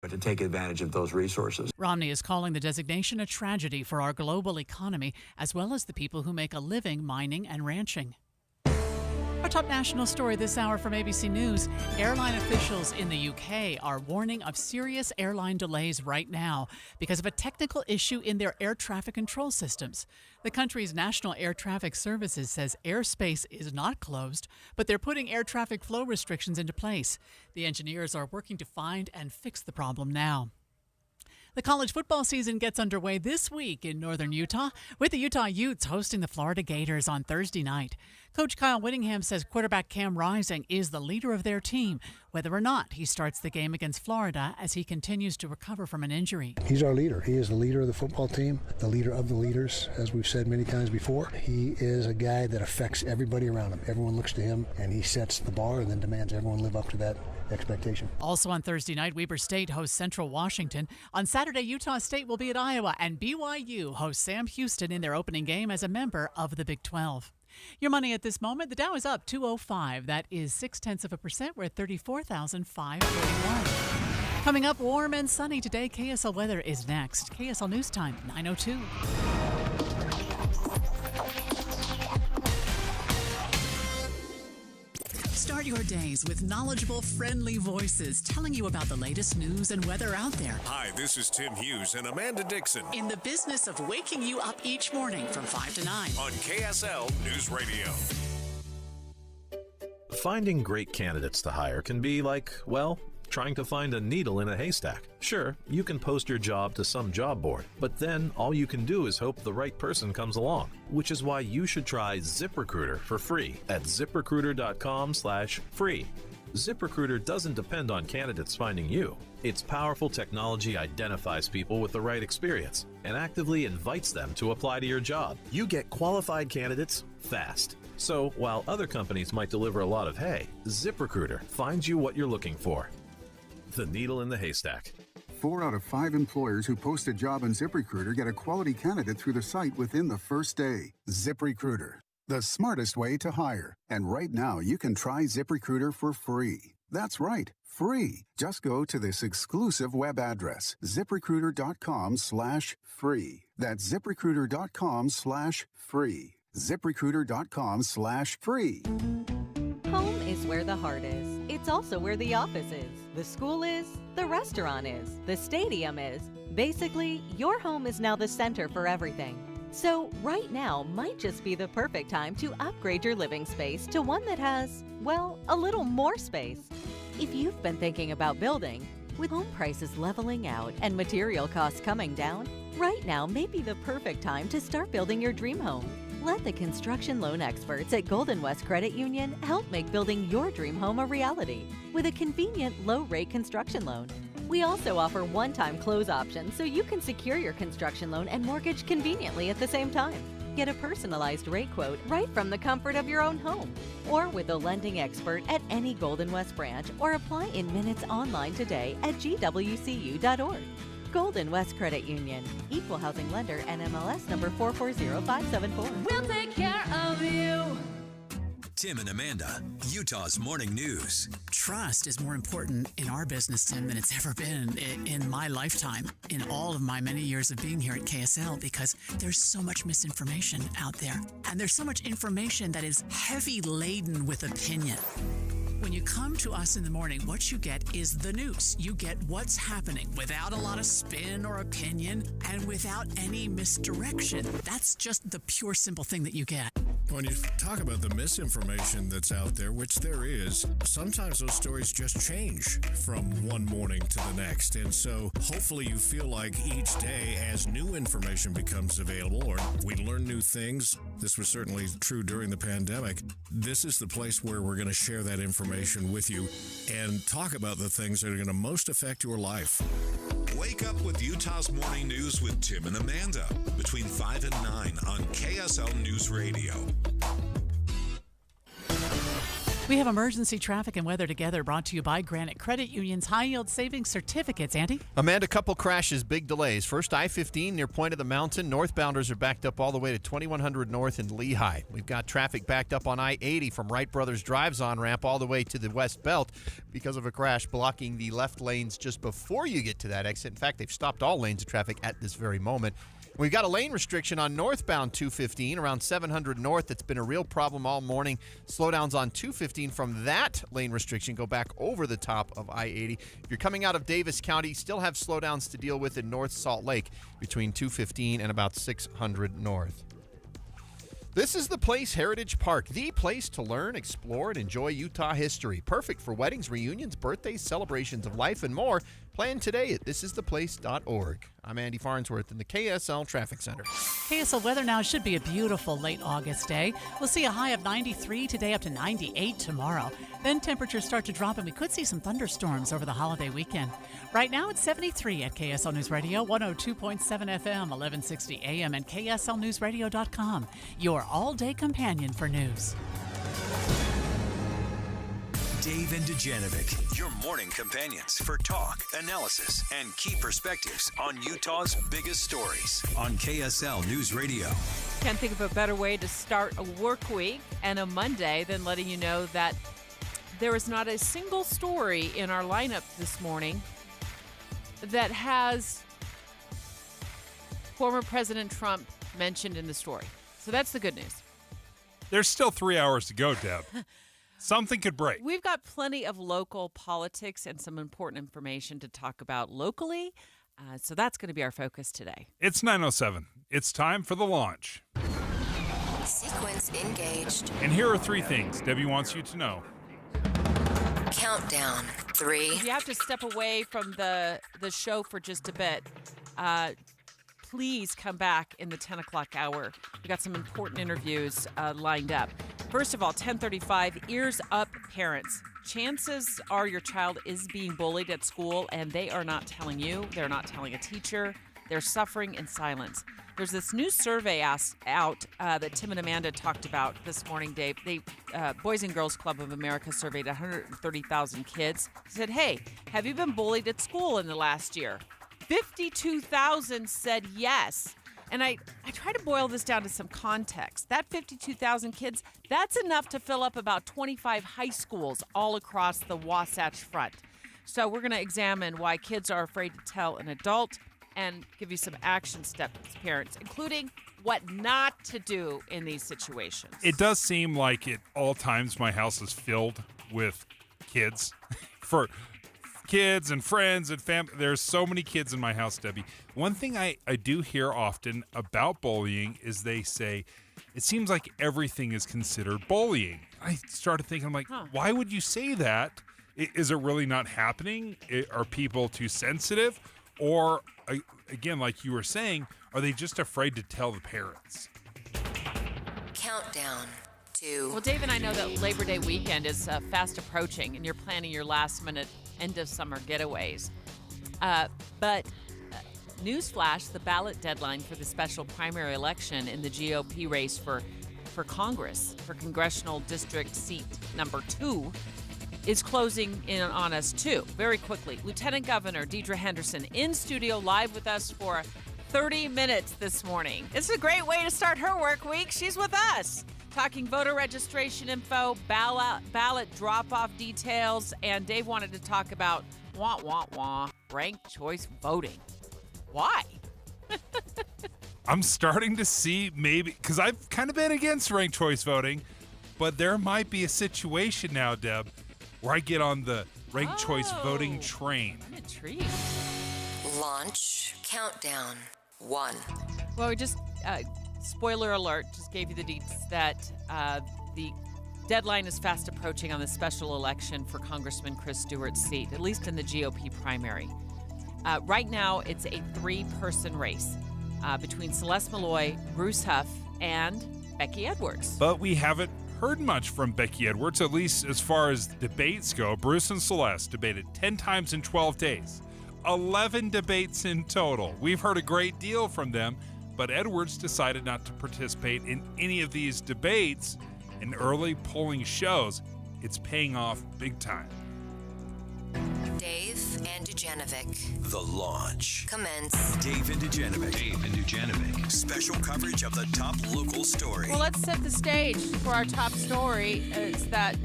but to take advantage of those resources. Romney is calling the designation a tragedy for our global economy, as well as the people who make a living mining and ranching. Our top national story this hour from ABC News. Airline officials in the UK are warning of serious airline delays right now because of a technical issue in their air traffic control systems. The country's National Air Traffic Services says airspace is not closed, but they're putting air traffic flow restrictions into place. The engineers are working to find and fix the problem now. The college football season gets underway this week in northern Utah, with the Utah Utes hosting the Florida Gators on Thursday night. Coach Kyle Whittingham says quarterback Cam Rising is the leader of their team, whether or not he starts the game against Florida as he continues to recover from an injury. He's our leader. He is the leader of the football team, the leader of the leaders, as we've said many times before. He is a guy that affects everybody around him. Everyone looks to him, and he sets the bar and then demands everyone live up to that expectation. Also on Thursday night, Weber State hosts Central Washington. On Saturday, Utah State will be at Iowa, and BYU hosts Sam Houston in their opening game as a member of the Big 12. Your money at this moment, the Dow is up 205. That is 0.6%. We're at 34,541. Coming up, warm and sunny today. KSL weather is next. KSL News Time, 9:02. Start your days with knowledgeable, friendly voices telling you about the latest news and weather out there. Hi, this is Tim Hughes and Amanda Dixon. In the business of waking you up each morning from 5 to 9. On KSL News Radio. Finding great candidates to hire can be like, well, trying to find a needle in a haystack. Sure, you can post your job to some job board, but then all you can do is hope the right person comes along, which is why you should try ZipRecruiter for free at ziprecruiter.com/free. ZipRecruiter doesn't depend on candidates finding you. Its powerful technology identifies people with the right experience and actively invites them to apply to your job. You get qualified candidates fast. So while other companies might deliver a lot of hay, ZipRecruiter finds you what you're looking for. The needle in the haystack. 4 out of 5 employers who post a job on ZipRecruiter get a quality candidate through the site within the first day. ZipRecruiter, the smartest way to hire. And right now, you can try ZipRecruiter for free. That's right, free. Just go to this exclusive web address, ziprecruiter.com/free. That's ziprecruiter.com/free. ZipRecruiter.com/free. Home is where the heart is. It's also where the office is, the school is, the restaurant is, the stadium is. Basically, your home is now the center for everything. So right now might just be the perfect time to upgrade your living space to one that has, well, a little more space. If you've been thinking about building, with home prices leveling out and material costs coming down, right now may be the perfect time to start building your dream home. Let the construction loan experts at Golden West Credit Union help make building your dream home a reality with a convenient low-rate construction loan. We also offer one-time close options so you can secure your construction loan and mortgage conveniently at the same time. Get a personalized rate quote right from the comfort of your own home or with a lending expert at any Golden West branch, or apply in minutes online today at gwcu.org. Golden West Credit Union, Equal Housing Lender, NMLS number 440574. We'll take care of you. Tim and Amanda, Utah's Morning News. Trust is more important in our business, Tim, than it's ever been in my lifetime, in all of my many years of being here at KSL, because there's so much misinformation out there. And there's so much information that is heavy laden with opinion. When you come to us in the morning, what you get is the news. You get what's happening without a lot of spin or opinion and without any misdirection. That's just the pure, simple thing that you get. When you talk about the misinformation that's out there, which there is, sometimes those stories just change from one morning to the next. And so hopefully you feel like each day as new information becomes available or we learn new things, this was certainly true during the pandemic, this is the place where we're going to share that information with you and talk about the things that are going to most affect your life. Wake up with Utah's Morning News with Tim and Amanda between 5 and 9 on KSL News Radio. We have emergency traffic and weather together, brought to you by Granite Credit Union's high-yield savings certificates. Andy? Amanda, couple crashes, big delays. First, I-15 near Point of the Mountain. Northbounders are backed up all the way to 2100 North in Lehigh. We've got traffic backed up on I-80 from Wright Brothers Drive's on-ramp all the way to the West Belt because of a crash blocking the left lanes just before you get to that exit. In fact, they've stopped all lanes of traffic at this very moment. We've got a lane restriction on northbound 215 around 700 North. That's been a real problem all morning. Slowdowns on 215 from that lane restriction go back over the top of I-80. If you're coming out of Davis County, still have slowdowns to deal with in North Salt Lake between 215 and about 600 North. This is the place, Heritage Park, the place to learn, explore, and enjoy Utah history. Perfect for weddings, reunions, birthdays, celebrations of life, and more. Plan today at thisistheplace.org. I'm Andy Farnsworth in the KSL Traffic Center. KSL weather now should be a beautiful late August day. We'll see a high of 93 today, up to 98 tomorrow. Then temperatures start to drop and we could see some thunderstorms over the holiday weekend. Right now it's 73 at KSL News Radio, 102.7 FM, 1160 AM, and KSLNewsRadio.com. Your all-day companion for news. Dave and Dujanovic, your morning companions for talk, analysis, and key perspectives on Utah's biggest stories on KSL News Radio. Can't think of a better way to start a work week and a Monday than letting you know that there is not a single story in our lineup this morning that has former President Trump mentioned in the story. So that's the good news. There's still 3 hours to go, Deb. Something could break. We've got plenty of local politics and some important information to talk about locally. So that's going to be our focus today. It's 9:07. It's time for the launch. Sequence engaged. And here are 3 things Debbie wants you to know. Countdown. 3. If you have to step away from the show for just a bit, please come back in the 10 o'clock hour. We've got some important interviews lined up. First of all, 10:35, ears up, parents. Chances are your child is being bullied at school, and they are not telling you. They're not telling a teacher. They're suffering in silence. There's this new survey out that Tim and Amanda talked about this morning, Dave. They Boys and Girls Club of America surveyed 130,000 kids. Said, hey, have you been bullied at school in the last year? 52,000 said yes. And I try to boil this down to some context. That 52,000 kids, that's enough to fill up about 25 high schools all across the Wasatch Front. So we're going to examine why kids are afraid to tell an adult and give you some action steps, parents, including what not to do in these situations. It does seem like at all times my house is filled with kids for kids and friends and family. There's so many kids in my house, Debbie. One thing I do hear often about bullying is they say, it seems like everything is considered bullying. I started thinking, I'm like, why would you say that? Is it really not happening? Are people too sensitive? Or, again, like you were saying, are they just afraid to tell the parents? Countdown. 2. Well, Dave and I know that Labor Day weekend is fast approaching, and you're planning your last-minute end-of-summer getaways. But newsflash, the ballot deadline for the special primary election in the GOP race for Congress, for Congressional District Seat number 2, is closing in on us, too, very quickly. Lieutenant Governor Deidre Henderson in studio live with us for 30 minutes this morning. It's a great way to start her work week. She's with us, talking voter registration info, ballot drop-off details, and Dave wanted to talk about ranked choice voting. Why? I'm starting to see maybe, because I've kind of been against ranked choice voting, but there might be a situation now, Deb, where I get on the ranked choice voting train. I'm intrigued. Launch. Countdown. 1. Well, we just, spoiler alert, just gave you the deets that the deadline is fast approaching on the special election for Congressman Chris Stewart's seat, at least in the GOP primary. Right now, it's a 3-person race between Celeste Malloy, Bruce Huff, and Becky Edwards. But we haven't heard much from Becky Edwards, at least as far as debates go. Bruce and Celeste debated 10 times in 12 days. 11 debates in total. We've heard a great deal from them, but Edwards decided not to participate in any of these debates, and early polling shows it's paying off big time. Dave and Dujanovic. The Launch. Commence. Dave and Dujanovic. Dave and Dujanovic. Special coverage of the top local story. Well, let's set the stage for our top story. It's that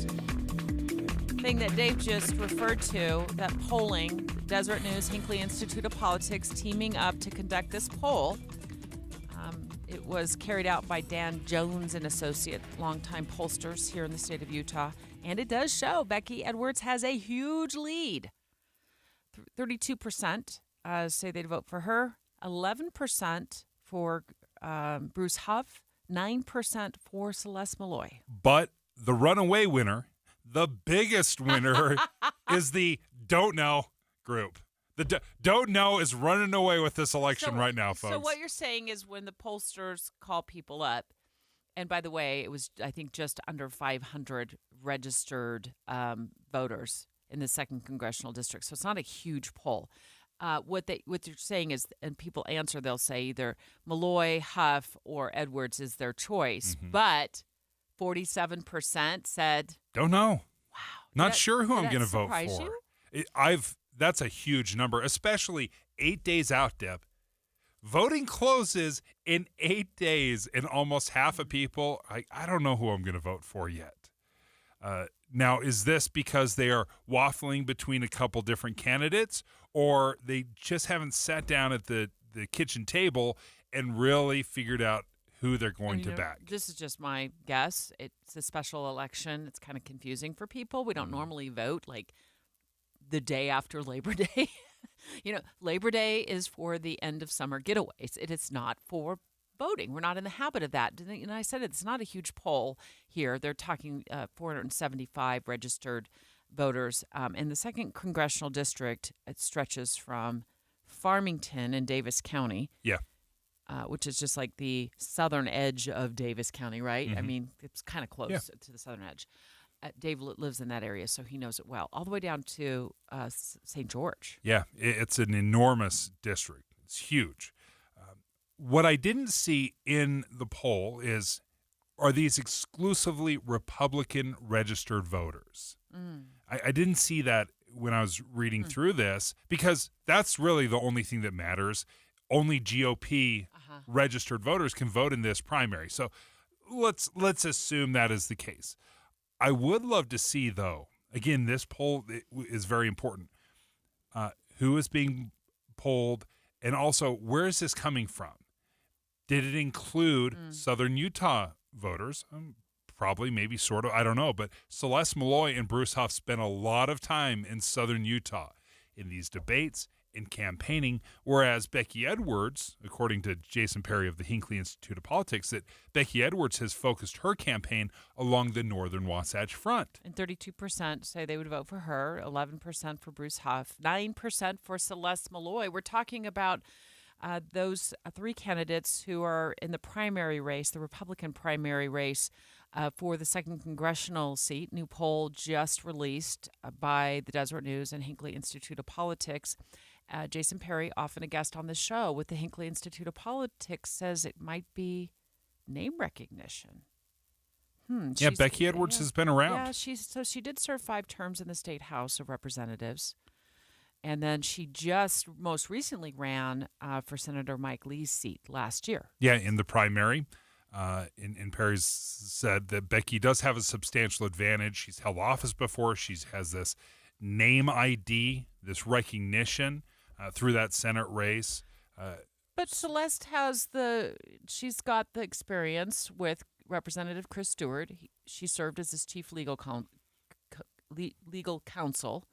thing that Dave just referred to, that polling. Deseret News, Hinckley Institute of Politics teaming up to conduct this poll. It was carried out by Dan Jones and Associate, longtime pollsters here in the state of Utah. And it does show Becky Edwards has a huge lead. 32% say they'd vote for her, 11% for Bruce Huff, 9% for Celeste Malloy. But the runaway winner, the biggest winner, is the don't know group. The don't know is running away with this election right now, folks. So what you're saying is when the pollsters call people up, and by the way, it was, I think, just under 500 registered voters in the 2nd Congressional District. So it's not a huge poll. What you're saying is, and people answer, they'll say either Malloy, Huff, or Edwards is their choice. Mm-hmm. But 47% said, don't know. Wow. Not sure who I'm going to vote for. You? That's a huge number, especially 8 days out, Deb. Voting closes in 8 days, and almost half of people, I don't know who I'm going to vote for yet. Now, is this because they are waffling between a couple different candidates, or they just haven't sat down at the kitchen table and really figured out who they're going to back? This is just my guess. It's a special election. It's kind of confusing for people. We don't normally vote like the day after Labor Day. Labor Day is for the end of summer getaways. It is not for voting. We're not in the habit of that. And I said it's not a huge poll here. They're talking 475 registered voters. In the 2nd Congressional District, it stretches from Farmington in Davis County. Yeah. Which is just like the southern edge of Davis County, right? Mm-hmm. I mean, it's kind of close to the southern edge. Dave lives in that area, so he knows it well. All the way down to St. George. Yeah, it's an enormous district. It's huge. What I didn't see in the poll is, are these exclusively Republican registered voters? Mm. I didn't see that when I was reading through this, because that's really the only thing that matters. Only GOP registered voters can vote in this primary. So let's assume that is the case. I would love to see, though, again, this poll is very important. Who is being polled, and also where is this coming from? Did it include Southern Utah voters? Probably, maybe, sort of, I don't know. But Celeste Malloy and Bruce Huff spent a lot of time in Southern Utah in these debates, in campaigning, whereas Becky Edwards, according to Jason Perry of the Hinckley Institute of Politics, that Becky Edwards has focused her campaign along the northern Wasatch Front. And 32% say they would vote for her, 11% for Bruce Huff, 9% for Celeste Malloy. We're talking about those three candidates who are in the primary race, the Republican primary race, for the 2nd Congressional seat. New poll just released by the Deseret News and Hinckley Institute of Politics. Jason Perry, often a guest on the show with the Hinckley Institute of Politics, says it might be name recognition. Yeah, Becky Edwards has been around. Yeah, she did serve 5 terms in the State House of Representatives. And then she just most recently ran for Senator Mike Lee's seat last year. Yeah, in the primary. And Perry's said that Becky does have a substantial advantage. She's held office before. She has this name ID, this recognition through that Senate race. But Celeste she's got the experience with Representative Chris Stewart. She served as his chief legal counsel.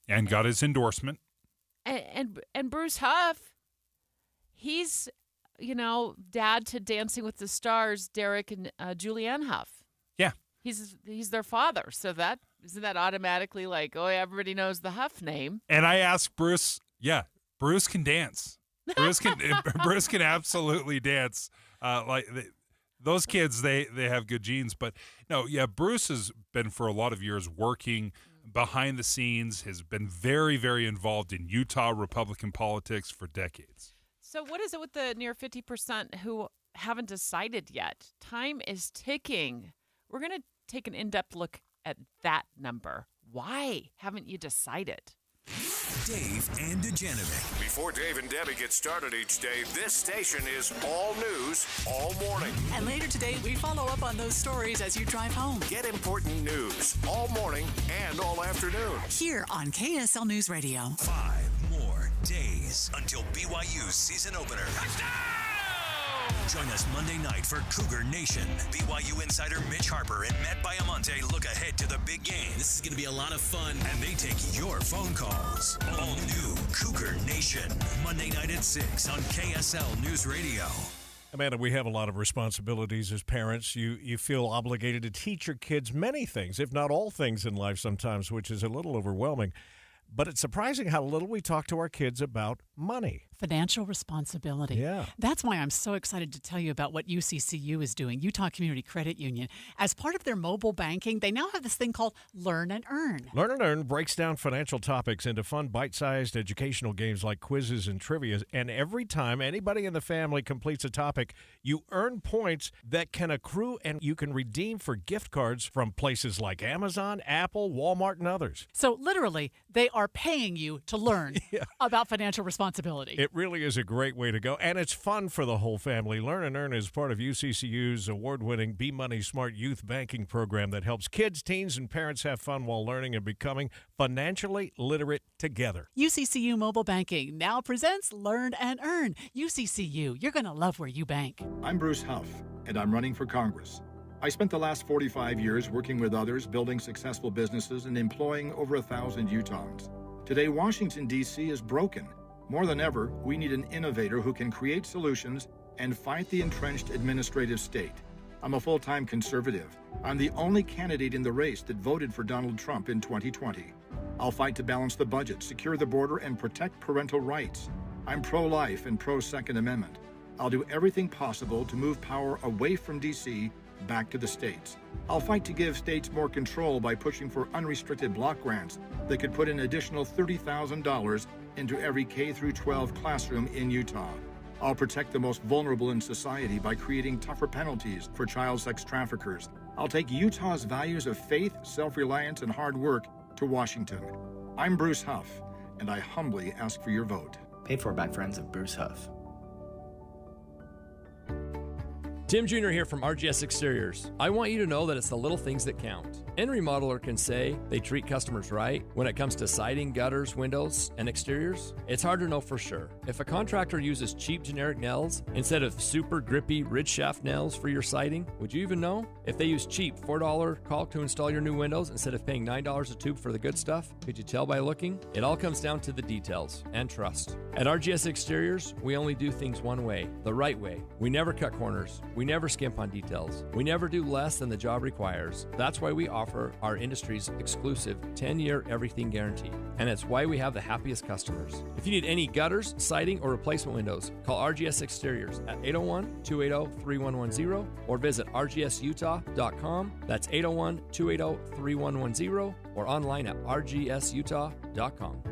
And got his endorsement. And Bruce Huff, he's, dad to Dancing with the Stars, Derek and Julianne Huff. Yeah. He's their father. So isn't that automatically like, oh, everybody knows the Huff name? And I asked Bruce, Bruce can dance. Bruce can absolutely dance. Those kids, they have good genes. But no, Bruce has been for a lot of years working behind the scenes, has been very, very involved in Utah Republican politics for decades. So what is it with the near 50% who haven't decided yet? Time is ticking. We're going to take an in-depth look at that number. Why haven't you decided? Dave and Dujanovic. Before Dave and Debbie get started each day, this station is all news all morning. And later today, we follow up on those stories as you drive home. Get important news all morning and all afternoon. Here on KSL News Radio. 5 more days until BYU's season opener. Join us Monday night for Cougar Nation. BYU insider Mitch Harper and Matt Baiamonte look ahead to the big game. This is going to be a lot of fun, and they take your phone calls. All new Cougar Nation. Monday night at 6 on KSL News Radio. Amanda, we have a lot of responsibilities as parents. You feel obligated to teach your kids many things, if not all things in life sometimes, which is a little overwhelming. But it's surprising how little we talk to our kids about money. Financial responsibility. Yeah. That's why I'm so excited to tell you about what UCCU is doing, Utah Community Credit Union. As part of their mobile banking, they now have this thing called Learn and Earn. Learn and Earn breaks down financial topics into fun, bite-sized educational games like quizzes and trivia. And every time anybody in the family completes a topic, you earn points that can accrue and you can redeem for gift cards from places like Amazon, Apple, Walmart, and others. So literally, they are paying you to learn about financial responsibility. It really is a great way to go, and it's fun for the whole family. Learn and Earn is part of UCCU's award-winning Be Money Smart youth banking program that helps kids, teens, and parents have fun while learning and becoming financially literate together. UCCU Mobile Banking now presents Learn and Earn. UCCU, you're going to love where you bank. I'm Bruce Huff, and I'm running for Congress. I spent the last 45 years working with others, building successful businesses, and employing over 1,000 Utahns. Today, Washington, D.C. is broken. More than ever, we need an innovator who can create solutions and fight the entrenched administrative state. I'm a full-time conservative. I'm the only candidate in the race that voted for Donald Trump in 2020. I'll fight to balance the budget, secure the border, and protect parental rights. I'm pro-life and pro-Second Amendment. I'll do everything possible to move power away from D.C. back to the states. I'll fight to give states more control by pushing for unrestricted block grants that could put an additional $30,000 into every K-12 classroom in Utah. I'll protect the most vulnerable in society by creating tougher penalties for child sex traffickers. I'll take Utah's values of faith, self-reliance, and hard work to Washington. I'm Bruce Huff, and I humbly ask for your vote. Paid for by friends of Bruce Huff. Tim Jr. here from RGS Exteriors. I want you to know that it's the little things that count. Any remodeler can say they treat customers right when it comes to siding, gutters, windows, and exteriors. It's hard to know for sure. If a contractor uses cheap generic nails instead of super grippy ridge shaft nails for your siding, would you even know? If they use cheap $4 caulk to install your new windows instead of paying $9 a tube for the good stuff, could you tell by looking? It all comes down to the details and trust. At RGS Exteriors, we only do things one way, the right way. We never cut corners. We never skimp on details. We never do less than the job requires. That's why we offer our industry's exclusive 10-year everything guarantee. And it's why we have the happiest customers. If you need any gutters, siding, or replacement windows, call RGS Exteriors at 801-280-3110 or visit rgsutah.com. That's 801-280-3110 or online at rgsutah.com.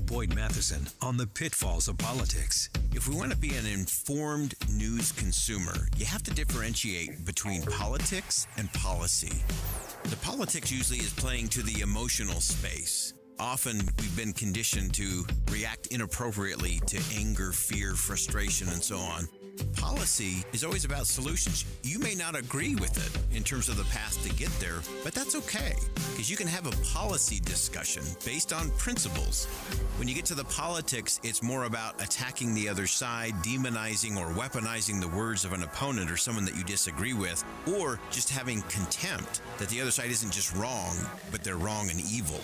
Boyd Matheson on the pitfalls of politics. If we want to be an informed news consumer, you have to differentiate between politics and policy. The politics usually is playing to the emotional space. Often we've been conditioned to react inappropriately to anger, fear, frustration, and so on. Policy is always about solutions. You may not agree with it in terms of the path to get there, but that's okay, because you can have a policy discussion based on principles. When you get to the politics, it's more about attacking the other side, demonizing or weaponizing the words of an opponent or someone that you disagree with, or just having contempt that the other side isn't just wrong, but they're wrong and evil.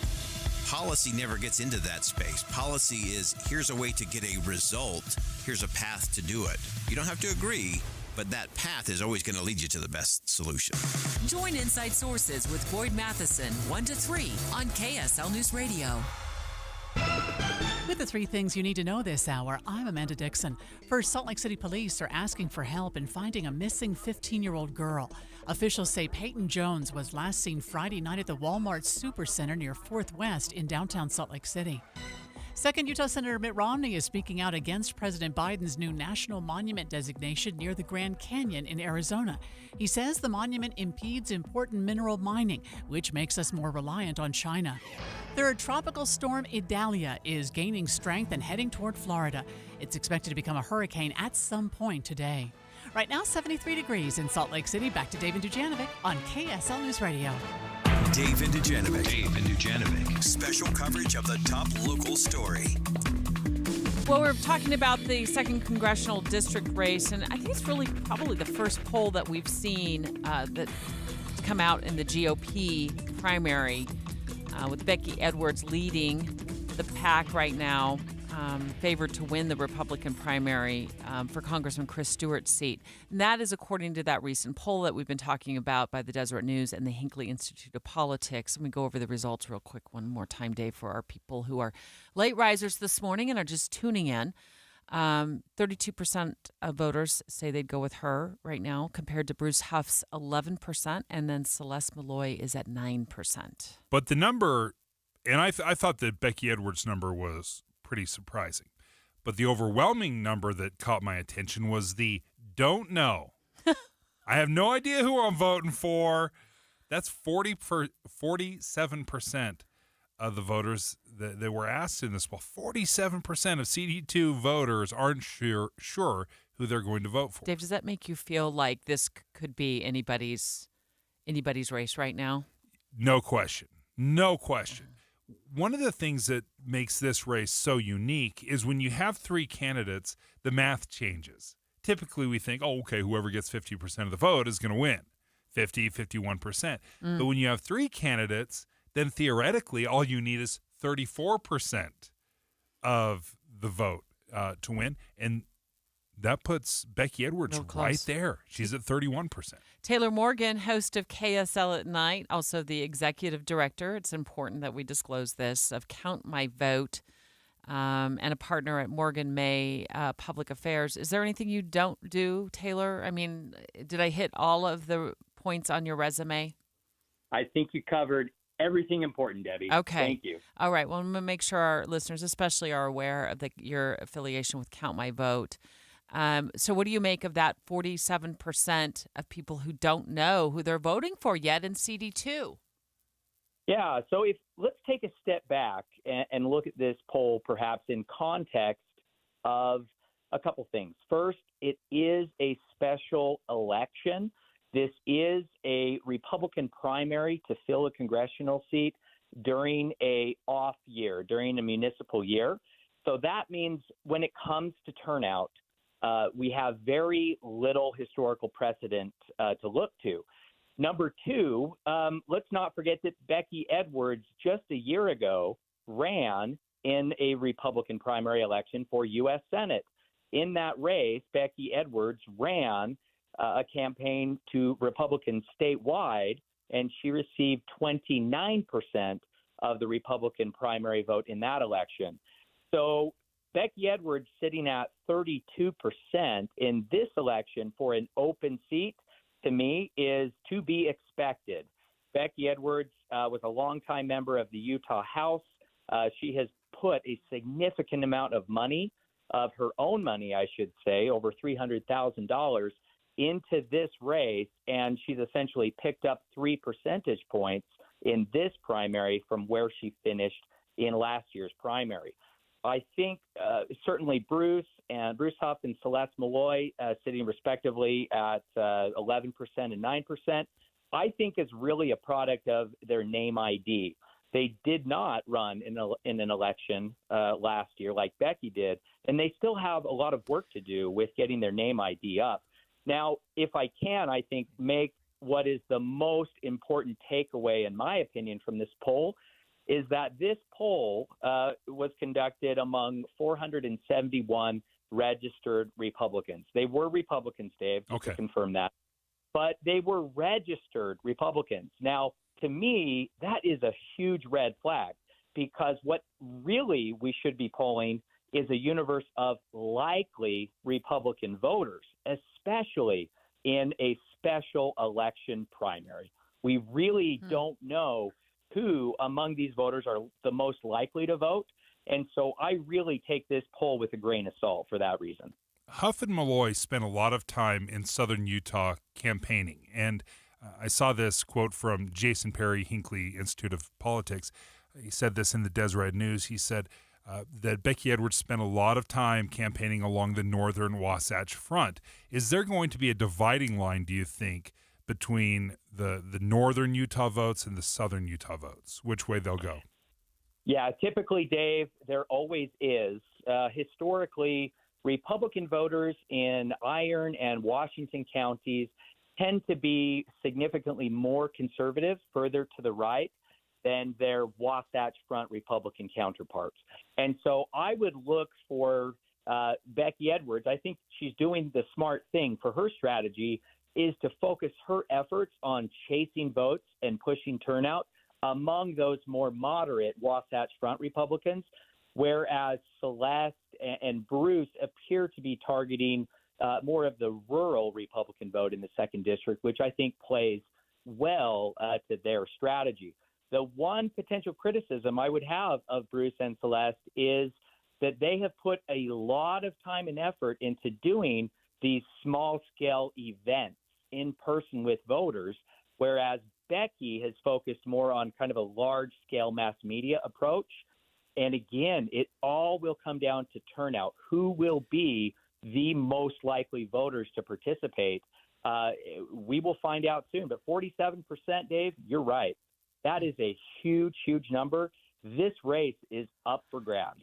Policy never gets into that space. Policy is, here's a way to get a result. Here's a path to do it. You don't have to agree, but that path is always going to lead you to the best solution. Join Inside Sources with Boyd Matheson, 1 to 3 on KSL News Radio. With the 3 things you need to know this hour, I'm Amanda Dixon. First, Salt Lake City police are asking for help in finding a missing 15-year-old girl. Officials say Peyton Jones was last seen Friday night at the Walmart Supercenter near 4th West in downtown Salt Lake City. Second, Utah Senator Mitt Romney is speaking out against President Biden's new national monument designation near the Grand Canyon in Arizona. He says the monument impedes important mineral mining, which makes us more reliant on China. Third, tropical storm Idalia is gaining strength and heading toward Florida. It's expected to become a hurricane at some point today. Right now, 73 degrees in Salt Lake City. Back to Dave and Dujanovic on KSL News Radio. Dave and Dujanovic. Special coverage of the top local story. Well, we're talking about the 2nd congressional district race, and I think it's really probably the first poll that we've seen that's come out in the GOP primary with Becky Edwards leading the pack right now, favored to win the Republican primary for Congressman Chris Stewart's seat. And that is according to that recent poll that we've been talking about by the Deseret News and the Hinckley Institute of Politics. Let me go over the results real quick one more time, Dave, for our people who are late risers this morning and are just tuning in. 32% of voters say they'd go with her right now, compared to Bruce Huff's 11%, and then Celeste Malloy is at 9%. But the number, and I thought that Becky Edwards' number was pretty surprising. But the overwhelming number that caught my attention was the don't know. I have no idea who I'm voting for. That's 47% of the voters that were asked in this poll. 47% of CD2 voters aren't sure who they're going to vote for. Dave, does that make you feel like this could be anybody's race right now? No question. No question. One of the things that makes this race so unique is when you have 3 candidates, the math changes. Typically, we think, whoever gets 50% of the vote is going to win, 50, 51%. But when you have 3 candidates, then theoretically, all you need is 34% of the vote to win. And that puts Becky Edwards right there. She's at 31%. Taylor Morgan, host of KSL at Night, also the executive director. It's important that we disclose this, of Count My Vote, and a partner at Morgan May Public Affairs. Is there anything you don't do, Taylor? I mean, did I hit all of the points on your resume? I think you covered everything important, Debbie. Okay. Thank you. All right. Well, I'm going to make sure our listeners especially are aware of your affiliation with Count My Vote. So what do you make of that 47% of people who don't know who they're voting for yet in CD2? Yeah, so let's take a step back and look at this poll perhaps in context of a couple things. First, it is a special election. This is a Republican primary to fill a congressional seat during a off year, during a municipal year. So that means when it comes to turnout, we have very little historical precedent to look to. Number two, let's not forget that Becky Edwards just a year ago ran in a Republican primary election for U.S. Senate. In that race, Becky Edwards ran a campaign to Republicans statewide, and she received 29% of the Republican primary vote in that election. So Becky Edwards sitting at 32% in this election for an open seat, to me, is to be expected. Becky Edwards was a longtime member of the Utah House. She has put a significant amount of money, of her own money, I should say, over $300,000 into this race, and she's essentially picked up 3 percentage points in this primary from where she finished in last year's primary. I think certainly Bruce Huff and Celeste Malloy sitting respectively at 11% and 9%, I think is really a product of their name ID. They did not run in an election last year like Becky did, and they still have a lot of work to do with getting their name ID up. Now, if I can, I think make what is the most important takeaway, in my opinion, from this poll is that this poll was conducted among 471 registered Republicans. They were Republicans, Dave, just to confirm that. But they were registered Republicans. Now, to me, that is a huge red flag, because what really we should be polling is a universe of likely Republican voters, especially in a special election primary. We really don't know who among these voters are the most likely to vote. And so I really take this poll with a grain of salt for that reason. Huff and Malloy spent a lot of time in southern Utah campaigning. And I saw this quote from Jason Perry, Hinckley Institute of Politics. He said this in the Deseret News. He said that Becky Edwards spent a lot of time campaigning along the northern Wasatch Front. Is there going to be a dividing line, do you think, between the northern Utah votes and the southern Utah votes? Which way they'll go? Yeah, typically, Dave, there always is. Historically, Republican voters in Iron and Washington counties tend to be significantly more conservative further to the right than their Wasatch Front Republican counterparts. And so I would look for Becky Edwards. I think she's doing the smart thing. For her strategy is to focus her efforts on chasing votes and pushing turnout among those more moderate Wasatch Front Republicans, whereas Celeste and Bruce appear to be targeting more of the rural Republican vote in the 2nd District, which I think plays well to their strategy. The one potential criticism I would have of Bruce and Celeste is that they have put a lot of time and effort into doing these small-scale events in person with voters, whereas Becky has focused more on kind of a large-scale mass media approach. And again, it all will come down to turnout. Who will be the most likely voters to participate? We will find out soon. But 47%, Dave, you're right. That is a huge, huge number. This race is up for grabs.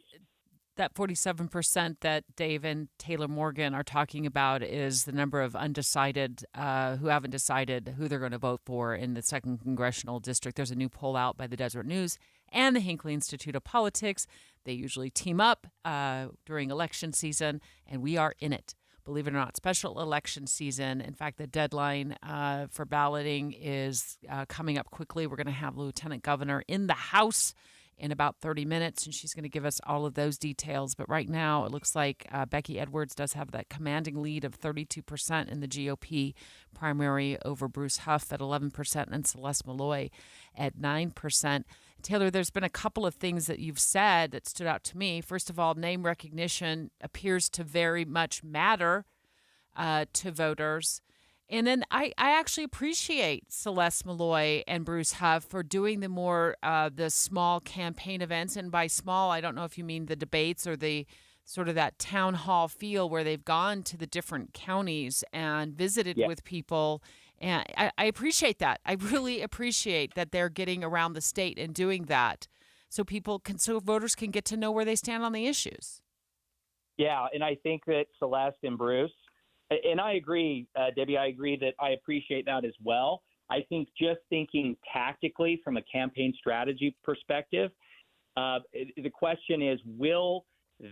That 47% that Dave and Taylor Morgan are talking about is the number of undecided who haven't decided who they're going to vote for in the 2nd Congressional District. There's a new poll out by the Deseret News and the Hinckley Institute of Politics. They usually team up during election season, and we are in it. Believe it or not, special election season. In fact, the deadline for balloting is coming up quickly. We're going to have Lieutenant Governor in the House in about 30 minutes, and she's going to give us all of those details. But right now, it looks like Becky Edwards does have that commanding lead of 32% in the GOP primary over Bruce Huff at 11% and Celeste Malloy at 9%. Taylor, there's been a couple of things that you've said that stood out to me. First of all, name recognition appears to very much matter to voters. And then I actually appreciate Celeste Malloy and Bruce Huff for doing the small campaign events. And by small, I don't know if you mean the debates or the sort of that town hall feel where they've gone to the different counties and visited with people. And I appreciate that. I really appreciate that they're getting around the state and doing that so voters can get to know where they stand on the issues. Yeah, and I think that Celeste and Bruce, and I agree, Debbie, I agree that I appreciate that as well. I think just thinking tactically from a campaign strategy perspective, the question is, will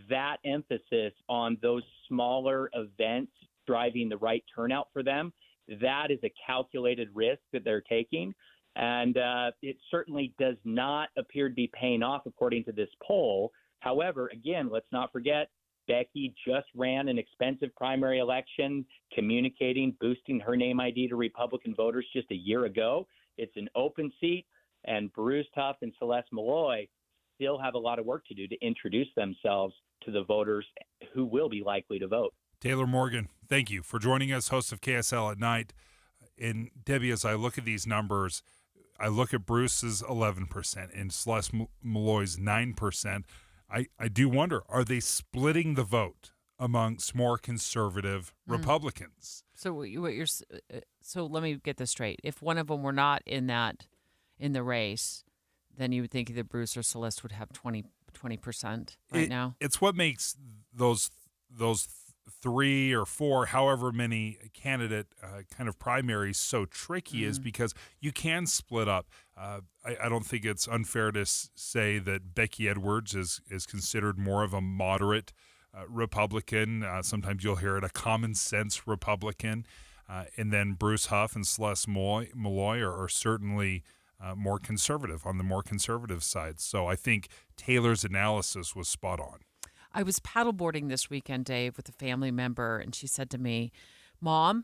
that emphasis on those smaller events driving the right turnout for them? That is a calculated risk that they're taking. And it certainly does not appear to be paying off according to this poll. However, again, let's not forget, Becky just ran an expensive primary election, communicating, boosting her name ID to Republican voters just a year ago. It's an open seat, and Bruce Huff and Celeste Malloy still have a lot of work to do to introduce themselves to the voters who will be likely to vote. Taylor Morgan, thank you for joining us, host of KSL at Night. And Debbie, as I look at these numbers, I look at Bruce's 11% and Celeste Malloy's 9%. I do wonder, are they splitting the vote amongst more conservative Republicans? So so let me get this straight. If one of them were not in the race, then you would think either Bruce or Celeste would have 20% now. It's what makes those 3 or 4, however many candidate kind of primaries so tricky is because you can split up. I don't think it's unfair to say that Becky Edwards is considered more of a moderate Republican. Sometimes you'll hear it a common sense Republican. And then Bruce Huff and Celeste Malloy are certainly more conservative, on the more conservative side. So I think Taylor's analysis was spot on. I was paddleboarding this weekend, Dave, with a family member, and she said to me, Mom,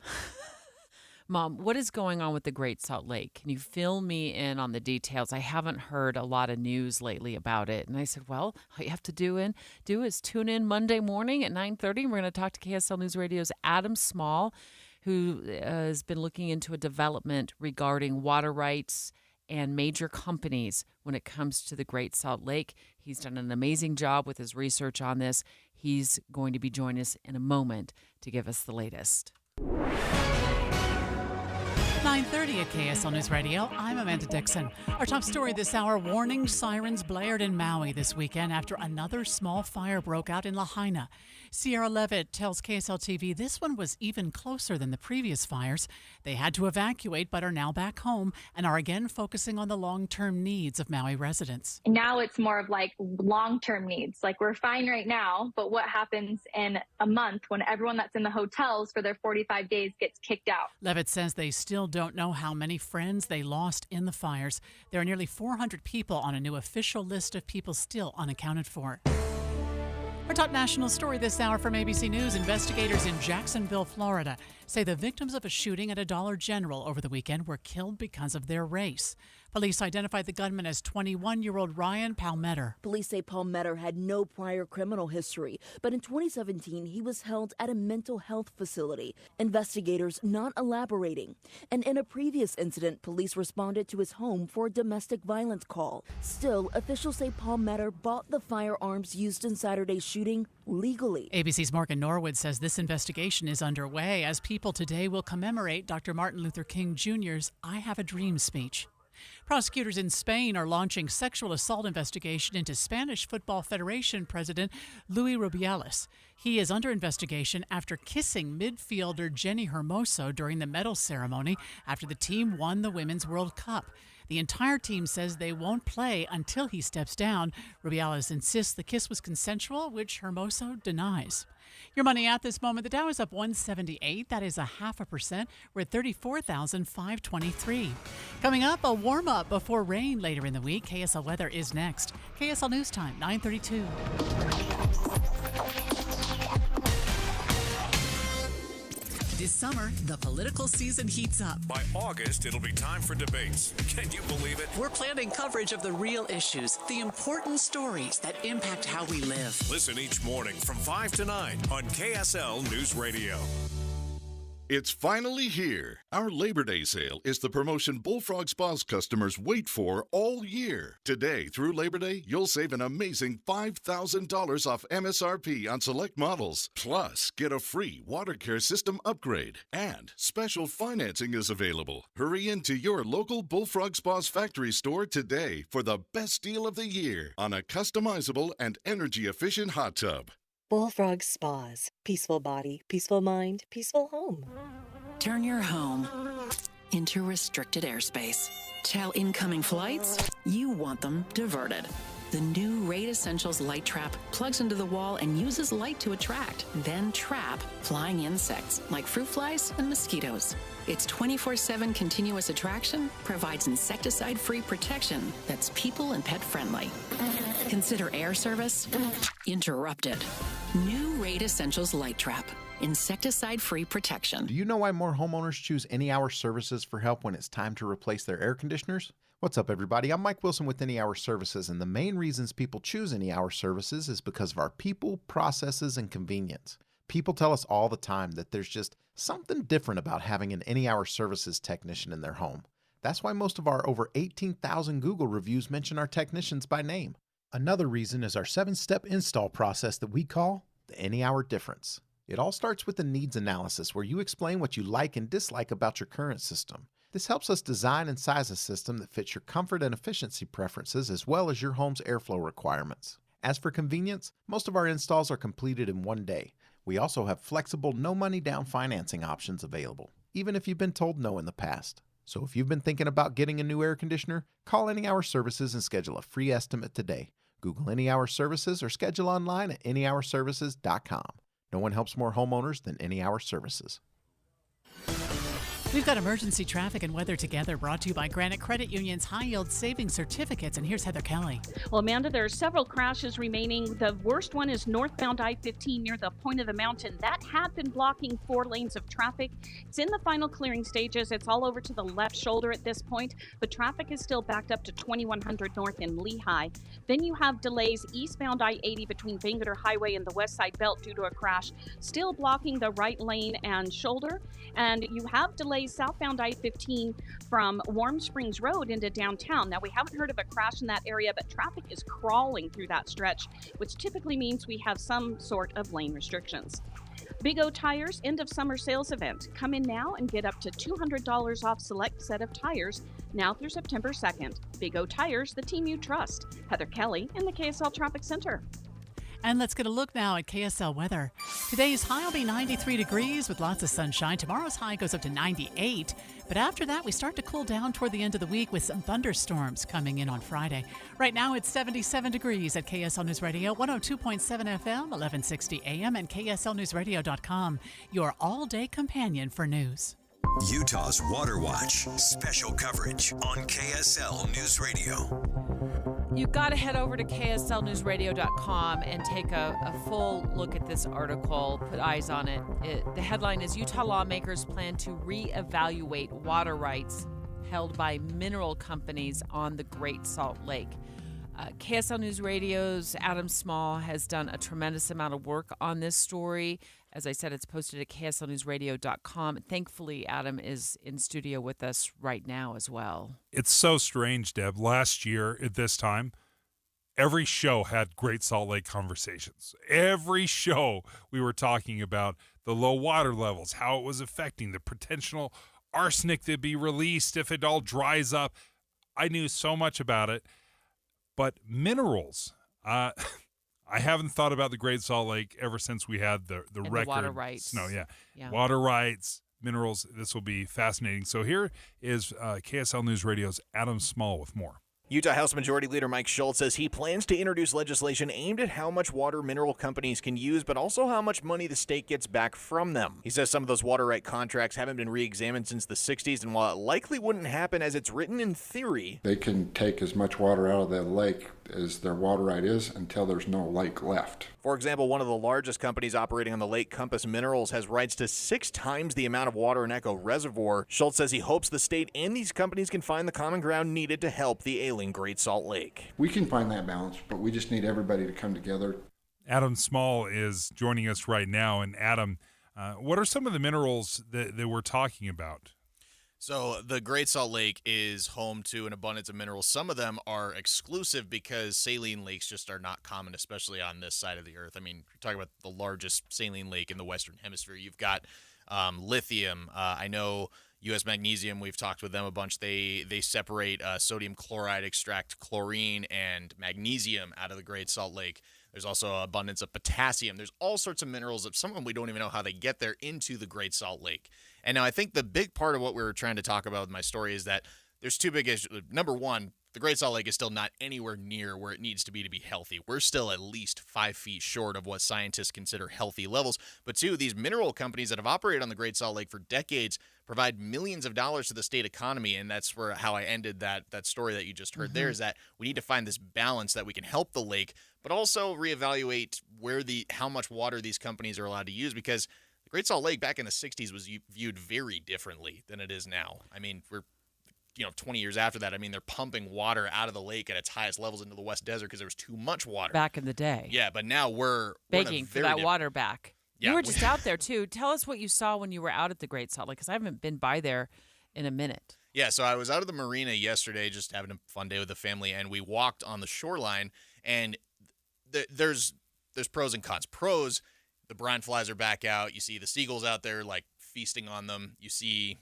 Mom, what is going on with the Great Salt Lake? Can you fill me in on the details? I haven't heard a lot of news lately about it. And I said, well, all you have to do is tune in Monday morning at 9:30. We're going to talk to KSL News Radio's Adam Small, who has been looking into a development regarding water rights and major companies when it comes to the Great Salt Lake. He's done an amazing job with his research on this. He's going to be joining us in a moment to give us the latest. 9:30 at KSL News Radio. I'm Amanda Dixon. Our top story this hour, warning sirens blared in Maui this weekend after another small fire broke out in Lahaina. Sierra Levitt tells KSL TV this one was even closer than the previous fires. They had to evacuate but are now back home and are again focusing on the long-term needs of Maui residents. Now it's more of like long-term needs. Like we're fine right now, but what happens in a month when everyone that's in the hotels for their 45 days gets kicked out? Levitt says they still don't know how many friends they lost in the fires. There are nearly 400 people on a new official list of people still unaccounted for. Our top national story this hour from ABC News. Investigators in Jacksonville, Florida, say the victims of a shooting at a Dollar General over the weekend were killed because of their race. Police identified the gunman as 21-year-old Ryan Palmetter. Police say Palmetter had no prior criminal history, but in 2017 he was held at a mental health facility. Investigators not elaborating. And in a previous incident, police responded to his home for a domestic violence call. Still, officials say Palmetter bought the firearms used in Saturday's shooting legally. ABC's Morgan Norwood says this investigation is underway as people today will commemorate Dr. Martin Luther King Jr.'s I Have a Dream speech. Prosecutors in Spain are launching sexual assault investigation into Spanish Football Federation President Luis Rubiales. He is under investigation after kissing midfielder Jenny Hermoso during the medal ceremony after the team won the Women's World Cup. The entire team says they won't play until he steps down. Rubiales insists the kiss was consensual, which Hermoso denies. Your money at this moment, the Dow is up 178. That is 0.5%. We're at 34,523. Coming up, a warm-up before rain later in the week. KSL weather is next. KSL News Time, 9:32. This summer, the political season heats up. By August, it'll be time for debates. Can you believe it? We're planning coverage of the real issues, the important stories that impact how we live. Listen each morning from 5 to 9 on KSL News Radio. It's finally here. Our Labor Day sale is the promotion Bullfrog Spa's customers wait for all year. Today through Labor Day, you'll save an amazing $5,000 off MSRP on select models. Plus, get a free water care system upgrade. And special financing is available. Hurry into your local Bullfrog Spa's factory store today for the best deal of the year on a customizable and energy-efficient hot tub. Bullfrog Spas. Peaceful body, peaceful mind, peaceful home. Turn your home into restricted airspace. Tell incoming flights you want them diverted. The new Raid Essentials light trap plugs into the wall and uses light to attract, then trap flying insects like fruit flies and mosquitoes. Its 24/7 continuous attraction provides insecticide-free protection that's people and pet friendly. Consider air service interrupted. New Raid Essentials light trap. Insecticide-free protection. Do you know why more homeowners choose Any Hour Services for help when it's time to replace their air conditioners? What's up, everybody? I'm Mike Wilson with Any Hour Services, and the main reasons people choose Any Hour Services is because of our people, processes, and convenience. People tell us all the time that there's just something different about having an Any Hour Services technician in their home. That's why most of our over 18,000 Google reviews mention our technicians by name. Another reason is our 7-step install process that we call the Any Hour Difference. It all starts with a needs analysis where you explain what you like and dislike about your current system. This helps us design and size a system that fits your comfort and efficiency preferences as well as your home's airflow requirements. As for convenience, most of our installs are completed in one day. We also have flexible, no-money-down financing options available, even if you've been told no in the past. So if you've been thinking about getting a new air conditioner, call Any Hour Services and schedule a free estimate today. Google Any Hour Services or schedule online at anyhourservices.com. No one helps more homeowners than Any Hour Services. We've got emergency traffic and weather together, brought to you by Granite Credit Union's high-yield savings certificates. And here's Heather Kelly. Well, Amanda, there are several crashes remaining. The worst one is northbound I-15 near the point of the mountain. That had been blocking 4 lanes of traffic. It's in the final clearing stages. It's all over to the left shoulder at this point, but traffic is still backed up to 2100 north in Lehigh. Then you have delays eastbound I-80 between Bangerter Highway and the West Side Belt due to a crash, still blocking the right lane and shoulder. And you have delays southbound I-15 from Warm Springs Road into downtown. Now, we haven't heard of a crash in that area, but traffic is crawling through that stretch, which typically means we have some sort of lane restrictions. Big O Tires end of summer sales event. Come in now and get up to $200 off select set of tires now through September 2nd. Big O Tires, the team you trust. Heather Kelly in the KSL Traffic Center. And let's get a look now at KSL weather. Today's high will be 93 degrees with lots of sunshine. Tomorrow's high goes up to 98. But after that, we start to cool down toward the end of the week with some thunderstorms coming in on Friday. Right now, it's 77 degrees at KSL News Radio, 102.7 FM, 1160 AM, and KSLNewsRadio.com, your all-day companion for news. Utah's Water Watch, special coverage on KSL News Radio. You've got to head over to KSLNewsRadio.com and take a full look at this article, put eyes on it. The headline is Utah lawmakers plan to reevaluate water rights held by mineral companies on the Great Salt Lake. KSL News Radio's Adam Small has done a tremendous amount of work on this story. As I said, it's posted at KSLNewsRadio.com. Thankfully, Adam is in studio with us right now as well. It's so strange, Deb. Last year at this time, every show had Great Salt Lake conversations. Every show we were talking about the low water levels, how it was affecting the potential arsenic to be released if it all dries up. I knew so much about it. But minerals, I haven't thought about the Great Salt Lake ever since we had the record. Water rights. No, yeah. Water rights, minerals. This will be fascinating. So here is KSL News Radio's Adam Small with more. Utah House Majority Leader Mike Schultz says he plans to introduce legislation aimed at how much water mineral companies can use, but also how much money the state gets back from them. He says some of those water right contracts haven't been re-examined since the 60s, and while it likely wouldn't happen as it's written in theory, they can take as much water out of that lake as their water right is until there's no lake left. For example, one of the largest companies operating on the lake, Compass Minerals, has rights to 6 times the amount of water in Echo Reservoir. Schultz says he hopes the state and these companies can find the common ground needed to help the ailing Great Salt Lake. We can find that balance, but we just need everybody to come together. Adam Small is joining us right now. And Adam, what are some of the minerals that we're talking about? So the Great Salt Lake is home to an abundance of minerals. Some of them are exclusive because saline lakes just are not common, especially on this side of the earth. I mean, you're talking about the largest saline lake in the Western Hemisphere. You've got lithium. I know U.S. Magnesium, we've talked with them a bunch. They separate sodium chloride, extract chlorine and magnesium out of the Great Salt Lake. There's also abundance of potassium. There's all sorts of minerals. Some of them we don't even know how they get there into the Great Salt Lake. And now I think the big part of what we were trying to talk about with my story is that there's 2 big issues. Number one, the Great Salt Lake is still not anywhere near where it needs to be healthy. We're still at least 5 feet short of what scientists consider healthy levels. But 2, these mineral companies that have operated on the Great Salt Lake for decades provide millions of dollars to the state economy, and that's where how I ended that story that you just heard there, is that we need to find this balance that we can help the lake, but also reevaluate how much water these companies are allowed to use, because the Great Salt Lake back in the 60s was viewed very differently than it is now. I mean, we're 20 years after that, I mean, they're pumping water out of the lake at its highest levels into the West Desert because there was too much water. Back in the day. Yeah, but now we're begging for that water back. Yeah, you were just out there, too. Tell us what you saw when you were out at the Great Salt Lake, because I haven't been by there in a minute. Yeah, so I was out at the marina yesterday just having a fun day with the family, and we walked on the shoreline, and there's pros and cons. Pros, the brine flies are back out. You see the seagulls out there, like, feasting on them. You see,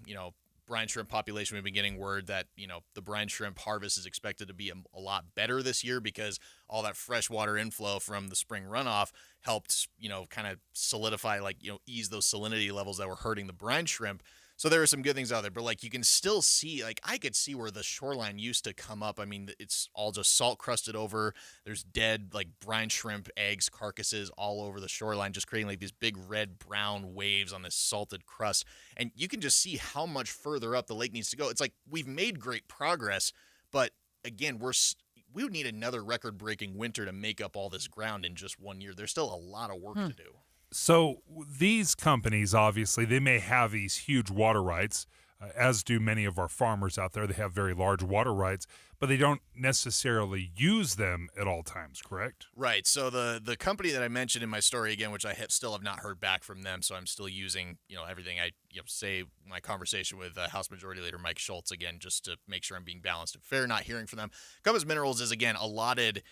brine shrimp population. We've been getting word that, the brine shrimp harvest is expected to be a lot better this year because all that freshwater inflow from the spring runoff helped, kind of solidify, ease those salinity levels that were hurting the brine shrimp. So there are some good things out there, but like you can still see, like I could see where the shoreline used to come up. I mean, it's all just salt crusted over. There's dead like brine shrimp, eggs, carcasses all over the shoreline, just creating like these big red brown waves on this salted crust. And you can just see how much further up the lake needs to go. It's like we've made great progress, but again, we would need another record-breaking winter to make up all this ground in just 1 year. There's still a lot of work to do. So these companies, obviously, they may have these huge water rights, as do many of our farmers out there. They have very large water rights, but they don't necessarily use them at all times, correct? Right. So the company that I mentioned in my story, again, which I still have not heard back from them, so I'm still using everything I say my conversation with House Majority Leader Mike Schultz, again, just to make sure I'm being balanced and fair, not hearing from them. Compass Minerals is, again, allotted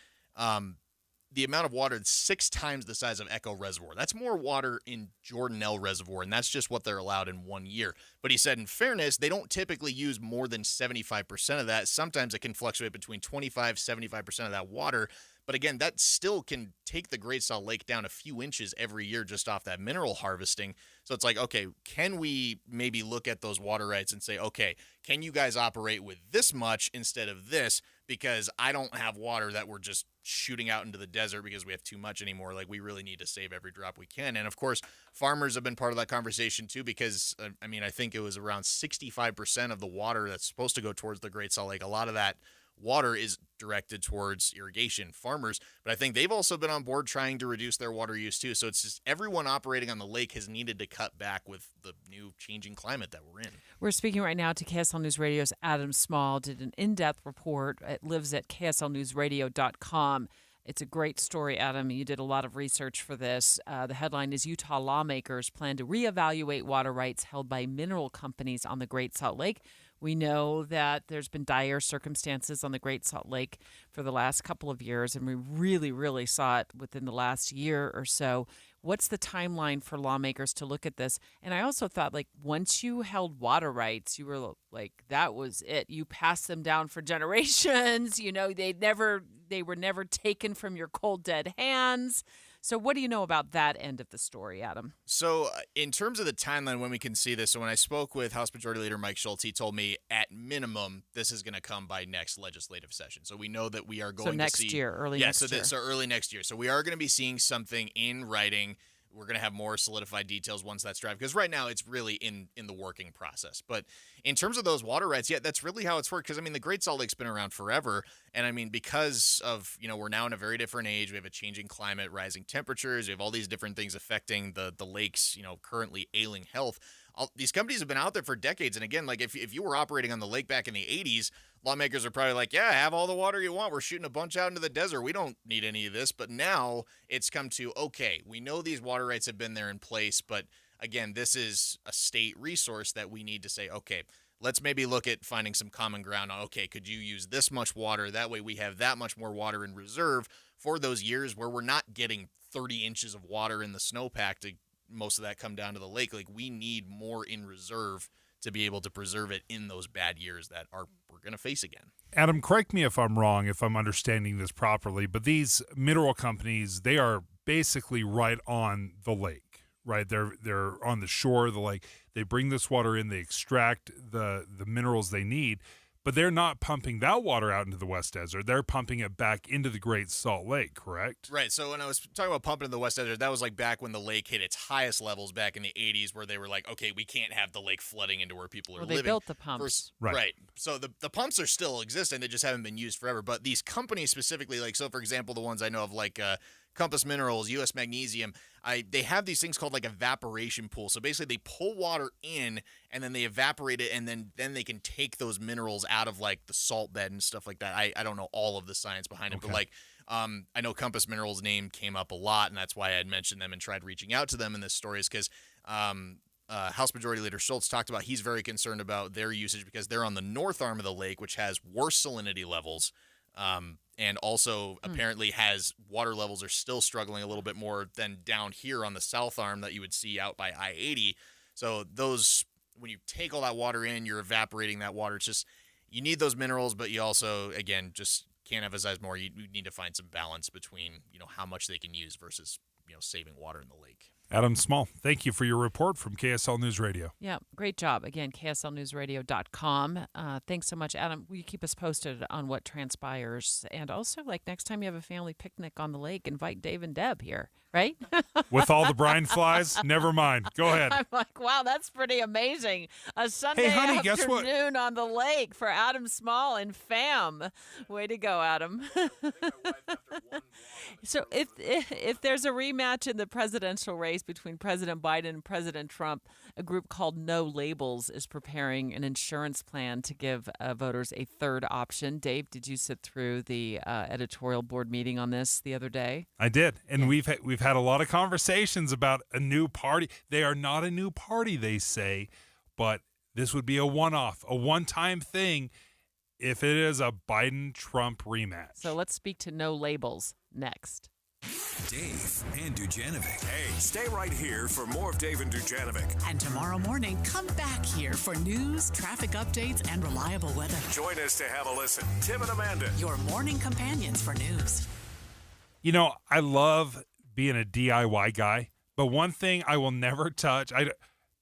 the amount of water is 6 times the size of Echo Reservoir. That's more water in Jordanelle Reservoir, and that's just what they're allowed in 1 year. But he said, in fairness, they don't typically use more than 75% of that. Sometimes it can fluctuate between 25-75% of that water. But again, that still can take the Great Salt Lake down a few inches every year just off that mineral harvesting. So it's like, okay, can we maybe look at those water rights and say, okay, can you guys operate with this much instead of this? Because I don't have water that we're just shooting out into the desert because we have too much anymore. Like, we really need to save every drop we can. And of course, farmers have been part of that conversation too, because I think it was around 65% of the water that's supposed to go towards the Great Salt Lake. A lot of that water is directed towards irrigation farmers, but I think they've also been on board trying to reduce their water use too. So it's just everyone operating on the lake has needed to cut back with the new changing climate that we're in. We're speaking right now to KSL News Radio's Adam Small. Did an in-depth report. It lives at kslnewsradio.com. It's a great story, Adam. You did a lot of research for this. The headline is Utah lawmakers plan to reevaluate water rights held by mineral companies on the Great Salt Lake. We know that there's been dire circumstances on the Great Salt Lake for the last couple of years, and we really, really saw it within the last year or so. What's the timeline for lawmakers to look at this? And I also thought, like, once you held water rights, you were like, that was it. You passed them down for generations. They were never taken from your cold, dead hands. So what do you know about that end of the story, Adam? So in terms of the timeline when we can see this, so when I spoke with House Majority Leader Mike Schultz, he told me at minimum this is going to come by next legislative session. So we know that we are going to see... next year, early next year. So early next year. So we are going to be seeing something in writing. We're going to have more solidified details once that's drafted, because right now it's really in the working process. But in terms of those water rights, yeah, that's really how it's worked. Because, the Great Salt Lake's been around forever. And, because of, we're now in a very different age. We have a changing climate, rising temperatures. We have all these different things affecting the lake's, currently ailing health. These companies have been out there for decades. And again, like if you were operating on the lake back in the 80s, lawmakers are probably like, yeah, have all the water you want. We're shooting a bunch out into the desert. We don't need any of this. But now it's come to, okay, we know these water rights have been there in place. But again, this is a state resource that we need to say, okay, let's maybe look at finding some common ground on, okay, could you use this much water? That way we have that much more water in reserve for those years where we're not getting 30 inches of water in the snowpack to most of that come down to the lake. Like, we need more in reserve to be able to preserve it in those bad years that we're going to face again. Adam, correct me if I'm wrong, if I'm understanding this properly, but these mineral companies, they are basically right on the lake, right? They're on the shore of the lake. They bring this water in, they extract the minerals they need, but they're not pumping that water out into the West Desert. They're pumping it back into the Great Salt Lake, correct? Right. So when I was talking about pumping in the West Desert, that was like back when the lake hit its highest levels back in the 80s, where they were like, okay, we can't have the lake flooding into where people are living. They built the pumps. Right. So the pumps are still existing. They just haven't been used forever. But these companies specifically, like, so for example, the ones I know of, like Compass Minerals, U.S. Magnesium, they have these things called like evaporation pools. So basically they pull water in and then they evaporate it, and then they can take those minerals out of like the salt bed and stuff like that. I don't know all of the science behind it, but like I know Compass Minerals' name came up a lot, and that's why I had mentioned them and tried reaching out to them in this story, is because House Majority Leader Schultz talked about he's very concerned about their usage because they're on the north arm of the lake, which has worse salinity levels. And also apparently has water levels are still struggling a little bit more than down here on the south arm that you would see out by I-80. So those, when you take all that water in, you're evaporating that water. It's just, you need those minerals, but you also, again, just can't emphasize more. You need to find some balance between, how much they can use versus, saving water in the lake. Adam Small, thank you for your report from KSL News Radio. Yeah, great job. Again, KSLNewsRadio.com. Thanks so much, Adam. Will you keep us posted on what transpires? And also, next time you have a family picnic on the lake, invite Dave and Deb here, right? With all the brine flies? Never mind. Go ahead. I'm like, wow, that's pretty amazing. A Sunday honey, guess what? afternoon on the lake for Adam Small and fam. Way to go, Adam. So if there's a rematch in the presidential race between President Biden and President Trump, a group called No Labels is preparing an insurance plan to give voters a third option. Dave, did you sit through the editorial board meeting on this the other day? I did, and we've had a lot of conversations about a new party. They are not a new party, they say, but this would be a one-off, a one-time thing if it is a Biden-Trump rematch. So let's speak to No Labels next. Dave and Dujanovic. Hey, stay right here for more of Dave and Dujanovic. And tomorrow morning, come back here for news, traffic updates, and reliable weather. Join us to have a listen. Tim and Amanda. Your morning companions for news. I love being a DIY guy, but one thing I will never touch,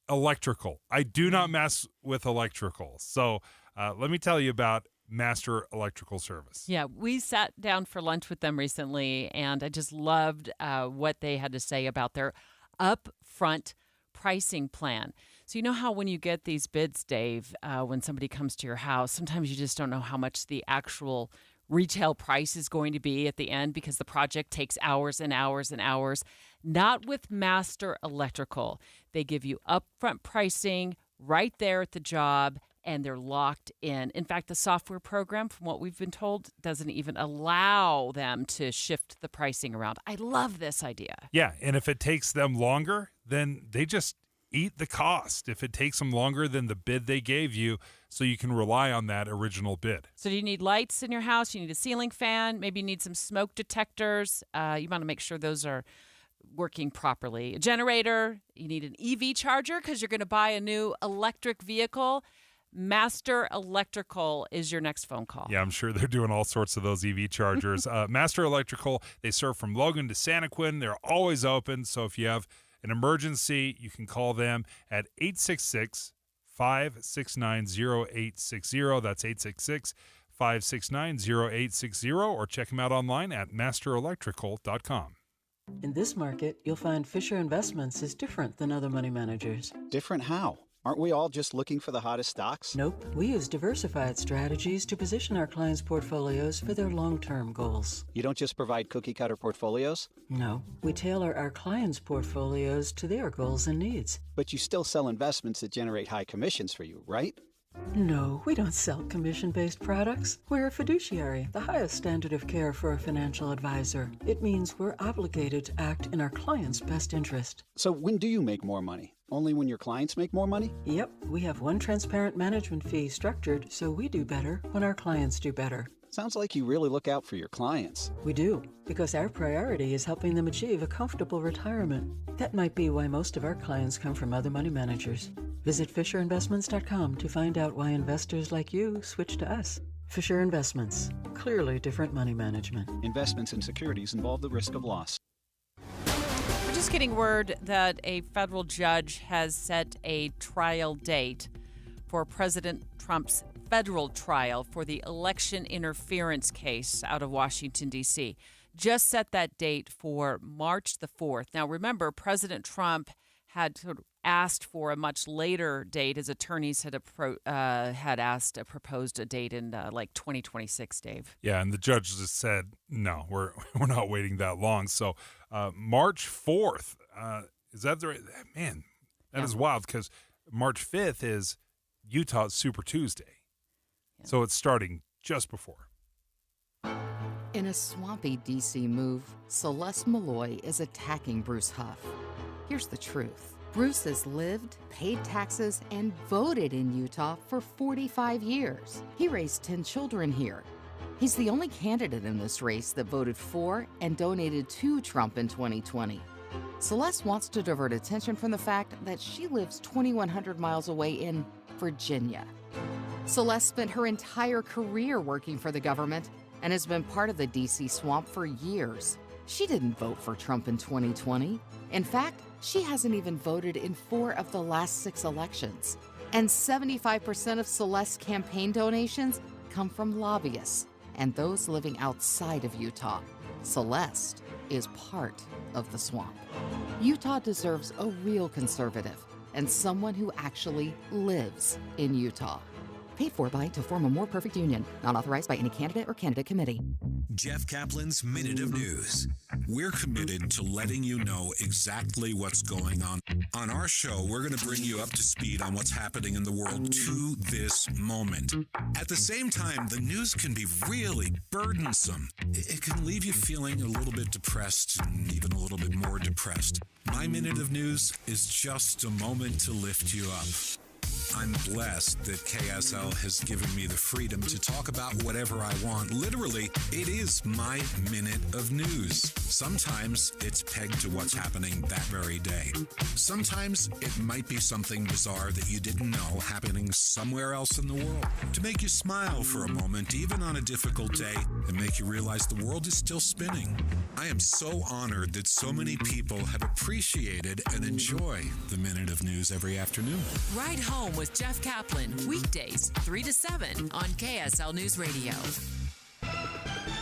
electrical. I do not mess with electrical. So let me tell you about Master Electrical Service. Yeah, we sat down for lunch with them recently, and I just loved what they had to say about their upfront pricing plan. So you know how when you get these bids, Dave, when somebody comes to your house, sometimes you just don't know how much the actual retail price is going to be at the end because the project takes hours and hours and hours. Not with Master Electrical. They give you upfront pricing right there at the job, and they're locked in. In fact, the software program, from what we've been told, doesn't even allow them to shift the pricing around. I love this idea. Yeah, and if it takes them longer, then they just eat the cost. If it takes them longer than the bid they gave you, so you can rely on that original bid. So do you need lights in your house? You need a ceiling fan? Maybe you need some smoke detectors. You want to make sure those are working properly. A generator. You need an EV charger because you're going to buy a new electric vehicle. Master Electrical is your next phone call. Yeah, I'm sure they're doing all sorts of those EV chargers. Master Electrical, they serve from Logan to Santaquin. They're always open. So if you have an emergency, you can call them at 866-569-0860. That's 866-569-0860. Or check them out online at masterelectrical.com. In this market, you'll find Fisher Investments is different than other money managers. Different how? Aren't we all just looking for the hottest stocks? Nope. We use diversified strategies to position our clients' portfolios for their long-term goals. You don't just provide cookie-cutter portfolios? No. We tailor our clients' portfolios to their goals and needs. But you still sell investments that generate high commissions for you, right? No, we don't sell commission-based products. We're a fiduciary, the highest standard of care for a financial advisor. It means we're obligated to act in our client's best interest. So when do you make more money? Only when your clients make more money? Yep, we have one transparent management fee structured so we do better when our clients do better. Sounds like you really look out for your clients. We do, because our priority is helping them achieve a comfortable retirement. That might be why most of our clients come from other money managers. Visit FisherInvestments.com to find out why investors like you switch to us. Fisher Investments, clearly different money management. Investments in securities involve the risk of loss. We're just getting word that a federal judge has set a trial date for President Trump's federal trial for the election interference case out of Washington, D.C. Just set that date for March the 4th. Now, remember, President Trump had sort of asked for a much later date. His attorneys had proposed a date in 2026, Dave. Yeah, and the judge just said, no, we're not waiting that long. So March 4th, is that the right? Man, that is wild because March 5th is Utah's Super Tuesday. Yeah. So it's starting just before. In a swampy D.C. move, Celeste Malloy is attacking Bruce Huff. Here's the truth. Bruce has lived, paid taxes, and voted in Utah for 45 years. He raised 10 children here. He's the only candidate in this race that voted for and donated to Trump in 2020. Celeste wants to divert attention from the fact that she lives 2,100 miles away in Virginia. Celeste spent her entire career working for the government and has been part of the D.C. swamp for years. She didn't vote for Trump in 2020. In fact, she hasn't even voted in 4 of the last 6 elections. And 75% of Celeste's campaign donations come from lobbyists and those living outside of Utah. Celeste is part of the swamp. Utah deserves a real conservative and someone who actually lives in Utah. Paid for by to form a more perfect union. Not authorized by any candidate or candidate committee. Jeff Kaplan's Minute of News. We're committed to letting you know exactly what's going on. On our show, we're going to bring you up to speed on what's happening in the world to this moment. At the same time, the news can be really burdensome. It can leave you feeling a little bit depressed and even a little bit more depressed. My Minute of News is just a moment to lift you up. I'm blessed that KSL has given me the freedom to talk about whatever I want. Literally, it is my minute of news. Sometimes it's pegged to what's happening that very day. Sometimes it might be something bizarre that you didn't know happening somewhere else in the world. To make you smile for a moment, even on a difficult day, and make you realize the world is still spinning. I am so honored that so many people have appreciated and enjoy the Minute of News every afternoon. Ride Home with Jeff Kaplan, weekdays 3 to 7 on KSL News Radio.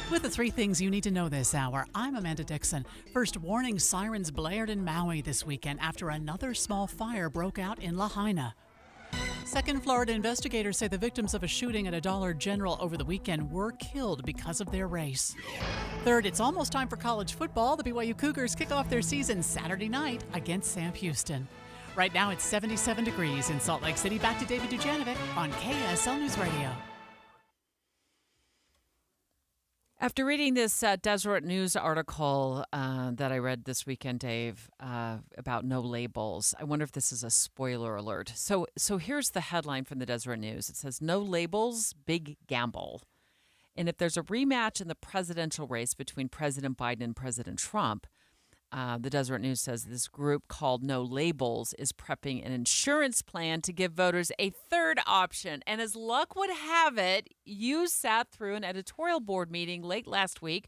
With the 3 things you need to know this hour, I'm Amanda Dixon. First, warning sirens blared in Maui this weekend after another small fire broke out in Lahaina. Second, Florida investigators say the victims of a shooting at a Dollar General over the weekend were killed because of their race. Third, it's almost time for college football. The BYU Cougars kick off their season Saturday night against Sam Houston. Right now, it's 77 degrees in Salt Lake City. Back to David Dujanovic on KSL News Radio. After reading this Deseret News article that I read this weekend, Dave, about no labels, I wonder if this is a spoiler alert. So here's the headline from the Deseret News. It says, "No labels, big gamble." And if there's a rematch in the presidential race between President Biden and President Trump, the Deseret News says this group called No Labels is prepping an insurance plan to give voters a third option. And as luck would have it, you sat through an editorial board meeting late last week.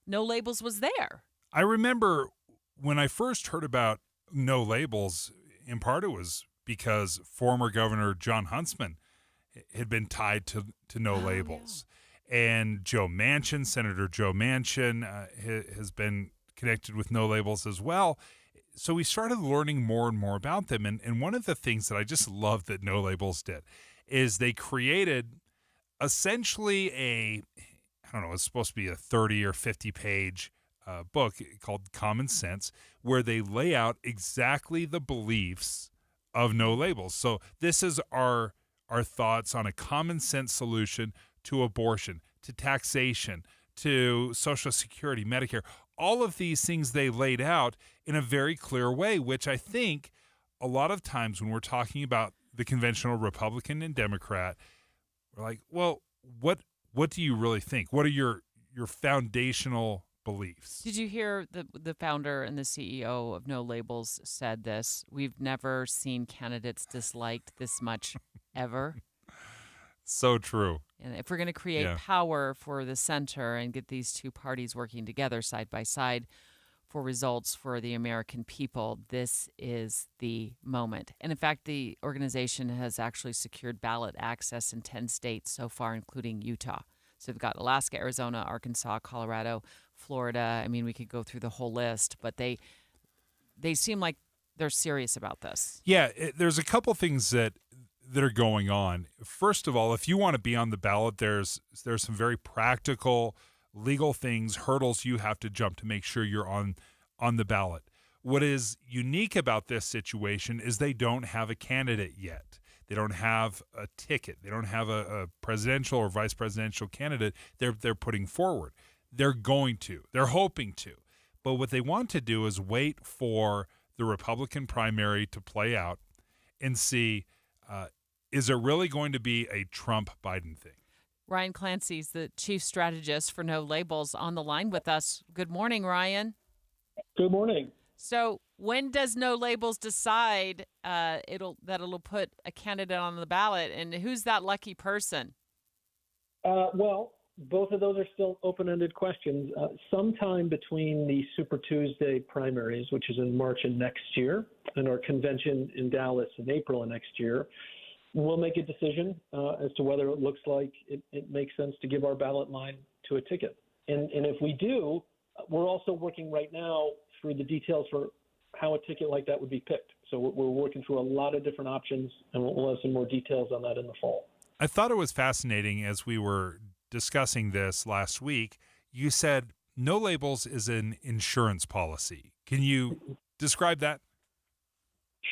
No Labels was there. I remember when I first heard about No Labels, in part it was because former Governor John Huntsman had been tied to No Labels. Yeah. And Senator Joe Manchin has been connected with No Labels as well. So we started learning more and more about them. And one of the things that I just love that No Labels did is they created essentially it's supposed to be a 30 or 50 page book called Common Sense, where they lay out exactly the beliefs of No Labels. So this is our thoughts on a common sense solution to abortion, to taxation, to Social Security, Medicare. All of these things they laid out in a very clear way, which I think a lot of times when we're talking about the conventional Republican and Democrat, we're like, well, what do you really think? What are your foundational beliefs? Did you hear the founder and the CEO of No Labels said this? We've never seen candidates disliked this much ever. So true. And if we're going to create power for the center and get these two parties working together side by side for results for the American people, this is the moment. And in fact, the organization has actually secured ballot access in 10 states so far, including Utah. So we've got Alaska, Arizona, Arkansas, Colorado, Florida. I mean, we could go through the whole list, but they seem like they're serious about this. Yeah, there's a couple things that are going on. First of all, if you want to be on the ballot, there's some very practical legal things, hurdles you have to jump to make sure you're on the ballot. What is unique about this situation is they don't have a candidate yet. They don't have a ticket. They don't have a presidential or vice presidential candidate they're putting forward. They're going to. They're hoping to. But what they want to do is wait for the Republican primary to play out and see, is it really going to be a Trump-Biden thing? Ryan Clancy's the chief strategist for No Labels on the line with us. Good morning, Ryan. Good morning. So when does No Labels decide it'll put a candidate on the ballot, and who's that lucky person? Well, both of those are still open-ended questions. Sometime between the Super Tuesday primaries, which is in March of next year, and our convention in Dallas in April of next year, we'll make a decision as to whether it looks like it makes sense to give our ballot line to a ticket. And if we do, we're also working right now through the details for how a ticket like that would be picked. So we're working through a lot of different options, and we'll have some more details on that in the fall. I thought it was fascinating as we were discussing this last week. You said no labels is an insurance policy. Can you describe that?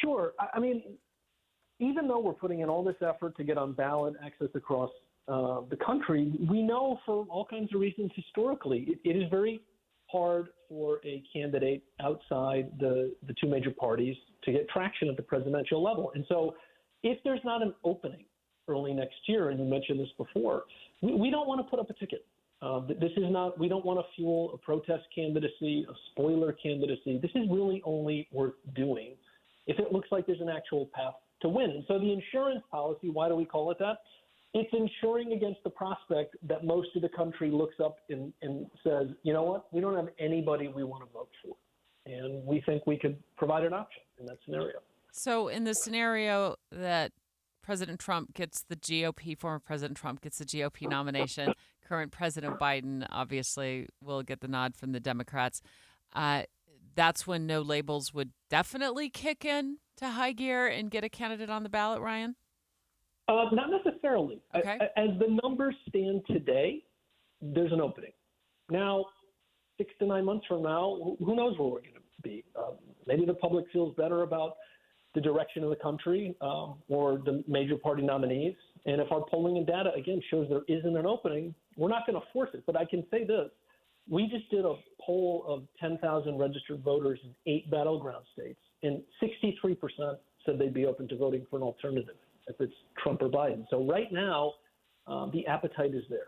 Sure. I mean, even though we're putting in all this effort to get on ballot access across the country, we know for all kinds of reasons historically, it is very hard for a candidate outside the two major parties to get traction at the presidential level. And so if there's not an opening early next year, and you mentioned this before, we don't want to put up a ticket. This is not, we don't want to fuel a protest candidacy, a spoiler candidacy. This is really only worth doing if it looks like there's an actual path to win. And so the insurance policy, why do we call it that? It's insuring against the prospect that most of the country looks up and says, you know what, we don't have anybody we want to vote for. And we think we could provide an option in that scenario. So in the scenario that President Trump gets the GOP, former President Trump gets the GOP nomination, current President Biden obviously will get the nod from the Democrats, that's when no labels would definitely kick in to high gear and get a candidate on the ballot, Ryan? Not necessarily. Okay. As the numbers stand today, there's an opening. Now, 6 to 9 months from now, who knows where we're going to be? Maybe the public feels better about the direction of the country or the major party nominees. And if our polling and data, again, shows there isn't an opening, we're not going to force it. But I can say this. We just did a poll of 10,000 registered voters in 8 battleground states, and 63% said they'd be open to voting for an alternative if it's Trump or Biden. So right now, the appetite is there.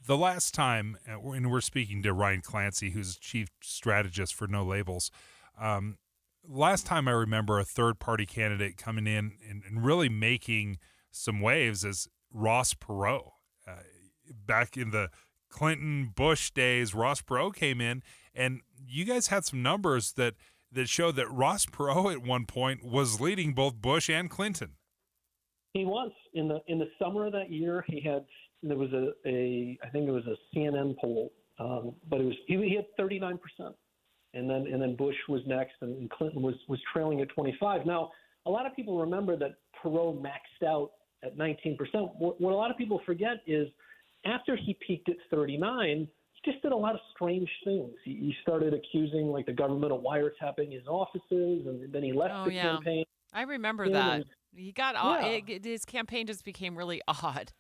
The last time, and we're speaking to Ryan Clancy, who's chief strategist for No Labels, last time I remember a third-party candidate coming in and really making some waves is Ross Perot. Back in the Clinton-Bush days, Ross Perot came in, and you guys had some numbers that showed that Ross Perot at one point was leading both Bush and Clinton. He was. In the summer of that year, there was I think it was a CNN poll, but he had 39%. And then Bush was next, and Clinton was trailing at 25%. Now, a lot of people remember that Perot maxed out at 19%. What a lot of people forget is after he peaked at 39%, he just did a lot of strange things. He started accusing like the government of wiretapping his offices, and then he left the campaign. I remember that. He got his campaign just became really odd.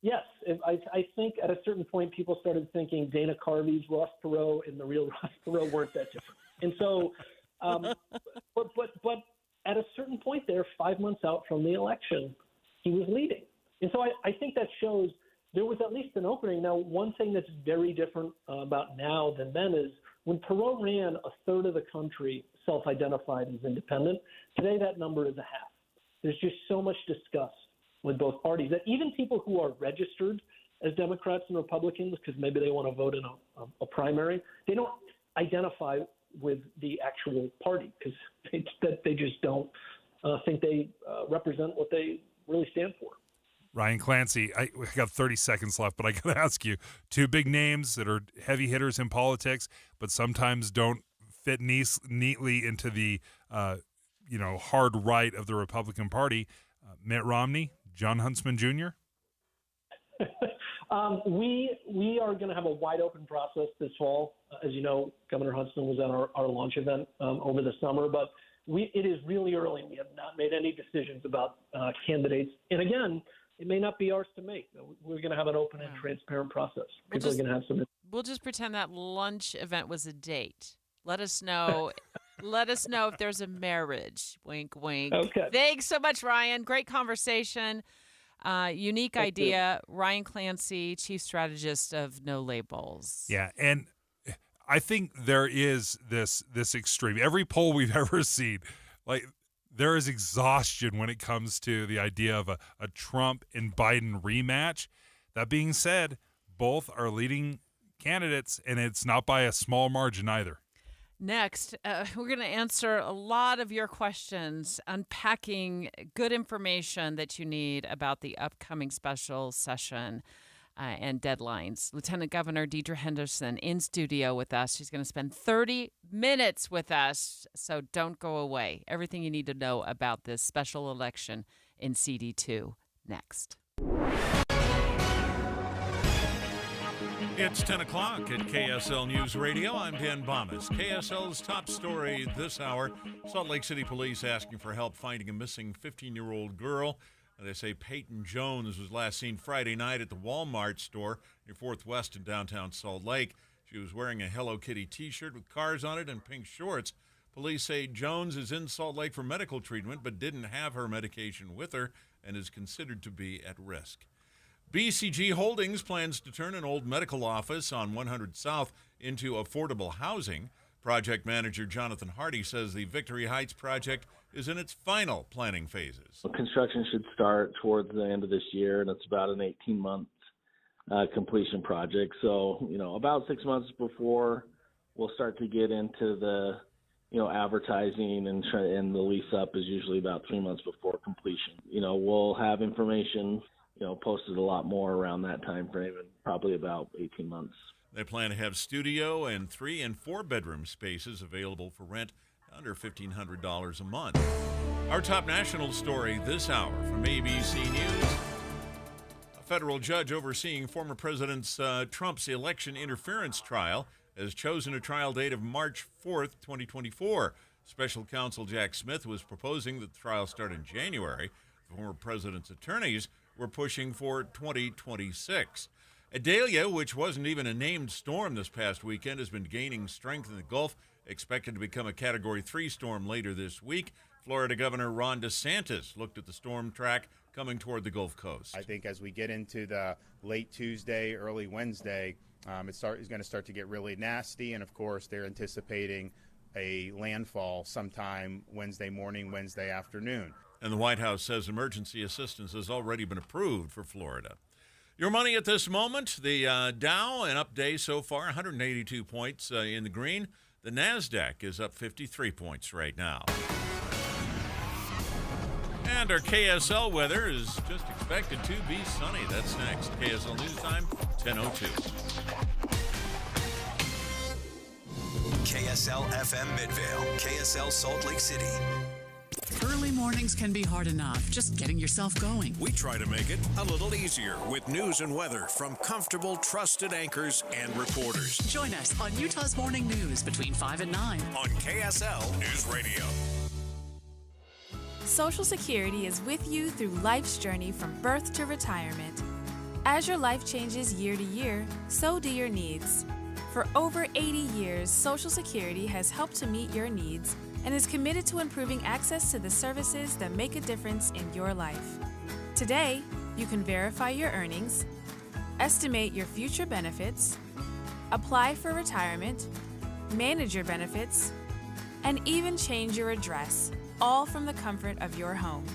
Yes, I think at a certain point people started thinking Dana Carvey's Ross Perot and the real Ross Perot weren't that different. And so, but at a certain point there, 5 months out from the election, he was leading. And so I think that shows there was at least an opening. Now, one thing that's very different about now than then is when Perot ran, a third of the country self-identified as independent. Today, that number is a half. There's just so much disgust with both parties that even people who are registered as Democrats and Republicans, because maybe they want to vote in a primary, they don't identify with the actual party because they just don't think they represent what they really stand for. Ryan Clancy, I got 30 seconds left, but I got to ask you, two big names that are heavy hitters in politics, but sometimes don't fit neatly into the hard right of the Republican Party. Mitt Romney, John Huntsman Jr.? We are going to have a wide open process this fall. As you know, Governor Huntsman was at our launch event over the summer, but it is really early. We have not made any decisions about candidates. And again, it may not be ours to make. We're going to have an open and transparent process. People are going to have some. We'll just pretend that lunch event was a date. Let us know. Let us know if there's a marriage. Wink, wink. Okay. Thanks so much, Ryan. Great conversation. Unique idea. Ryan Clancy, chief strategist of No Labels. Yeah, and I think there is this extreme. Every poll we've ever seen, like there is exhaustion when it comes to the idea of a Trump and Biden rematch. That being said, both are leading candidates, and it's not by a small margin either. Next, we're going to answer a lot of your questions, unpacking good information that you need about the upcoming special session and deadlines. Lieutenant Governor Deidre Henderson in studio with us. She's going to spend 30 minutes with us, so don't go away. Everything you need to know about this special election in CD2 next. It's 10 o'clock at KSL News Radio. I'm Dan Bomas. KSL's top story this hour, Salt Lake City police asking for help finding a missing 15-year-old girl. They say Peyton Jones was last seen Friday night at the Walmart store near 4th West in downtown Salt Lake. She was wearing a Hello Kitty t-shirt with cars on it and pink shorts. Police say Jones is in Salt Lake for medical treatment but didn't have her medication with her and is considered to be at risk. BCG Holdings plans to turn an old medical office on 100 South into affordable housing. Project manager Jonathan Hardy says the Victory Heights project is in its final planning phases. Construction should start towards the end of this year, and it's about an 18-month completion project. So, about 6 months before we'll start to get into the, advertising and the lease up is usually about 3 months before completion. We'll have information posted a lot more around that time frame, and probably about 18 months. They plan to have studio and 3- and 4-bedroom spaces available for rent under $1,500 a month. Our top national story this hour from ABC News. A federal judge overseeing former President Trump's election interference trial has chosen a trial date of March 4th, 2024. Special counsel Jack Smith was proposing that the trial start in January. The former president's attorneys were pushing for 2026. Idalia, which wasn't even a named storm this past weekend, has been gaining strength in the Gulf, expected to become a Category 3 storm later this week. Florida Governor Ron DeSantis looked at the storm track coming toward the Gulf Coast. I think as we get into the late Tuesday, early Wednesday, it's going to start to get really nasty, and of course they're anticipating a landfall sometime Wednesday morning, Wednesday afternoon. And the White House says emergency assistance has already been approved for Florida. Your money at this moment, the Dow, an up day so far, 182 points in the green. The NASDAQ is up 53 points right now. And our KSL weather is just expected to be sunny. That's next. KSL News Time, 10:02. KSL FM Midvale, KSL Salt Lake City. Early mornings can be hard enough, just getting yourself going. We try to make it a little easier with news and weather from comfortable, trusted anchors and reporters. Join us on Utah's Morning News between 5 and 9 on KSL News Radio. Social Security is with you through life's journey from birth to retirement. As your life changes year to year, so do your needs. For over 80 years, Social Security has helped to meet your needs and is committed to improving access to the services that make a difference in your life. Today, you can verify your earnings, estimate your future benefits, apply for retirement, manage your benefits, and even change your address, all from the comfort of your home.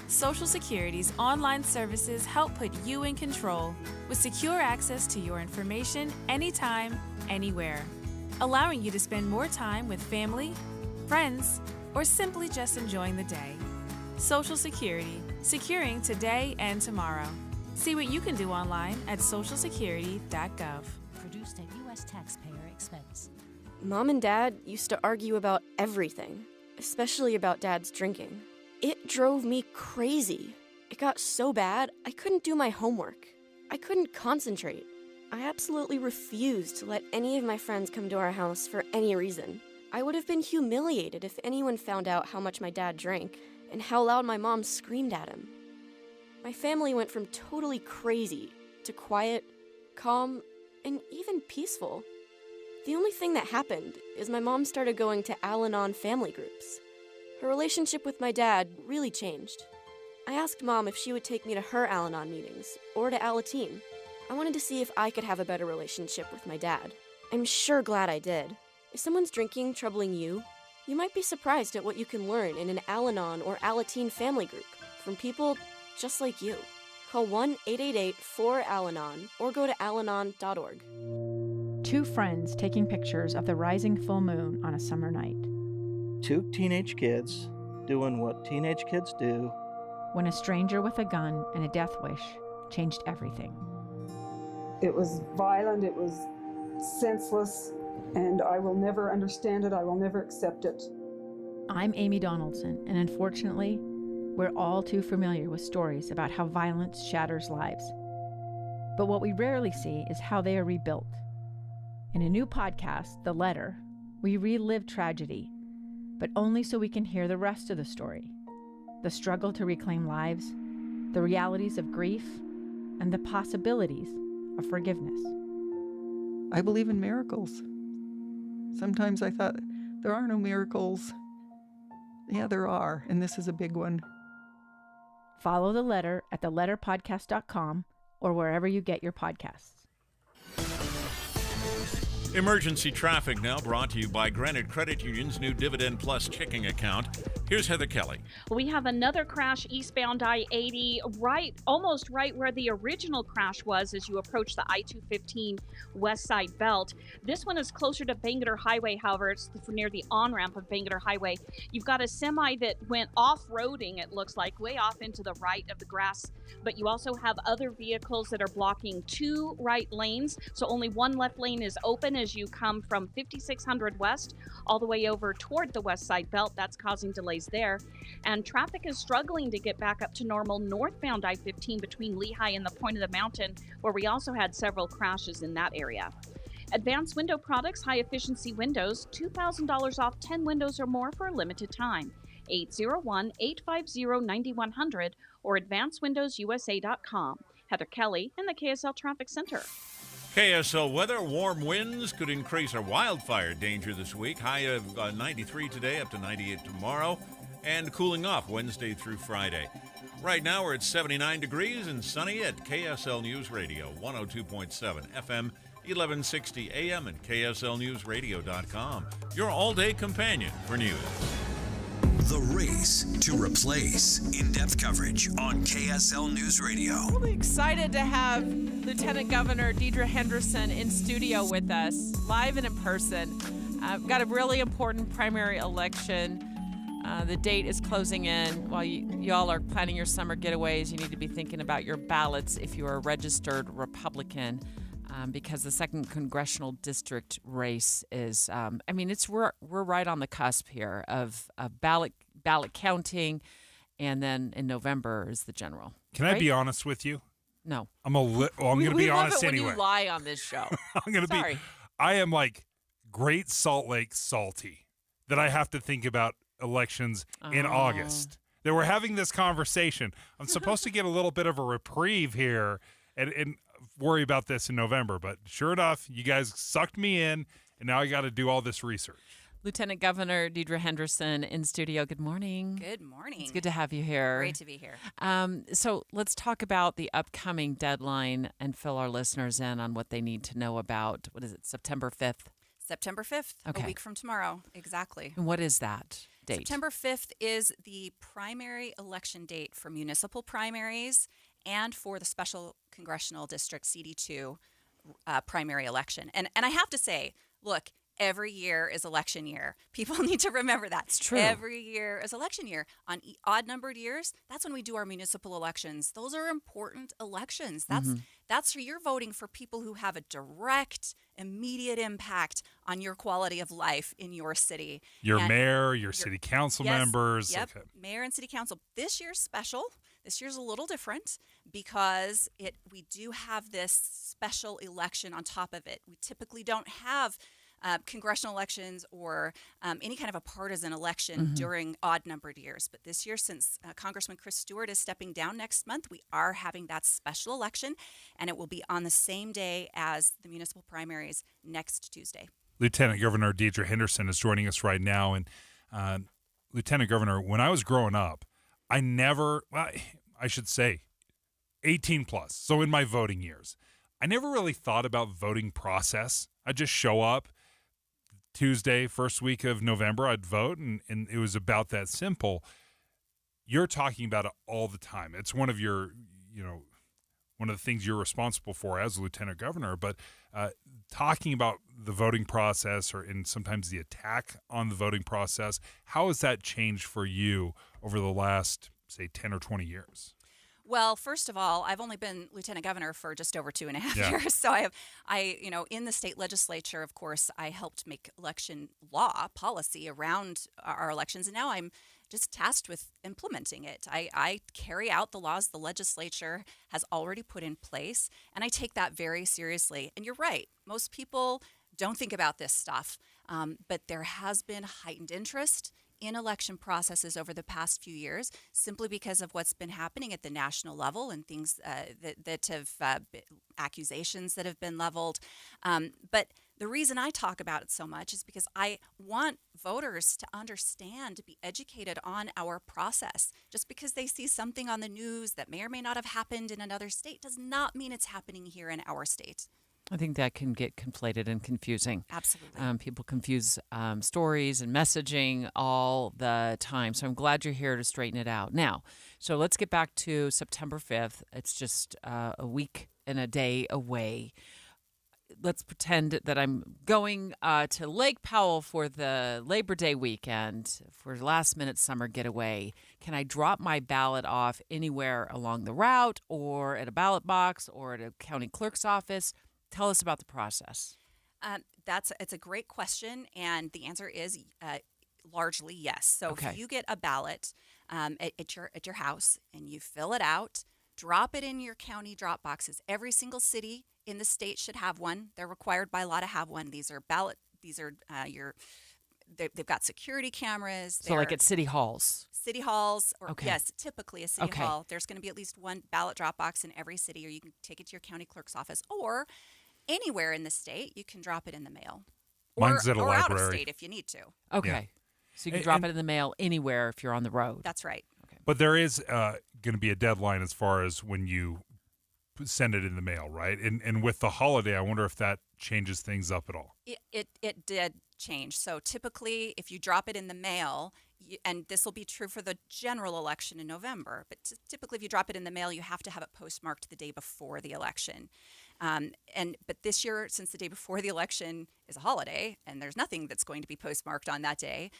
Social Security's online services help put you in control with secure access to your information anytime, anywhere, allowing you to spend more time with family, friends, or simply just enjoying the day. Social Security, securing today and tomorrow. See what you can do online at socialsecurity.gov. Produced at U.S. taxpayer expense. Mom and Dad used to argue about everything, especially about Dad's drinking. It drove me crazy. It got so bad, I couldn't do my homework. I couldn't concentrate. I absolutely refused to let any of my friends come to our house for any reason. I would have been humiliated if anyone found out how much my dad drank and how loud my mom screamed at him. My family went from totally crazy to quiet, calm, and even peaceful. The only thing that happened is my mom started going to Al-Anon family groups. Her relationship with my dad really changed. I asked Mom if she would take me to her Al-Anon meetings or to Alateen. I wanted to see if I could have a better relationship with my dad. I'm sure glad I did. If someone's drinking troubling you, you might be surprised at what you can learn in an Al-Anon or Alateen family group from people just like you. Call 1-888-4-AL-ANON or go to alanon.org. Two friends taking pictures of the rising full moon on a summer night. Two teenage kids doing what teenage kids do. When a stranger with a gun and a death wish changed everything. It was violent, it was senseless, and I will never understand it, I will never accept it. I'm Amy Donaldson, and unfortunately, we're all too familiar with stories about how violence shatters lives. But what we rarely see is how they are rebuilt. In a new podcast, The Letter, we relive tragedy, but only so we can hear the rest of the story. The struggle to reclaim lives, the realities of grief, and the possibilities of forgiveness. I believe in miracles. Sometimes I thought, there are no miracles. Yeah, there are, and this is a big one. Follow The Letter at theletterpodcast.com or wherever you get your podcasts. Emergency traffic now brought to you by Granite Credit Union's new Dividend Plus checking account. Here's Heather Kelly. We have another crash eastbound I-80, almost right where the original crash was as you approach the I-215 west side belt. This one is closer to Bangerter Highway, however, it's near the on-ramp of Bangerter Highway. You've got a semi that went off-roading, it looks like, way off into the right of the grass, but you also have other vehicles that are blocking two right lanes, so only one left lane is open as you come from 5600 west all the way over toward the west side belt. That's causing delays there. And traffic is struggling to get back up to normal northbound I-15 between Lehigh and the Point of the Mountain, where we also had several crashes in that area. Advanced Window Products, high efficiency windows, $2,000 off 10 windows or more for a limited time. 801-850-9100 or advancedwindowsusa.com. Heather Kelly in the KSL Traffic Center. KSL weather, warm winds could increase our wildfire danger this week. High of 93 today, up to 98 tomorrow, and cooling off Wednesday through Friday. Right now we're at 79 degrees and sunny at KSL News Radio, 102.7 FM, 1160 AM, and KSLNewsRadio.com. Your all-day companion for news. The race to replace. In-depth coverage on KSL News Radio. Really excited to have Lieutenant Governor Deidre Henderson in studio with us, live and in person. We've got a really important primary election. The date is closing in. While y'all are planning your summer getaways, you need to be thinking about your ballots if you are a registered Republican. Because the 2nd Congressional District race is, we're right on the cusp here of ballot counting, and then in November is the general. Can I be honest with you? No. I'm going to be honest anyway. When you lie on this show. I am like Great Salt Lake salty that I have to think about elections in August. That we're having this conversation. I'm supposed to get a little bit of a reprieve here and worry about this in November, but sure enough, you guys sucked me in, and now I got to do all this research. Lieutenant Governor Deidre Henderson in studio. Good morning. Good morning. It's good to have you here. Great to be here. So let's talk about the upcoming deadline and fill our listeners in on what they need to know about, what is it, September 5th? September 5th, okay. A week from tomorrow. Exactly. And what is that date? September 5th is the primary election date for municipal primaries and for the special congressional district CD2 primary election. And I have to say, look, every year is election year. People need to remember that. It's true. Every year is election year. On odd-numbered years, that's when we do our municipal elections. Those are important elections. That's for you're voting for people who have a direct, immediate impact on your quality of life in your city. Your mayor, your city council members. Yep, okay. Mayor and city council. This year's special. This year's a little different because we do have this special election on top of it. We typically don't have congressional elections or any kind of a partisan election during odd-numbered years. But this year, since Congressman Chris Stewart is stepping down next month, we are having that special election, and it will be on the same day as the municipal primaries next Tuesday. Lieutenant Governor Deidre Henderson is joining us right now. And Lieutenant Governor, when I was growing up, I should say 18 plus, so in my voting years, I never really thought about voting process. I'd just show up Tuesday, first week of November, I'd vote, and it was about that simple. You're talking about it all the time. It's one of your, one of the things you're responsible for as lieutenant governor. But talking about the voting process, and sometimes the attack on the voting process, how has that changed for you over the last, say, 10 or 20 years? Well, first of all, I've only been lieutenant governor for just over 2.5 Yeah. years. So in the state legislature, of course, I helped make election law policy around our elections. And now I'm just tasked with implementing it. I carry out the laws the legislature has already put in place, and I take that very seriously. And you're right, most people don't think about this stuff, but there has been heightened interest in election processes over the past few years, simply because of what's been happening at the national level and things that have accusations that have been leveled. But the reason I talk about it so much is because I want voters to understand, to be educated on our process. Just because they see something on the news that may or may not have happened in another state does not mean it's happening here in our state. I think that can get conflated and confusing. Absolutely. People confuse stories and messaging all the time. So I'm glad you're here to straighten it out. Now, so let's get back to September 5th. It's just a week and a day away. Let's pretend that I'm going to Lake Powell for the Labor Day weekend for last-minute summer getaway. Can I drop my ballot off anywhere along the route, or at a ballot box, or at a county clerk's office? Tell us about the process. It's a great question, and the answer is largely yes. So Okay. if you get a ballot at your house and you fill it out, drop it in your county drop boxes. Every single city in the state should have one. They're required by law to have one. These are they've got security cameras. So like at city halls. City halls, or Okay. yes, typically a city Okay. hall. There's going to be at least one ballot drop box in every city, or you can take it to your county clerk's office, or anywhere in the state, you can drop it in the mail. Mine's at a or out of library. state if you need to. Okay. Yeah. So you can drop it in the mail anywhere if you're on the road. That's right. But there is going to be a deadline as far as when you send it in the mail, right? And with the holiday, I wonder if that changes things up at all. It did change. So typically, if you drop it in the mail, and this will be true for the general election in November, but typically if you drop it in the mail, you have to have it postmarked the day before the election. But this year, since the day before the election is a holiday and there's nothing that's going to be postmarked on that day,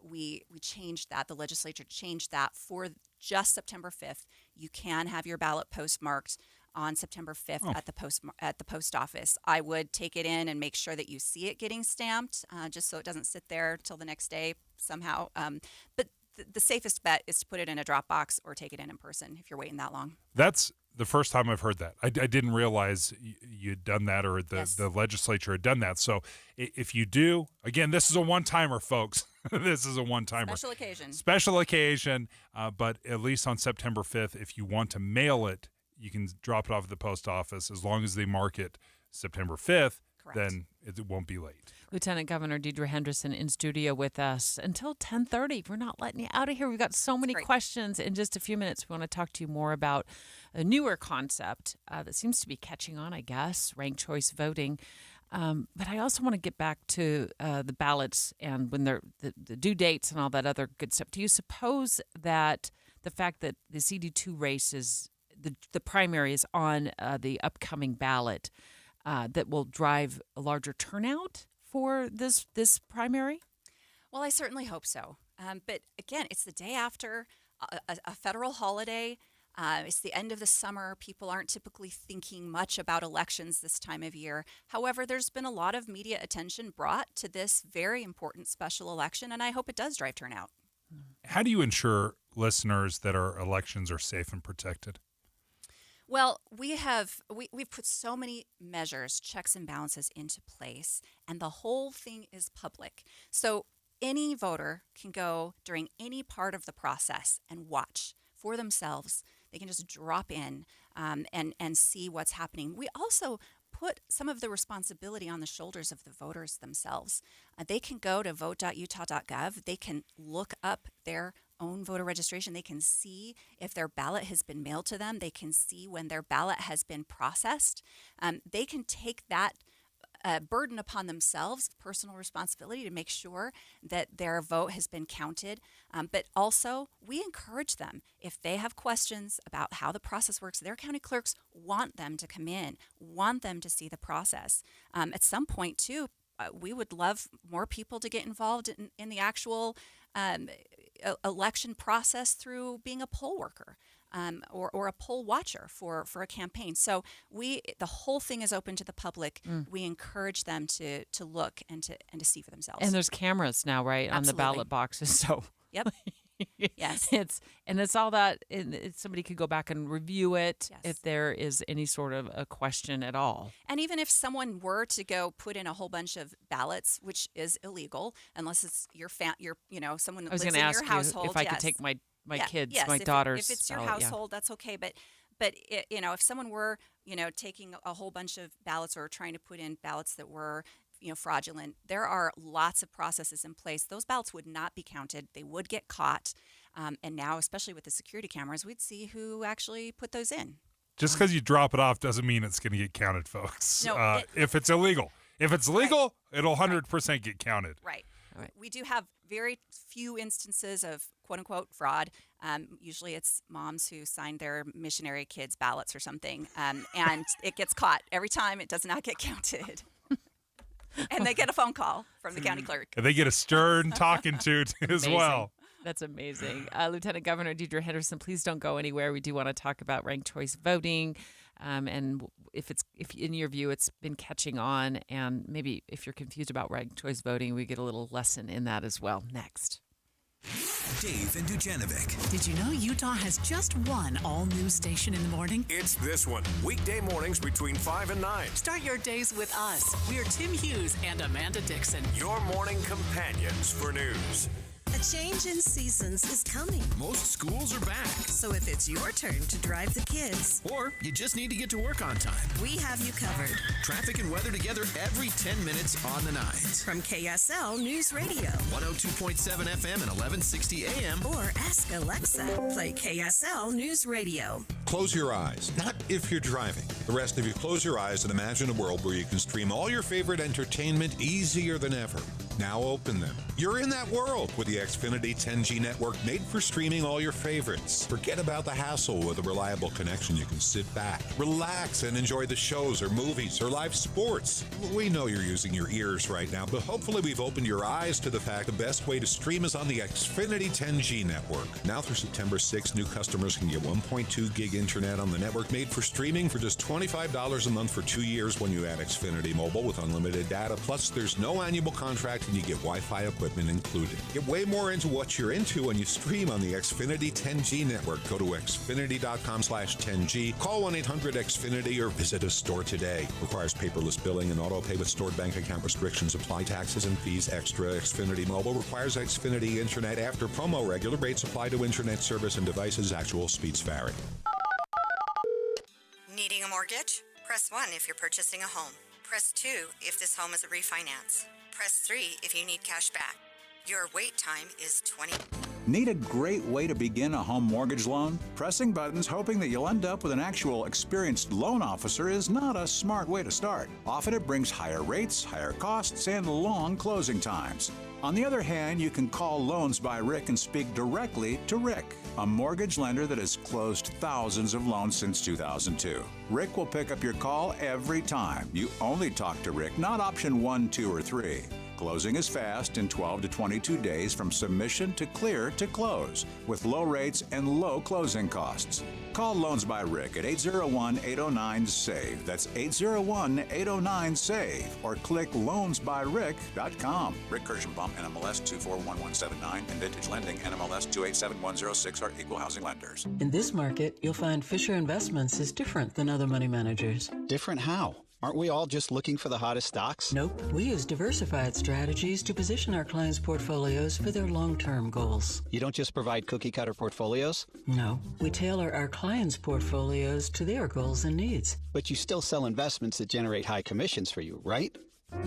we changed that. The legislature changed that for just September 5th. You can have your ballot postmarked on September 5th at the post office. I would take it in and make sure that you see it getting stamped, just so it doesn't sit there till the next day somehow. But the safest bet is to put it in a drop box or take it in person if you're waiting that long. That's the first time I've heard that. I didn't realize you'd done that, or the legislature had done that. So if you do, again, this is a one-timer, folks. This is a one-timer. Special occasion, but at least on September 5th, if you want to mail it, you can drop it off at the post office. As long as they mark it September 5th, then it won't be late. Lieutenant Governor Deidre Henderson in studio with us until 10:30. We're not letting you out of here. We've got so many questions. In just a few minutes, we want to talk to you more about a newer concept that seems to be catching on, I guess, ranked choice voting. But I also want to get back to the ballots and when they're the due dates and all that other good stuff. Do you suppose that the fact that the CD2 race is the primary is on the upcoming ballot that will drive a larger turnout for this primary? Well, I certainly hope so. But again, it's the day after a federal holiday. It's the end of the summer. People aren't typically thinking much about elections this time of year. However, there's been a lot of media attention brought to this very important special election, and I hope it does drive turnout. How do you ensure listeners that our elections are safe and protected? Well, we've put so many measures, checks and balances into place, and the whole thing is public. So any voter can go during any part of the process and watch for themselves. They can just drop in and see what's happening. We also put some of the responsibility on the shoulders of the voters themselves. They can go to vote.utah.gov. They can look up their own voter registration. They can see if their ballot has been mailed to them. They can see when their ballot has been processed. They can take that a burden upon themselves, personal responsibility to make sure that their vote has been counted. But also, we encourage them. If they have questions about how the process works, their county clerks want them to come in, want them to see the process. At some point, too, we would love more people to get involved in the actual election process through being a poll worker. Or a poll watcher for a campaign. So the whole thing is open to the public. We encourage them to look and to see for themselves. And there's cameras now, right, Absolutely. on the ballot boxes. So yep. Yes. It's all that. Somebody could go back and review it if there is any sort of a question at all. And even if someone were to go put in a whole bunch of ballots, which is illegal, unless it's someone that lives in your household. If I could take my kids, yes, my daughters. If it's your household, that's okay. But if someone were taking a whole bunch of ballots or trying to put in ballots that were fraudulent, there are lots of processes in place. Those ballots would not be counted. They would get caught. And now, especially with the security cameras, we'd see who actually put those in. Just because you drop it off doesn't mean it's going to get counted, folks. No, if it's illegal. If it's legal, it'll 100% get counted. Right. We do have very few instances of quote-unquote fraud. Usually it's moms who sign their missionary kids' ballots or something, and it gets caught every time. It does not get counted. And they get a phone call from the county clerk. And they get a stern talking to as well. That's amazing. Lieutenant Governor Deidre Henderson, please don't go anywhere. We do want to talk about ranked choice voting. And if in your view it's been catching on, and maybe if you're confused about ranked choice voting, we get a little lesson in that as well next. Dave and Dujanovic. Did you know Utah has just one all-news station in the morning? It's this one, weekday mornings between 5 and 9. Start your days with us. We're Tim Hughes and Amanda Dixon. Your morning companions for news. A change in seasons is coming. Most schools are back. So if it's your turn to drive the kids, or you just need to get to work on time, we have you covered. Traffic and weather together every 10 minutes on the 9s. From KSL News Radio. 102.7 FM and 1160 AM. Or ask Alexa, play KSL News Radio. Close your eyes. Not if you're driving. The rest of you, close your eyes and imagine a world where you can stream all your favorite entertainment easier than ever. Now open them. You're in that world with the Xfinity 10G network made for streaming all your favorites. Forget about the hassle. With a reliable connection, you can sit back, relax, and enjoy the shows or movies or live sports. We know you're using your ears right now, but hopefully we've opened your eyes to the fact the best way to stream is on the Xfinity 10G network. Now through September 6th, new customers can get 1.2 gig internet on the network made for streaming for just $25 a month for 2 years when you add Xfinity Mobile with unlimited data. Plus, there's no annual contract and you get Wi-Fi equipment included. Get way more into what you're into when you stream on the Xfinity 10G network. Go to xfinity.com/10G, call 1-800-XFINITY, or visit a store today. Requires paperless billing and auto pay with stored bank account restrictions. Apply taxes and fees extra. Xfinity Mobile requires Xfinity Internet after promo. Regular rates apply to internet service and devices. Actual speeds vary. Needing a mortgage? Press 1 if you're purchasing a home. Press 2 if this home is a refinance. Press 3 if you need cash back. Your wait time is 20. Need a great way to begin a home mortgage loan? Pressing buttons hoping that you'll end up with an actual experienced loan officer is not a smart way to start. Often it brings higher rates, higher costs, and long closing times. On the other hand, you can call Loans by Rick and speak directly to Rick, a mortgage lender that has closed thousands of loans since 2002. Rick will pick up your call every time. You only talk to Rick, not option 1, 2, or 3. Closing is fast in 12 to 22 days from submission to clear to close, with low rates and low closing costs. Call Loans by Rick at 801-809-SAVE. That's 801-809-SAVE. Or click loansbyrick.com. Rick Kirschenbaum, NMLS 241179, and Vintage Lending, NMLS 287106 are equal housing lenders. In this market, you'll find Fisher Investments is different than other money managers. Different how? Aren't we all just looking for the hottest stocks? Nope. We use diversified strategies to position our clients' portfolios for their long-term goals. You don't just provide cookie-cutter portfolios? No. We tailor our clients' portfolios to their goals and needs. But you still sell investments that generate high commissions for you, right?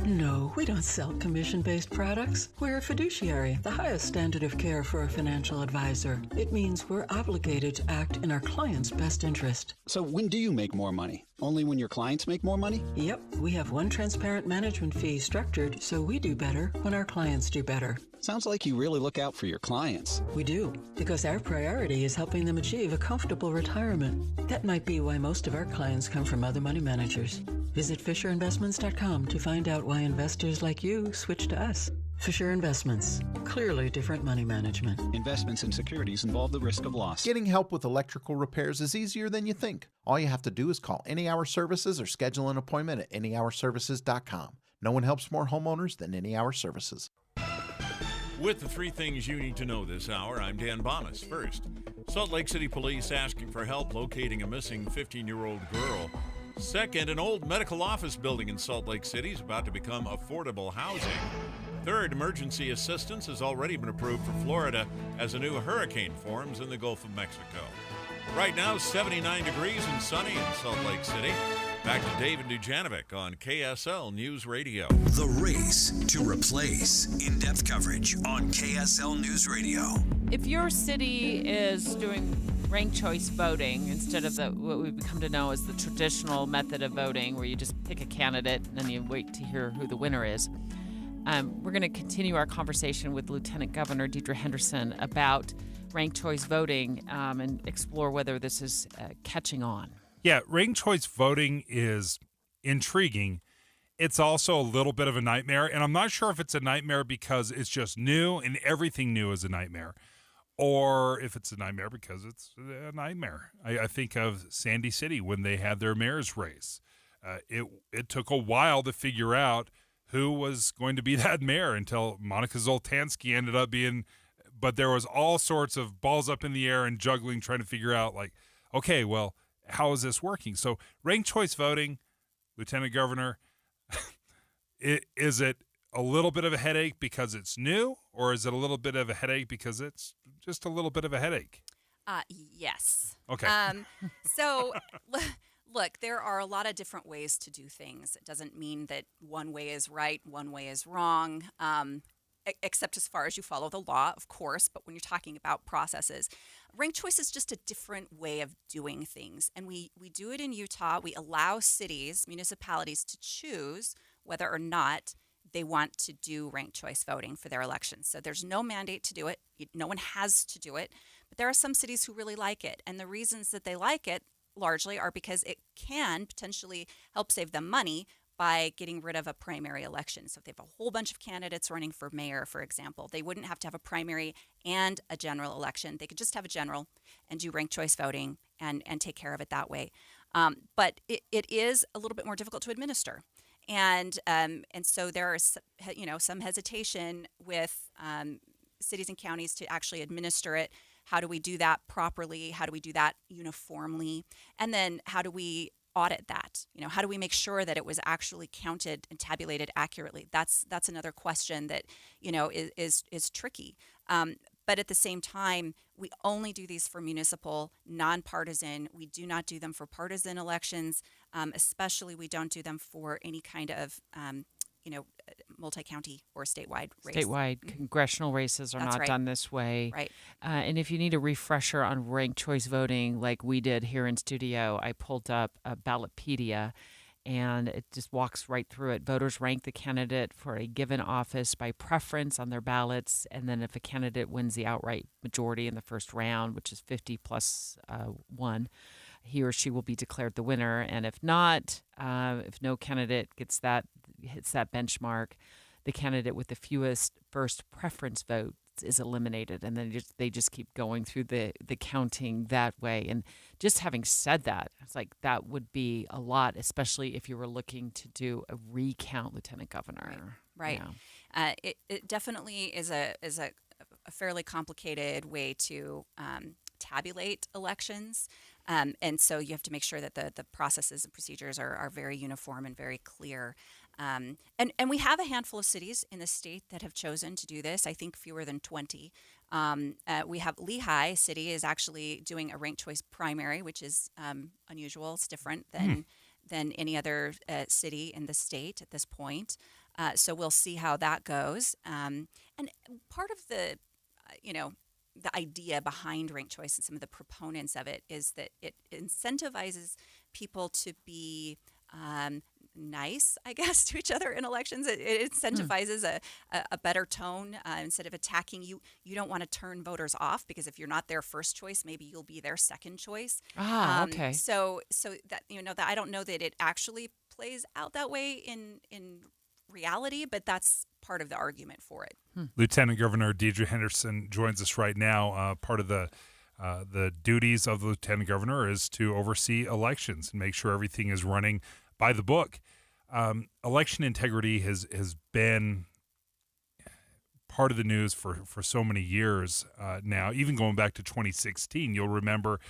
No, we don't sell commission-based products. We're a fiduciary, the highest standard of care for a financial advisor. It means we're obligated to act in our client's best interest. So when do you make more money? Only when your clients make more money? Yep, we have one transparent management fee structured so we do better when our clients do better. Sounds like you really look out for your clients. We do, because our priority is helping them achieve a comfortable retirement. That might be why most of our clients come from other money managers. Visit FisherInvestments.com to find out why investors like you switch to us. Fisher Investments. Clearly different money management. Investments in securities involve the risk of loss. Getting help with electrical repairs is easier than you think. All you have to do is call Any Hour Services or schedule an appointment at anyhourservices.com. No one helps more homeowners than Any Hour Services. With the 3 things you need to know this hour, I'm Dan Bonas. First, Salt Lake City police asking for help locating a missing 15-year-old girl. Second, an old medical office building in Salt Lake City is about to become affordable housing. Third, emergency assistance has already been approved for Florida as a new hurricane forms in the Gulf of Mexico. Right now, 79 degrees and sunny in Salt Lake City. Back to David Dujanovic on KSL News Radio. The race to replace. In-depth coverage on KSL News Radio. If your city is doing ranked choice voting instead of what we've come to know as the traditional method of voting, where you just pick a candidate and then you wait to hear who the winner is, we're going to continue our conversation with Lieutenant Governor Deidre Henderson about ranked choice voting and explore whether this is catching on. Yeah, ranked choice voting is intriguing. It's also a little bit of a nightmare, and I'm not sure if it's a nightmare because it's just new and everything new is a nightmare, or if it's a nightmare because it's a nightmare. I think of Sandy City when they had their mayor's race. It took a while to figure out who was going to be that mayor until Monica Zoltansky ended up being, but there was all sorts of balls up in the air and juggling, trying to figure out, like, okay, well, how is this working? So ranked choice voting, Lieutenant Governor, is it a little bit of a headache because it's new, or is it a little bit of a headache because it's just a little bit of a headache? Yes. Okay. So, look, there are a lot of different ways to do things. It doesn't mean that one way is right, one way is wrong, except as far as you follow the law, of course. But when you're talking about processes, ranked choice is just a different way of doing things. And we do it in Utah. We allow cities, municipalities to choose whether or not they want to do ranked choice voting for their elections. So there's no mandate to do it. No one has to do it. But there are some cities who really like it. And the reasons that they like it largely are because it can potentially help save them money by getting rid of a primary election. So if they have a whole bunch of candidates running for mayor, for example, they wouldn't have to have a primary and a general election. They could just have a general and do ranked choice voting and take care of it that way. But it is a little bit more difficult to administer. And so there is, some hesitation with cities and counties to actually administer it. How do we do that properly? How do we do that uniformly? And then how do we audit that? How do we make sure that it was actually counted and tabulated accurately? That's another question that, is tricky. But at the same time, we only do these for municipal, nonpartisan. We do not do them for partisan elections. Especially we don't do them for any kind of, multi-county or statewide race. Statewide congressional races are not done this way. Right. And if you need a refresher on ranked choice voting like we did here in studio, I pulled up a Ballotpedia, and it just walks right through it. Voters rank the candidate for a given office by preference on their ballots, and then if a candidate wins the outright majority in the first round, which is 50 plus 1, he or she will be declared the winner. And if not, if no candidate hits that benchmark, the candidate with the fewest first preference votes is eliminated. And then they just keep going through the counting that way. And just having said that, it's like that would be a lot, especially if you were looking to do a recount, Lieutenant Governor. Right. It definitely is a fairly complicated way to tabulate elections. And so you have to make sure that the processes and procedures are very uniform and very clear. And we have a handful of cities in the state that have chosen to do this. I think fewer than 20. We have Lehigh City is actually doing a ranked choice primary, which is unusual. It's different than any other city in the state at this point. So we'll see how that goes. And part of the, the idea behind ranked choice and some of the proponents of it is that it incentivizes people to be nice, I guess, to each other in elections. It incentivizes a better tone instead of attacking you. You don't want to turn voters off because if you're not their first choice, maybe you'll be their second choice. Okay. So that that I don't know that it actually plays out that way in reality, but that's part of the argument for it. Lieutenant Governor Deidre Henderson joins us right now. Part of the duties of the Lieutenant Governor is to oversee elections and make sure everything is running by the book. Election integrity has been part of the news for so many years now, even going back to 2016. You'll remember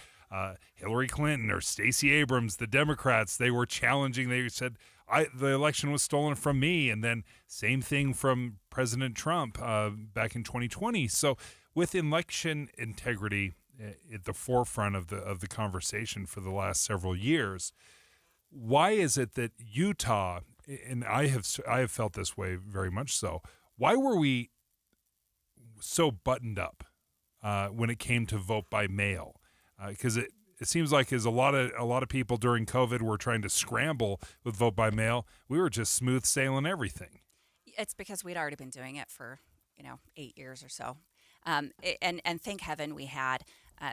Hillary Clinton or Stacey Abrams, the Democrats, they were challenging. They said, the election was stolen from me. And then same thing from President Trump back in 2020. So with election integrity at the forefront of the conversation for the last several years, why is it that Utah, and I have felt this way very much so, why were we so buttoned up when it came to vote by mail? Because it seems like as a lot of people during COVID were trying to scramble with vote by mail, we were just smooth sailing everything. It's because we'd already been doing it for 8 years or so, and thank heaven we had.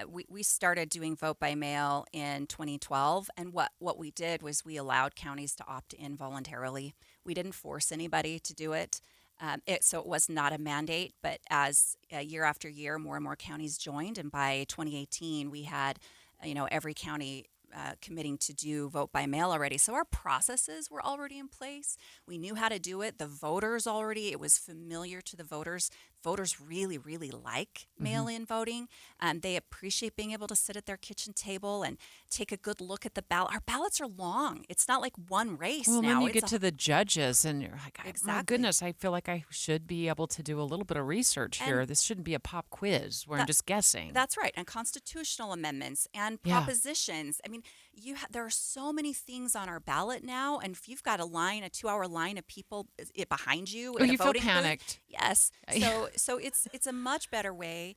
We started doing vote by mail in 2012, and what we did was we allowed counties to opt in voluntarily. We didn't force anybody to do it. So it was not a mandate, but as year after year, more and more counties joined, and by 2018, we had every county committing to do vote by mail already. So our processes were already in place. We knew how to do it. The voters already, it was familiar to the voters. Voters really, really like mail-in voting. They appreciate being able to sit at their kitchen table and take a good look at the ballot. Our ballots are long. It's not like one race well, now. Then you get to the judges and you're like, exactly. My goodness, I feel like I should be able to do a little bit of research here. This shouldn't be a pop quiz where I'm just guessing. That's right. And constitutional amendments and propositions. I mean, there are so many things on our ballot now. And if you've got a 2-hour line of people behind you in a you voting feel panicked. booth, yes. So it's a much better way.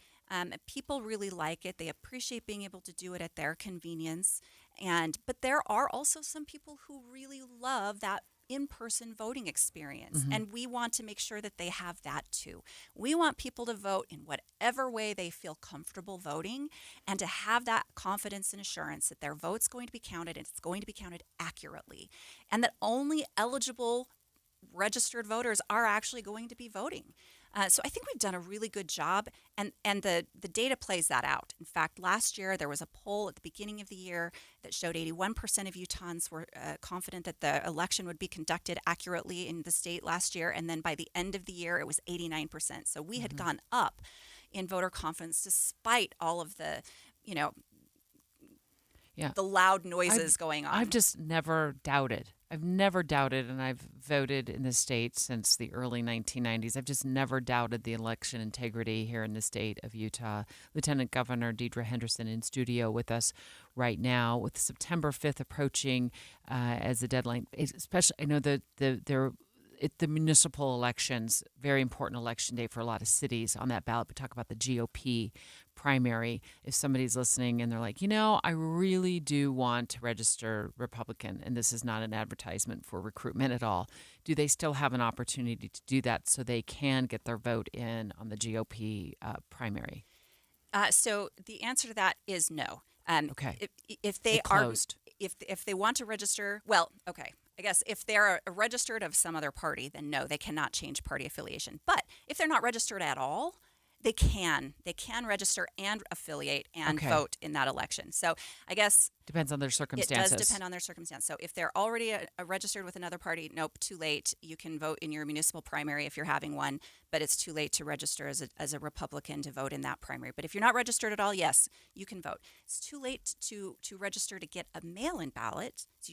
People really like it. They appreciate being able to do it at their convenience. But there are also some people who really love that in-person voting experience. And we want to make sure that they have that too. We want people to vote in whatever way they feel comfortable voting and to have that confidence and assurance that their vote's going to be counted and it's going to be counted accurately. And that only eligible registered voters are actually going to be voting. So I think we've done a really good job, and the data plays that out. In fact, last year there was a poll at the beginning of the year that showed 81% of Utahns were confident that the election would be conducted accurately in the state last year, and then by the end of the year it was 89%. So we had gone up in voter confidence despite all of the, the loud noises going on. I've just never doubted. I've never doubted, and I've voted in the state since the early 1990s. I've just never doubted the election integrity here in the state of Utah. Lieutenant Governor Deidre Henderson in studio with us right now, with September 5th approaching as the deadline. Especially, I know the municipal elections, very important election day for a lot of cities on that ballot. We talk about the GOP primary. If somebody's listening and they're like, I really do want to register Republican, and this is not an advertisement for recruitment at all, do they still have an opportunity to do that so they can get their vote in on the GOP primary? So the answer to that is no. Okay. If they closed. If they want to register, well, okay. I guess if they're registered of some other party, then no, they cannot change party affiliation. But if they're not registered at all, they can register and affiliate and vote in that election. So I guess depends on their circumstances. It does depend on their circumstance. So if they're already registered with another party, nope, too late. You can vote in your municipal primary if you're having one, but it's too late to register as a Republican to vote in that primary. But if you're not registered at all, yes, you can vote. It's too late to register to get a mail-in ballot. So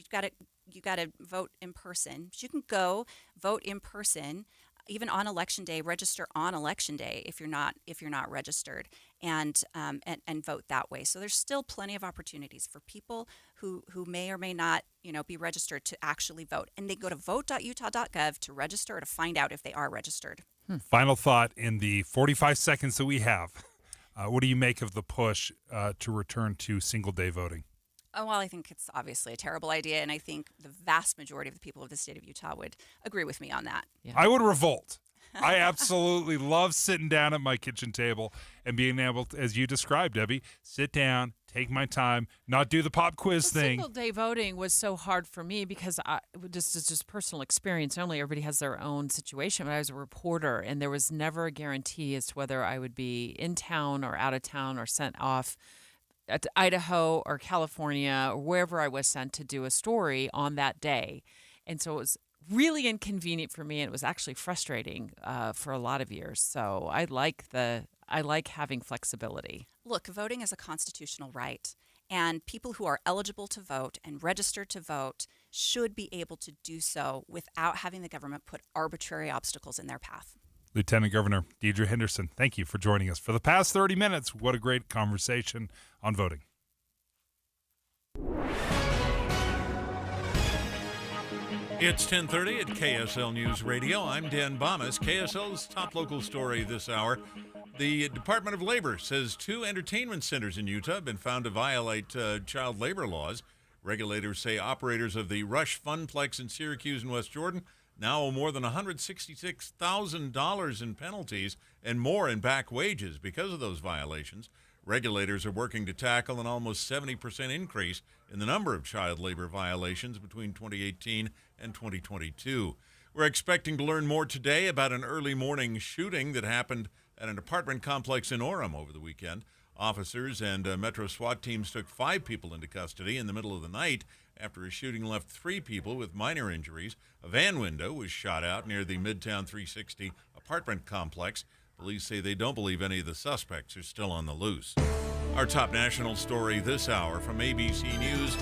you got to vote in person. But you can go vote in person even on election day, register on election day if you're not registered, and vote that way. So there's still plenty of opportunities for people who may or may not be registered to actually vote, and they go to vote.utah.gov to register, to find out if they are registered. Final thought in the 45 seconds that we have. What do you make of the push to return to single-day voting? Oh, well, I think it's obviously a terrible idea, and I think the vast majority of the people of the state of Utah would agree with me on that. Yeah. I would revolt. I absolutely love sitting down at my kitchen table and being able to, as you described, Debbie, sit down, take my time, not do the pop quiz thing. Single-day voting was so hard for me because it's just personal experience. Normally, everybody has their own situation, but I was a reporter, and there was never a guarantee as to whether I would be in town or out of town or sent off to Idaho or California or wherever I was sent to do a story on that day. And so it was really inconvenient for me, and it was actually frustrating for a lot of years. So I like having flexibility. Look, voting is a constitutional right, and people who are eligible to vote and registered to vote should be able to do so without having the government put arbitrary obstacles in their path. Lieutenant Governor Deidre Henderson, thank you for joining us for the past 30 minutes. What a great conversation on voting. It's 10:30 at KSL News Radio. I'm Dan Bomas. KSL's top local story this hour. The Department of Labor says 2 entertainment centers in Utah have been found to violate child labor laws. Regulators say operators of the Rush Funplex in Syracuse and West Jordan now owe more than $166,000 in penalties and more in back wages because of those violations. Regulators are working to tackle an almost 70% increase in the number of child labor violations between 2018 and 2022. We're expecting to learn more today about an early morning shooting that happened at an apartment complex in Orem over the weekend. Officers and Metro SWAT teams took 5 people into custody in the middle of the night after a shooting left 3 people with minor injuries. A van window was shot out near the Midtown 360 apartment complex. Police say they don't believe any of the suspects are still on the loose. Our top national story this hour from ABC News.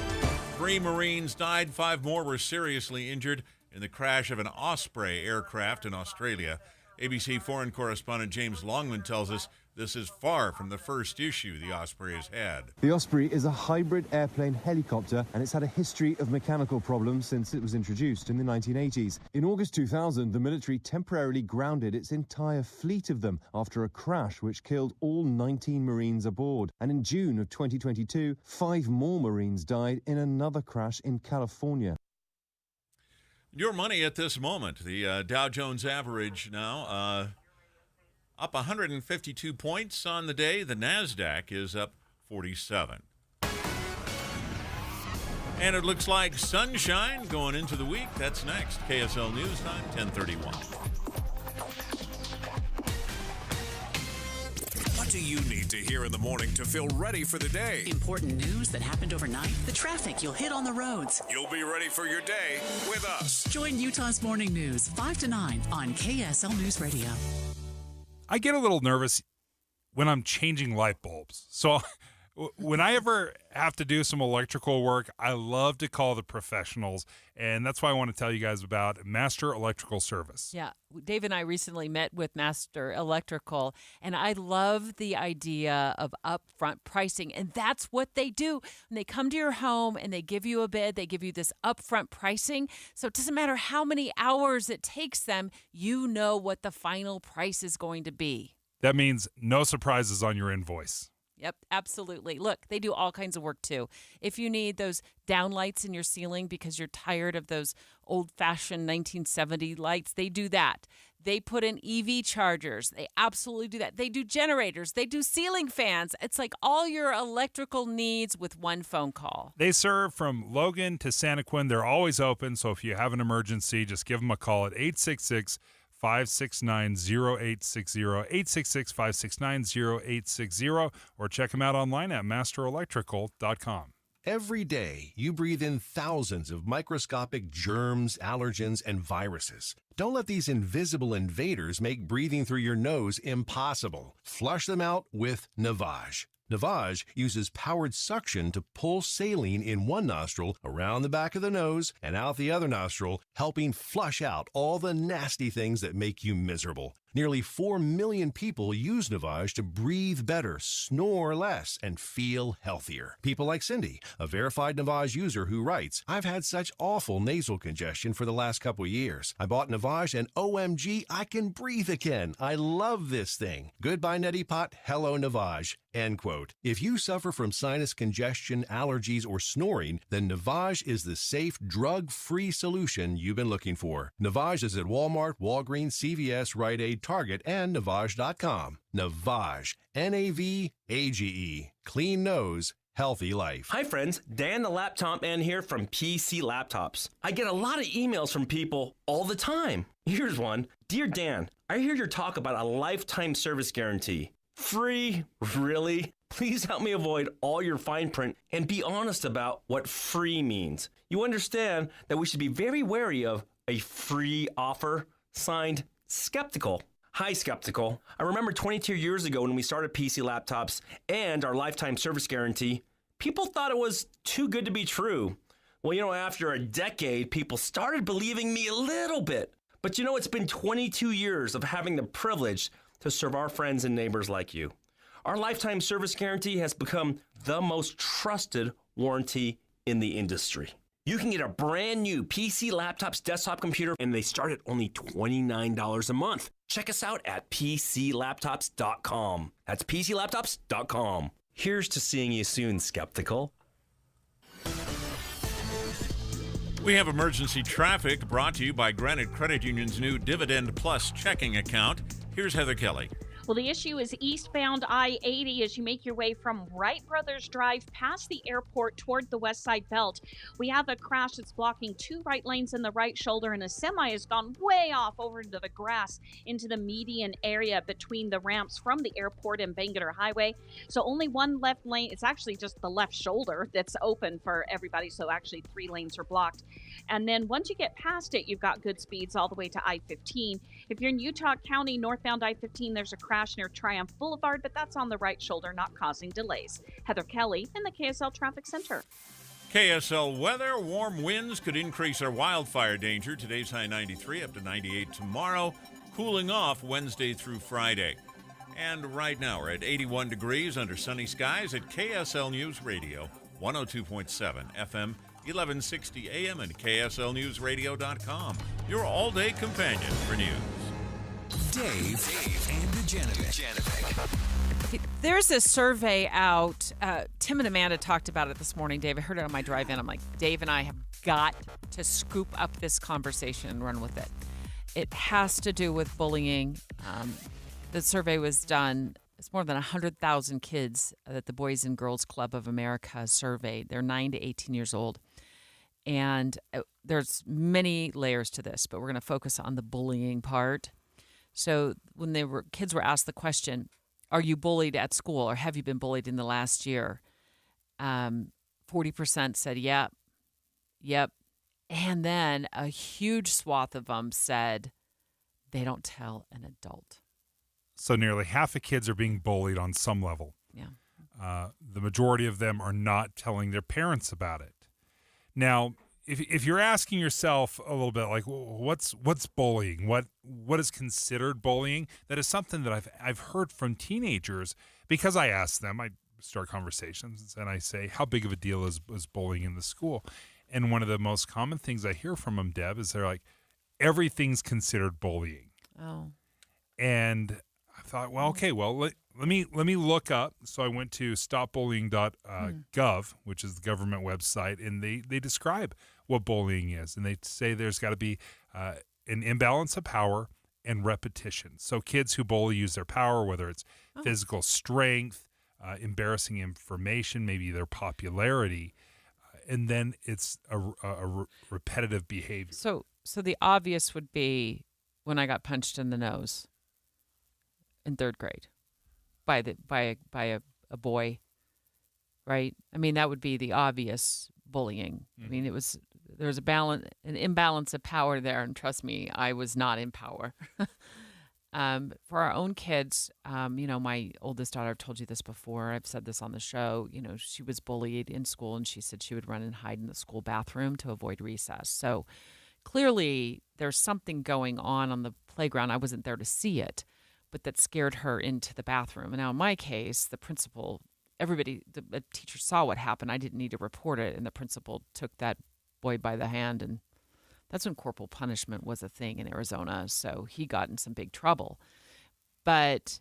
3 Marines died, 5 more were seriously injured in the crash of an Osprey aircraft in Australia. ABC foreign correspondent James Longman tells us this is far from the first issue the Osprey has had. The Osprey is a hybrid airplane helicopter, and it's had a history of mechanical problems since it was introduced in the 1980s. In August 2000, the military temporarily grounded its entire fleet of them after a crash which killed all 19 Marines aboard. And in June of 2022, 5 more Marines died in another crash in California. Your money at this moment, the Dow Jones average now up 152 points on the day. The NASDAQ is up 47. And it looks like sunshine going into the week. That's next. KSL News Time, 10:31. What do you need to hear in the morning to feel ready for the day? Important news that happened overnight, the traffic you'll hit on the roads. You'll be ready for your day with us. Join Utah's Morning News 5 to 9 on KSL News Radio. I get a little nervous when I'm changing light bulbs. So when I ever have to do some electrical work, I love to call the professionals. And that's why I want to tell you guys about Master Electrical Service. Yeah. Dave and I recently met with Master Electrical, and I love the idea of upfront pricing. And that's what they do. When they come to your home and they give you a bid, they give you this upfront pricing. So it doesn't matter how many hours it takes them, you know what the final price is going to be. That means no surprises on your invoice. Yep, absolutely. Look, they do all kinds of work too. If you need those downlights in your ceiling because you're tired of those old-fashioned 1970 lights, they do that. They put in EV chargers. They absolutely do that. They do generators. They do ceiling fans. It's like all your electrical needs with one phone call. They serve from Logan to Santaquin. They're always open, so if you have an emergency, just give them a call at 866-569-0860, 866-569-0860, or check them out online at masterelectrical.com. Every day, you breathe in thousands of microscopic germs, allergens, and viruses. Don't let these invisible invaders make breathing through your nose impossible. Flush them out with Navage. Navage uses powered suction to pull saline in one nostril around the back of the nose and out the other nostril, helping flush out all the nasty things that make you miserable. Nearly 4 million people use Navage to breathe better, snore less, and feel healthier. People like Cindy, a verified Navage user who writes, "I've had such awful nasal congestion for the last couple years. I bought Navage and OMG, I can breathe again. I love this thing. Goodbye, Neti Pot. Hello, Navage." End quote. If you suffer from sinus congestion, allergies, or snoring, then Navage is the safe, drug-free solution you've been looking for. Navage is at Walmart, Walgreens, CVS, Rite Aid, Target, and Navage.com. Navage. Navage. Clean nose, healthy life. Hi friends, Dan the Laptop Man here from PC Laptops. I get a lot of emails from people all the time. Here's one. Dear Dan, I hear your talk about a lifetime service guarantee. Free? Really? Please help me avoid all your fine print and be honest about what free means. You understand that we should be very wary of a free offer. Signed, Skeptical. Hi, Skeptical. I remember 22 years ago when we started PC Laptops and our lifetime service guarantee, people thought it was too good to be true. Well, after a decade, people started believing me a little bit. But it's been 22 years of having the privilege to serve our friends and neighbors like you. Our lifetime service guarantee has become the most trusted warranty in the industry. You can get a brand new PC Laptops desktop computer, and they start at only $29 a month. Check us out at PCLaptops.com. That's PCLaptops.com. Here's to seeing you soon, Skeptical. We have emergency traffic brought to you by Granite Credit Union's new Dividend Plus checking account. Here's Heather Kelly. Well, the issue is eastbound I-80 as you make your way from Wright Brothers Drive past the airport toward the West Side Belt. We have a crash that's blocking 2 right lanes in the right shoulder, and a semi has gone way off over into the grass into the median area between the ramps from the airport and Bangor Highway. So only 1 left lane. It's actually just the left shoulder that's open for everybody. So actually 3 lanes are blocked. And then once you get past it, you've got good speeds all the way to I-15. If you're in Utah County, northbound I-15, there's a crash near Triumph Boulevard, but that's on the right shoulder, not causing delays. Heather Kelly in the KSL Traffic Center. KSL weather. Warm winds could increase our wildfire danger. Today's high 93, up to 98 tomorrow. Cooling off Wednesday through Friday. And right now we're at 81 degrees under sunny skies at KSL News Radio, 102.7 FM, 1160 AM, and KSLNewsRadio.com. Your all-day companion for news. Dave and Dujanovic. Okay, there's a survey out. Tim and Amanda talked about it this morning, Dave. I heard it on my drive in. I'm like, Dave and I have got to scoop up this conversation and run with it. It has to do with bullying. The survey was done. It's more than 100,000 kids that the Boys and Girls Club of America surveyed. They're 9 to 18 years old. And there's many layers to this, but we're going to focus on the bullying part. So when kids were asked the question, are you bullied at school or have you been bullied in the last year? 40% said, yep. And then a huge swath of them said they don't tell an adult. So nearly half the kids are being bullied on some level. Yeah. The majority of them are not telling their parents about it. Now, if you're asking yourself a little bit like, what's bullying? What is considered bullying? That is something that I've heard from teenagers because I ask them. I start conversations and I say, how big of a deal is bullying in the school? And one of the most common things I hear from them, Deb, is they're like, everything's considered bullying. Oh. And I thought, well, okay, let me look up. So I went to stopbullying.gov, which is the government website, and they describe what bullying is. And they say there's got to be an imbalance of power and repetition. So kids who bully use their power, whether it's physical strength, embarrassing information, maybe their popularity, and then it's a repetitive behavior. So the obvious would be when I got punched in the nose in 3rd grade by a boy, right? I mean, that would be the obvious bullying. I mean, there was an imbalance of power there, and trust me, I was not in power. For our own kids, my oldest daughter, I've told you this before, I've said this on the show, she was bullied in school, and she said she would run and hide in the school bathroom to avoid recess. So clearly there's something going on the playground. I wasn't there to see it, but that scared her into the bathroom. And now in my case, the principal, the teacher saw what happened. I didn't need to report it, and the principal took that boy by the hand, and that's when corporal punishment was a thing in Arizona, so he got in some big trouble. But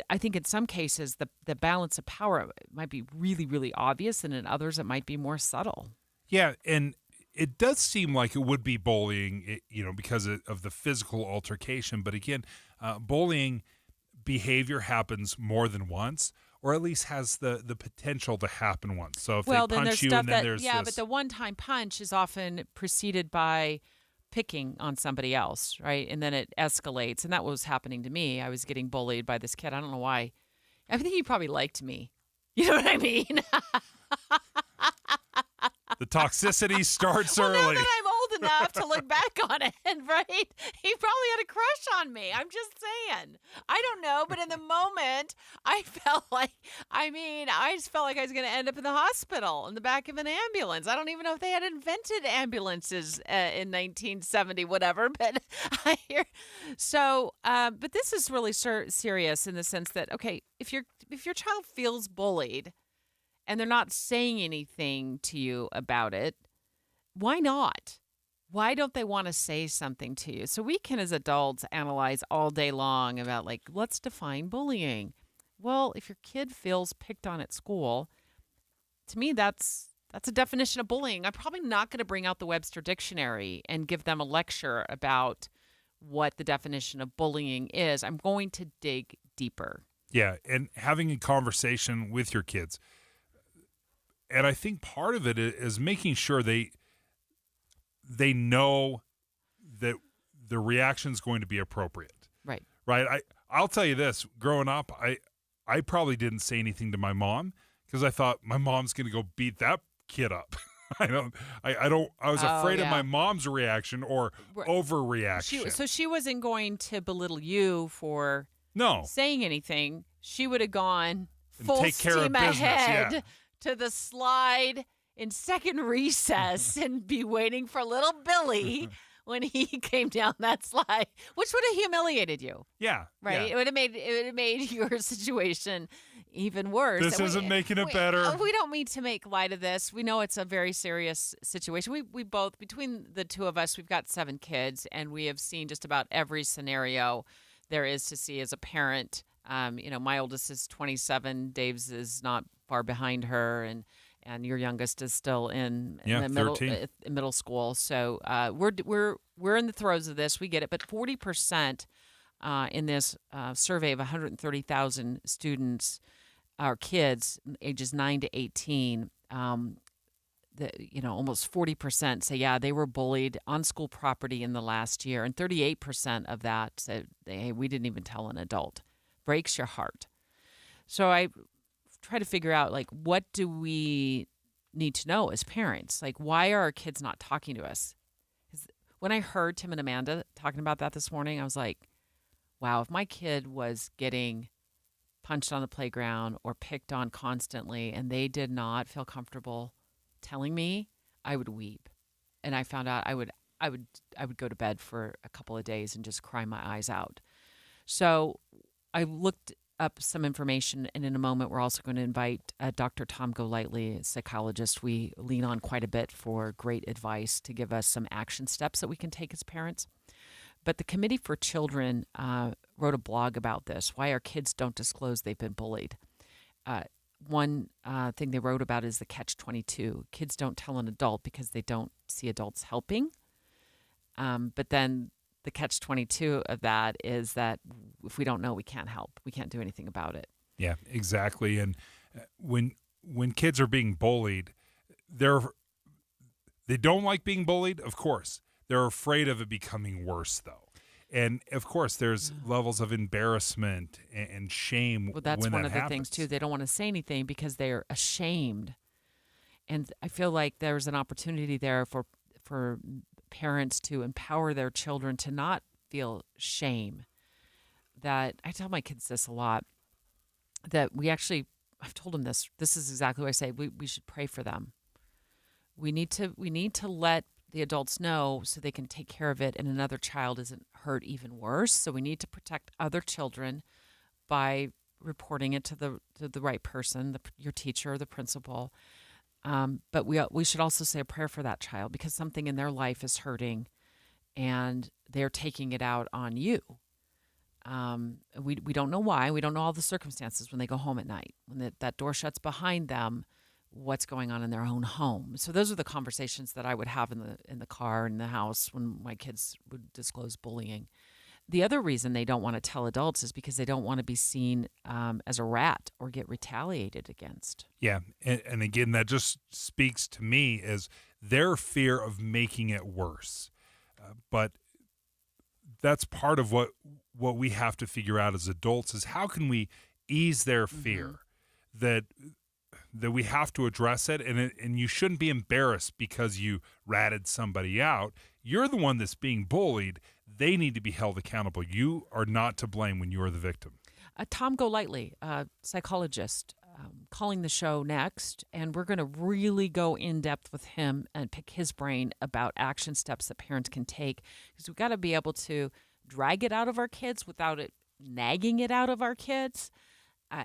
I think in some cases, the balance of power might be really, really obvious, and in others, it might be more subtle. Yeah, and it does seem like it would be bullying, because of the physical altercation. But again, bullying behavior happens more than once, or at least has the potential to happen once. So if they punch you, and then there's but the one-time punch is often preceded by picking on somebody else, right? And then it escalates, and that was happening to me. I was getting bullied by this kid. I don't know why. I think he probably liked me. You know what I mean? The toxicity starts early. Now that I'm old enough to look back on it, right? He probably had a crush on me. I'm just saying. I don't know, but in the moment, I felt like, I just felt like I was going to end up in the hospital in the back of an ambulance. I don't even know if they had invented ambulances in 1970, whatever. But but this is really serious in the sense that, okay, if your child feels bullied, and they're not saying anything to you about it, why not? Why don't they want to say something to you? So we can, as adults, analyze all day long about, let's define bullying. Well, if your kid feels picked on at school, to me, that's a definition of bullying. I'm probably not going to bring out the Webster Dictionary and give them a lecture about what the definition of bullying is. I'm going to dig deeper. Yeah, and having a conversation with your kids. And I think part of it is making sure they know that the reaction is going to be appropriate. Right. Right. I'll tell you this. Growing up, I probably didn't say anything to my mom because I thought my mom's going to go beat that kid up. I was afraid of my mom's reaction or overreaction. So she wasn't going to belittle you for saying anything. She would have gone full take care steam of business. ahead. Yeah. To the slide in second recess and be waiting for little Billy when he came down that slide, which would have humiliated you. Yeah. Right? Yeah. It would have made your situation even worse. This isn't making it better. We don't mean to make light of this. We know it's a very serious situation. We both, between the two of us, we've got 7 kids, and we have seen just about every scenario there is to see as a parent. My oldest is 27. Dave's is not far behind her, and your youngest is still in the middle school. So we're in the throes of this. We get it, but 40% in this survey of 130,000 students or kids ages 9 to 18, almost 40% say they were bullied on school property in the last year, and 38% of that said, "Hey, we didn't even tell an adult." Breaks your heart. So I try to figure out, what do we need to know as parents? Why are our kids not talking to us? When I heard Tim and Amanda talking about that this morning, I was like, wow, if my kid was getting punched on the playground or picked on constantly and they did not feel comfortable telling me, I would weep. And I found out I would go to bed for a couple of days and just cry my eyes out. So I looked up some information, and in a moment, we're also going to invite Dr. Tom Golightly, a psychologist we lean on quite a bit for great advice to give us some action steps that we can take as parents. But the Committee for Children wrote a blog about this, why our kids don't disclose they've been bullied. One thing they wrote about is the catch-22. Kids don't tell an adult because they don't see adults helping. But then the catch-22 of that is that if we don't know, we can't help. We can't do anything about it. Yeah, exactly. And when kids are being bullied, they don't like being bullied, of course. They're afraid of it becoming worse, though. And, of course, there's levels of embarrassment and shame when that happens. Well, that's one of the things, too. They don't want to say anything because they're ashamed. And I feel like there's an opportunity there for parents to empower their children to not feel shame that I tell my kids this a lot, that I've told them this is exactly what I say. We should pray for them. We need to let the adults know so they can take care of it and another child isn't hurt even worse. So we need to protect other children by reporting it to the right person, your teacher or the principal. But we should also say a prayer for that child because something in their life is hurting and they're taking it out on you. We don't know why. We don't know all the circumstances when they go home at night. When that door shuts behind them, what's going on in their own home. So those are the conversations that I would have in the car, in the house, when my kids would disclose bullying. The other reason they don't want to tell adults is because they don't want to be seen as a rat or get retaliated against. Yeah, and again, that just speaks to me as their fear of making it worse. But that's part of what we have to figure out as adults is how can we ease their fear that we have to address it, and you shouldn't be embarrassed because you ratted somebody out. You're the one that's being bullied. They need to be held accountable. You are not to blame when you are the victim. Tom Golightly, psychologist, calling the show next, and we're going to really go in depth with him and pick his brain about action steps that parents can take, because we've got to be able to drag it out of our kids without it nagging it out of our kids.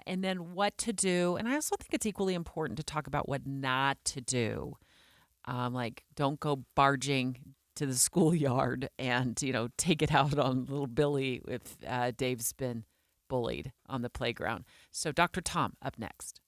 And then what to do. And I also think it's equally important to talk about what not to do. Like, don't go barging to the schoolyard and, take it out on little Billy if Dave's been bullied on the playground. So Dr. Tom up next.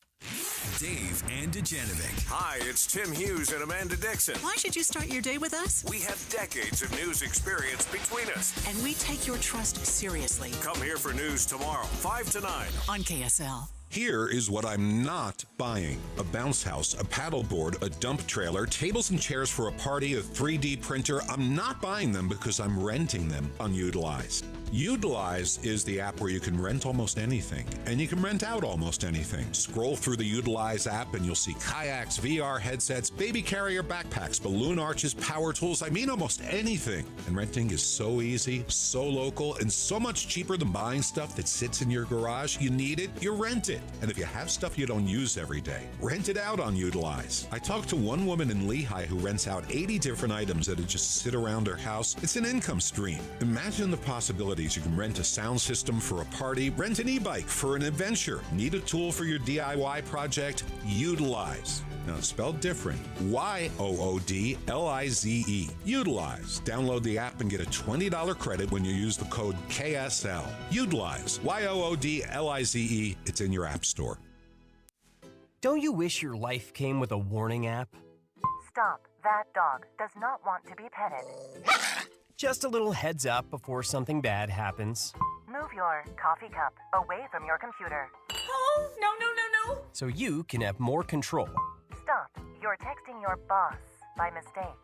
Dave and Dujanovic. Hi, it's Tim Hughes and Amanda Dixon. Why should you start your day with us? We have decades of news experience between us. And we take your trust seriously. Come here for news tomorrow, 5 to 9 on KSL. Here is what I'm not buying. A bounce house, a paddleboard, a dump trailer, tables and chairs for a party, a 3D printer. I'm not buying them because I'm renting them on Utilize. Utilize is the app where you can rent almost anything, and you can rent out almost anything. Scroll through the Utilize app and you'll see kayaks, VR headsets, baby carrier backpacks, balloon arches, power tools, almost anything. And renting is so easy, so local, and so much cheaper than buying stuff that sits in your garage. You need it, you rent it. And if you have stuff you don't use every day, rent it out on Utilize. I talked to one woman in Lehigh who rents out 80 different items that just sit around her house. It's an income stream. Imagine the possibilities. You can rent a sound system for a party, rent an e-bike for an adventure, need a tool for your DIY project, Utilize. Now, it's spelled different. Yoodlize. Utilize. Download the app and get a $20 credit when you use the code KSL. Utilize. Yoodlize. It's in your app store. Don't you wish your life came with a warning app? Stop. That dog does not want to be petted. Just a little heads up before something bad happens. Move your coffee cup away from your computer. Oh, no. So you can have more control. Stop. You're texting your boss by mistake.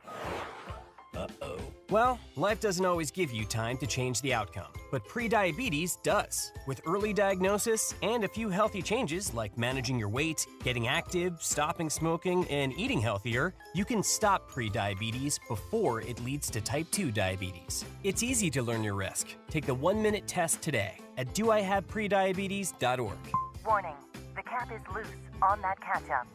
Uh-oh. Well, life doesn't always give you time to change the outcome, but prediabetes does. With early diagnosis and a few healthy changes like managing your weight, getting active, stopping smoking, and eating healthier, you can stop prediabetes before it leads to type 2 diabetes. It's easy to learn your risk. Take the 1-minute test today at doihaveprediabetes.org. Warning, the cap is loose on that ketchup.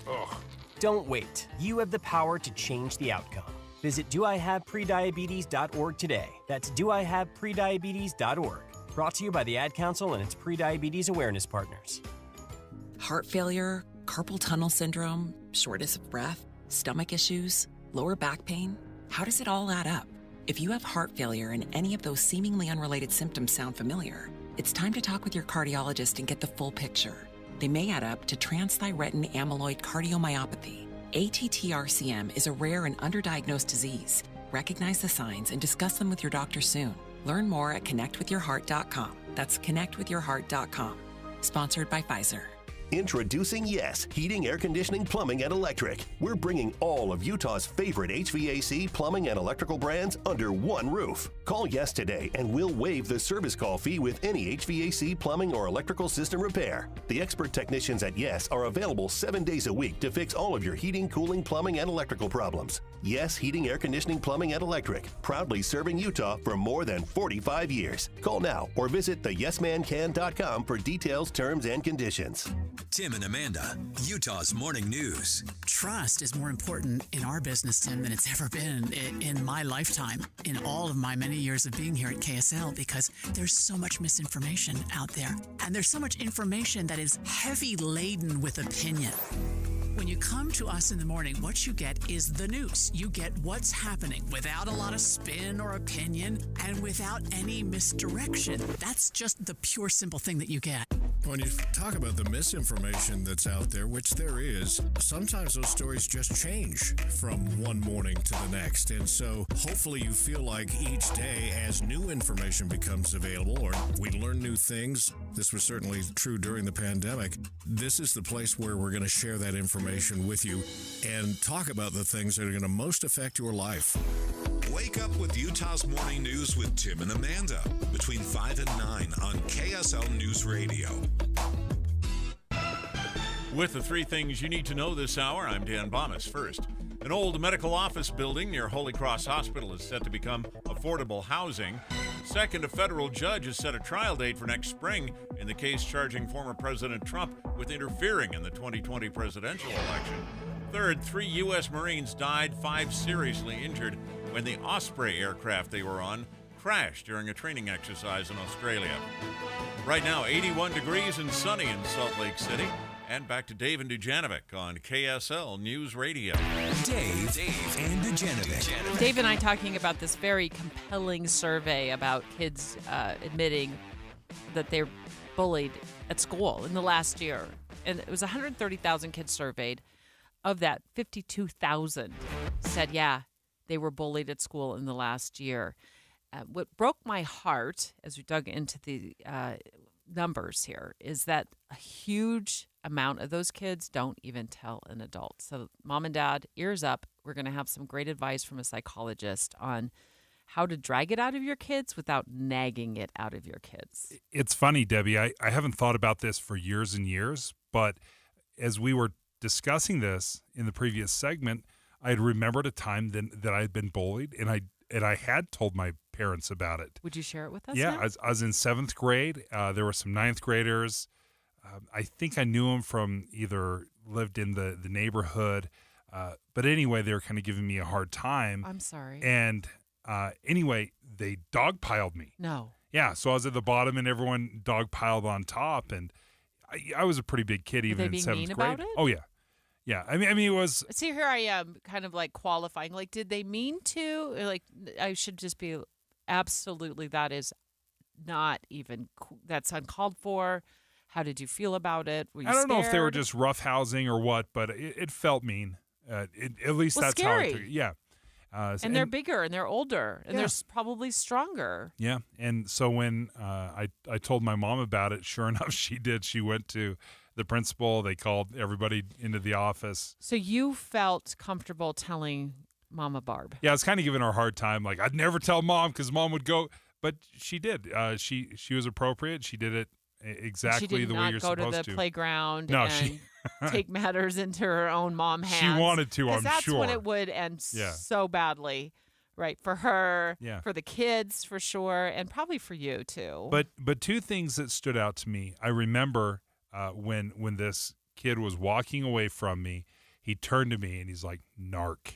Ugh. Don't wait. You have the power to change the outcome. Visit doihaveprediabetes.org today. That's doihaveprediabetes.org. Brought to you by the Ad Council and its prediabetes awareness partners. Heart failure, carpal tunnel syndrome, shortness of breath, stomach issues, lower back pain. How does it all add up? If you have heart failure and any of those seemingly unrelated symptoms sound familiar, it's time to talk with your cardiologist and get the full picture. They may add up to transthyretin amyloid cardiomyopathy. ATTR-CM is a rare and underdiagnosed disease. Recognize the signs and discuss them with your doctor soon. Learn more at connectwithyourheart.com. That's connectwithyourheart.com. Sponsored by Pfizer. Introducing Yes Heating, Air Conditioning, Plumbing, and Electric. We're bringing all of Utah's favorite HVAC, plumbing, and electrical brands under one roof. Call Yes today and we'll waive the service call fee with any HVAC, plumbing, or electrical system repair. The expert technicians at Yes are available 7 days a week to fix all of your heating, cooling, plumbing, and electrical problems. Yes Heating, Air Conditioning, Plumbing, and Electric. Proudly serving Utah for more than 45 years. Call now or visit theyesmancan.com for details, terms, and conditions. Tim and Amanda, Utah's Morning News. Trust is more important in our business, Tim, than it's ever been in my lifetime, in all of my many years of being here at KSL, because there's so much misinformation out there. And there's so much information that is heavy laden with opinion. When you come to us in the morning, what you get is the news. You get what's happening without a lot of spin or opinion and without any misdirection. That's just the pure, simple thing that you get. When you talk about the misinformation that's out there, which there is, sometimes those stories just change from one morning to the next. And so hopefully you feel like each day as new information becomes available or we learn new things, this was certainly true during the pandemic, this is the place where we're going to share that information with you and talk about the things that are going to most affect your life. Wake up with Utah's Morning News with Tim and Amanda between 5 and 9 on KSL News Radio. With the three things you need to know this hour, I'm Dan Bomas. First, an old medical office building near Holy Cross Hospital is set to become affordable housing. Second, a federal judge has set a trial date for next spring in the case charging former President Trump with interfering in the 2020 presidential election. Third, 3 U.S. Marines died, 5 seriously injured when the Osprey aircraft they were on crashed during a training exercise in Australia. Right now, 81 degrees and sunny in Salt Lake City. And back to Dave and Dujanovic on KSL News Radio. Dave and Dujanovic. Dave and I talking about this very compelling survey about kids admitting that they're bullied at school in the last year. And it was 130,000 kids surveyed. Of that, 52,000 said, yeah, they were bullied at school in the last year. What broke my heart as we dug into the numbers here is that a huge amount of those kids don't even tell an adult. So mom and dad, ears up. We're going to have some great advice from a psychologist on how to drag it out of your kids without nagging it out of your kids. It's funny, Debbie. I haven't thought about this for years and years, but as we were discussing this in the previous segment, I had remembered a time that I had been bullied, and I had told my parents about it. Would you share it with us? Yeah, now? I was in 7th grade. There were some 9th graders. I think I knew them from either lived in the neighborhood. But anyway, they were kind of giving me a hard time. I'm sorry. And anyway, they dogpiled me. No. Yeah, so I was at the bottom and everyone dogpiled on top. And I was a pretty big kid even in 7th grade. Were they being mean about it? Oh, yeah. Yeah, I mean, it was. See, here I am, kind of like qualifying. Like, did they mean to? Or like, I should just be absolutely. That is not even. That's uncalled for. How did you feel about it? Were you I don't know if they were scared? just roughhousing or what, but it felt mean. At least that's scary. how I took it. Yeah. And they're bigger and they're older and they're probably stronger. Yeah, and so when I told my mom about it, sure enough, she did. She went to the principal. They called everybody into the office. So you felt comfortable telling Mama Barb? Yeah, I was kind of giving her a hard time. Like, I'd never tell Mom because Mom would go. But she did. She was appropriate. She did it exactly the way you're supposed to. She did not go to the playground no, and take matters into her own mom hands. She wanted to, I'm that's sure. That's when it would end so badly. Right, for her, for the kids, for sure, and probably for you, too. But two things that stood out to me. I remember when this kid was walking away from me, he turned to me and he's like, narc,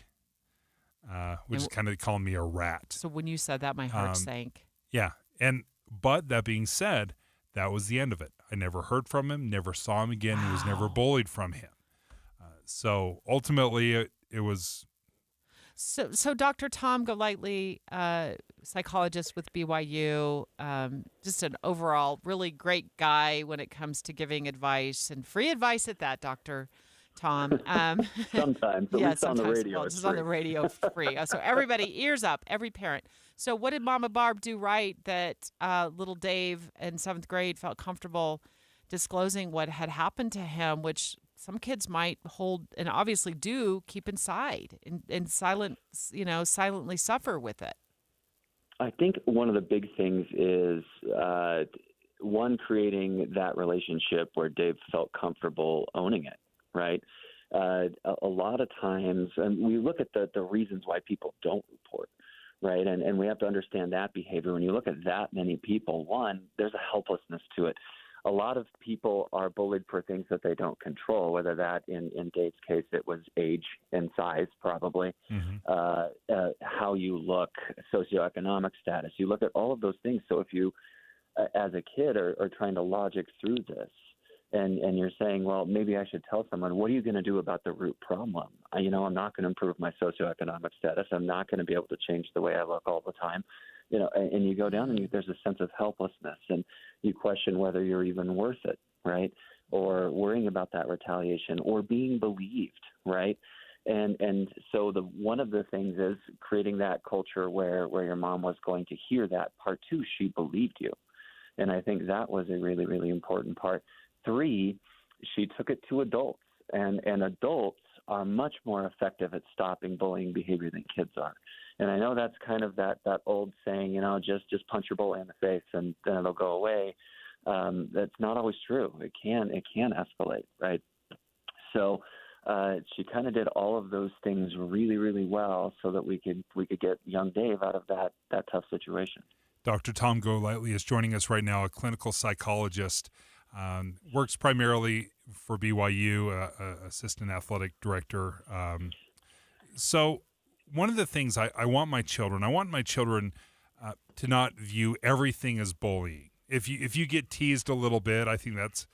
which is kind of calling me a rat. So when you said that, my heart sank. Yeah, but that being said, that was the end of it. I never heard from him, never saw him again. He was never bullied from him. So ultimately, it was... So Dr. Tom Golightly, psychologist with BYU, just an overall really great guy when it comes to giving advice and free advice at that, Dr. Tom. Sometimes, at least on the radio. Well, it's on the radio free. So everybody, ears up, every parent. So what did Mama Barb do right that little Dave in 7th grade felt comfortable disclosing what had happened to him, which some kids might hold and obviously do keep inside and silently suffer with it. I think one of the big things is one, creating that relationship where Dave felt comfortable owning it, right? A lot of times, and we look at the reasons why people don't report, right? And we have to understand that behavior. When you look at that many people, one, there's a helplessness to it. A lot of people are bullied for things that they don't control, whether that, in Dave's case, it was age and size, probably, how you look, socioeconomic status. You look at all of those things. So if you, as a kid, are trying to logic through this, and you're saying, well, maybe I should tell someone, what are you going to do about the root problem? I'm not going to improve my socioeconomic status. I'm not going to be able to change the way I look all the time. And you go down and there's a sense of helplessness, and you question whether you're even worth it, right? Or worrying about that retaliation or being believed, right? And so one of the things is creating that culture where your mom was going to hear that. Part two, she believed you. And I think that was a really, really important part. 3, she took it to adults, and adults are much more effective at stopping bullying behavior than kids are. And I know that's kind of that old saying, just punch your bully in the face and then it'll go away. That's not always true. It can escalate, right? So she kind of did all of those things really, really well so that we could get young Dave out of that tough situation. Dr. Tom Golightly is joining us right now, a clinical psychologist. Works primarily for BYU, assistant athletic director. So one of the things I want my children to not view everything as bullying. If you get teased a little bit, I think that's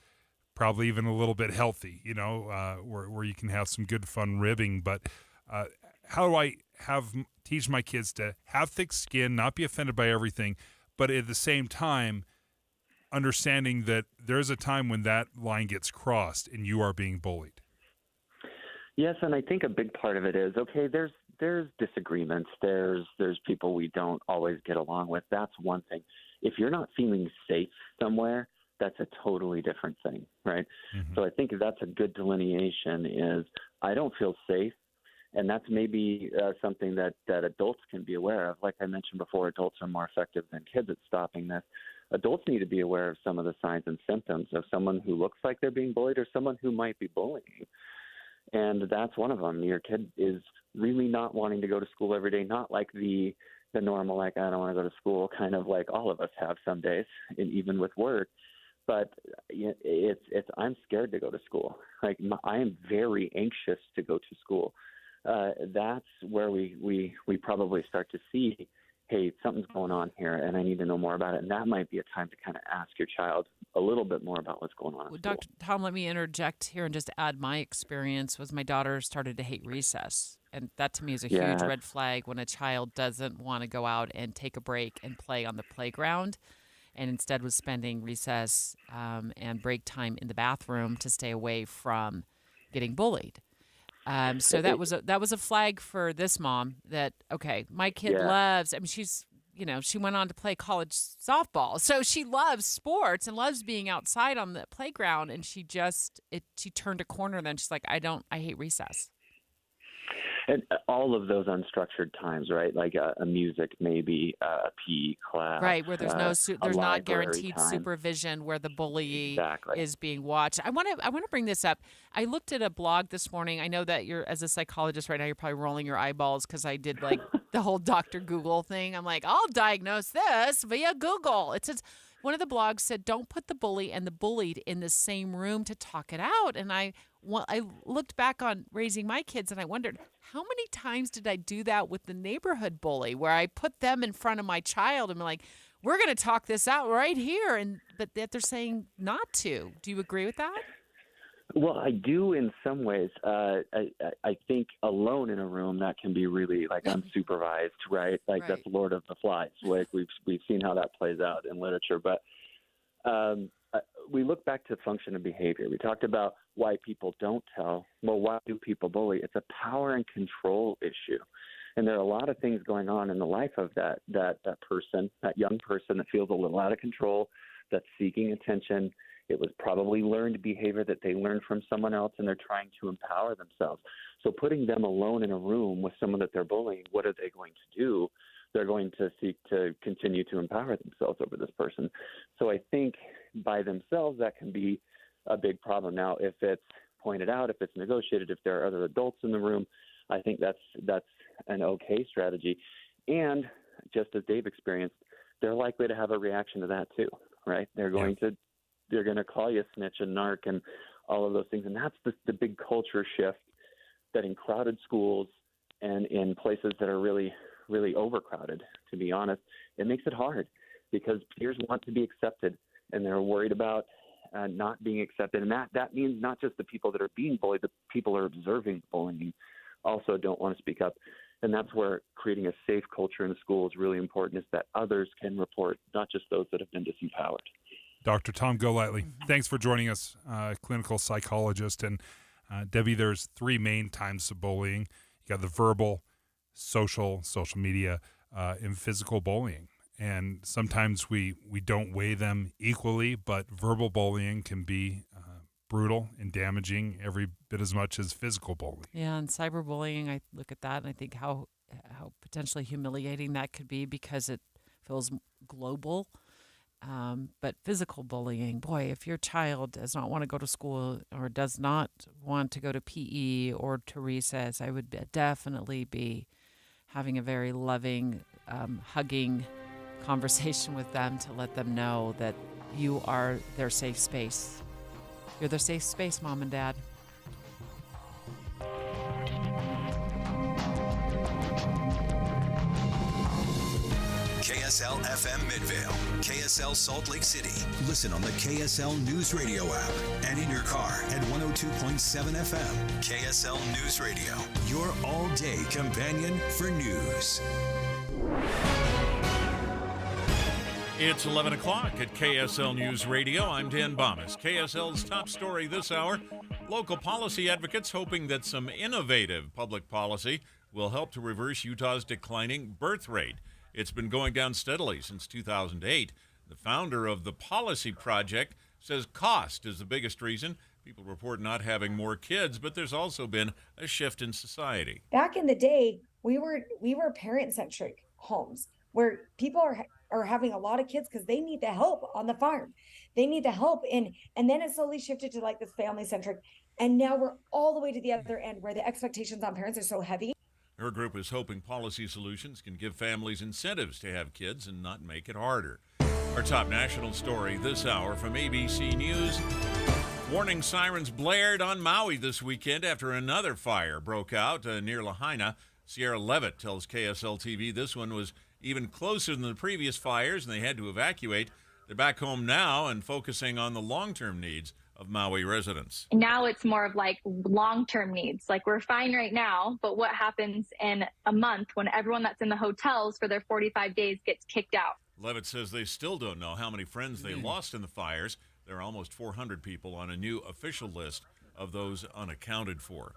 probably even a little bit healthy, where you can have some good fun ribbing. But how do I teach my kids to have thick skin, not be offended by everything, but at the same time, understanding that there's a time when that line gets crossed and you are being bullied? Yes, and I think a big part of it is, okay, there's disagreements. There's people we don't always get along with. That's one thing. If you're not feeling safe somewhere, that's a totally different thing, right? Mm-hmm. So I think that's a good delineation is I don't feel safe. And that's maybe something that adults can be aware of. Like I mentioned before, adults are more effective than kids at stopping this. Adults need to be aware of some of the signs and symptoms of someone who looks like they're being bullied or someone who might be bullying. And that's one of them. Your kid is really not wanting to go to school every day, not like the normal, like, I don't want to go to school, kind of like all of us have some days, and even with work. But it's I'm scared to go to school. Like I am very anxious to go to school. That's where we probably start to see, hey, something's going on here, and I need to know more about it. And that might be a time to kind of ask your child a little bit more about what's going on. Well, Dr. Tom, let me interject here and just add my experience was my daughter started to hate recess. And that to me is a huge red flag when a child doesn't want to go out and take a break and play on the playground and instead was spending recess and break time in the bathroom to stay away from getting bullied. So that was a flag for this mom that, okay, my kid loves, she's, she went on to play college softball. So she loves sports and loves being outside on the playground. And she turned a corner then. She's like, I hate recess. And all of those unstructured times, right? Like a music, maybe a PE class, right? Where there's there's not guaranteed supervision, where the bully is being watched. I want to bring this up. I looked at a blog this morning. I know that you're, as a psychologist right now, you're probably rolling your eyeballs because I did like the whole Dr. Google thing. I'm like, I'll diagnose this via Google. It says one of the blogs said, don't put the bully and the bullied in the same room to talk it out. And I looked back on raising my kids and I wondered, how many times did I do that with the neighborhood bully where I put them in front of my child and be like, we're going to talk this out right here. But that they're saying not to. Do you agree with that? Well, I do in some ways. I think alone in a room that can be really like unsupervised, right? Like that's Lord of the Flies. Like we've seen how that plays out in literature. But we look back to function and behavior. We talked about why people don't tell. Well, why do people bully? It's a power and control issue. And there are a lot of things going on in the life of that person, that young person that feels a little out of control, that's seeking attention. It was probably learned behavior that they learned from someone else, and they're trying to empower themselves. So putting them alone in a room with someone that they're bullying, what are they going to do? They're going to seek to continue to empower themselves over this person. So I think by themselves, that can be a big problem. Now, if it's pointed out, if it's negotiated, if there are other adults in the room, I think that's an okay strategy. And just as Dave experienced, they're likely to have a reaction to that too, right? They're going to call you a snitch and narc and all of those things. And that's the big culture shift that in crowded schools and in places that are really, really overcrowded, to be honest, it makes it hard because peers want to be accepted and they're worried about not being accepted. And that means not just the people that are being bullied, the people who are observing bullying also don't want to speak up. And that's where creating a safe culture in the school is really important, is that others can report, not just those that have been disempowered. Dr. Tom Golightly, thanks for joining us, clinical psychologist. And Debbie, there's three main types of bullying. You got the verbal, social media, and physical bullying. And sometimes we don't weigh them equally, but verbal bullying can be brutal and damaging every bit as much as physical bullying. Yeah, and cyberbullying, I look at that and I think how potentially humiliating that could be because it feels global. But physical bullying, boy, if your child does not want to go to school or does not want to go to PE or to recess, I would definitely be having a very loving, hugging conversation with them to let them know that you are their safe space. You're their safe space, Mom and Dad. KSL FM Midvale, KSL Salt Lake City. Listen on the KSL News Radio app and in your car at 102.7 FM. KSL News Radio, your all-day companion for news. It's 11 o'clock at KSL News Radio. I'm Dan Bomas. KSL's top story this hour, local policy advocates hoping that some innovative public policy will help to reverse Utah's declining birth rate. It's been going down steadily since 2008. The founder of the Policy Project says cost is the biggest reason. People report not having more kids, but there's also been a shift in society. Back in the day, we were parent-centric homes where people are having a lot of kids because they need the help on the farm. They need the help. And then it slowly shifted to like this family-centric. And now we're all the way to the other end where the expectations on parents are so heavy. Her group is hoping policy solutions can give families incentives to have kids and not make it harder. Our top national story this hour from ABC News. Warning sirens blared on Maui this weekend after another fire broke out near Lahaina. Sierra Levitt tells KSL TV this one was even closer than the previous fires, and they had to evacuate. They're back home now and focusing on the long-term needs of Maui residents. Now it's more of like long-term needs. Like we're fine right now, but what happens in a month when everyone that's in the hotels for their 45 days gets kicked out? Levitt says they still don't know how many friends they lost in the fires. There are almost 400 people on a new official list of those unaccounted for.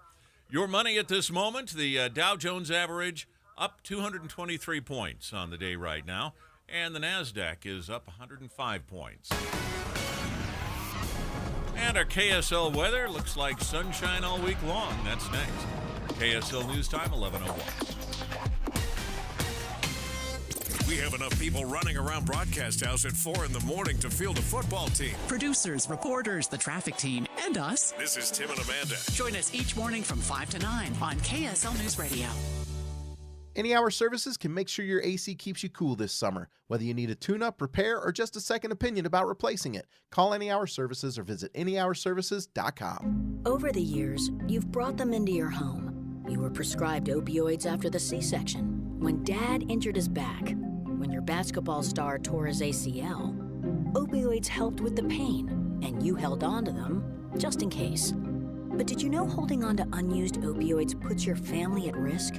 Your money at this moment, the Dow Jones average up 223 points on the day right now, and the NASDAQ is up 105 points. And our KSL weather looks like sunshine all week long. That's next. KSL News Time, 11:01. We have enough people running around Broadcast House at 4 in the morning to field a football team. Producers, reporters, the traffic team, and us. This is Tim and Amanda. Join us each morning from 5 to 9 on KSL News Radio. Any Hour Services can make sure your AC keeps you cool this summer. Whether you need a tune-up, repair, or just a second opinion about replacing it, call Any Hour Services or visit anyhourservices.com. Over the years, you've brought them into your home. You were prescribed opioids after the C-section, when Dad injured his back, when your basketball star tore his ACL. Opioids helped with the pain, and you held on to them just in case. But did you know holding on to unused opioids puts your family at risk?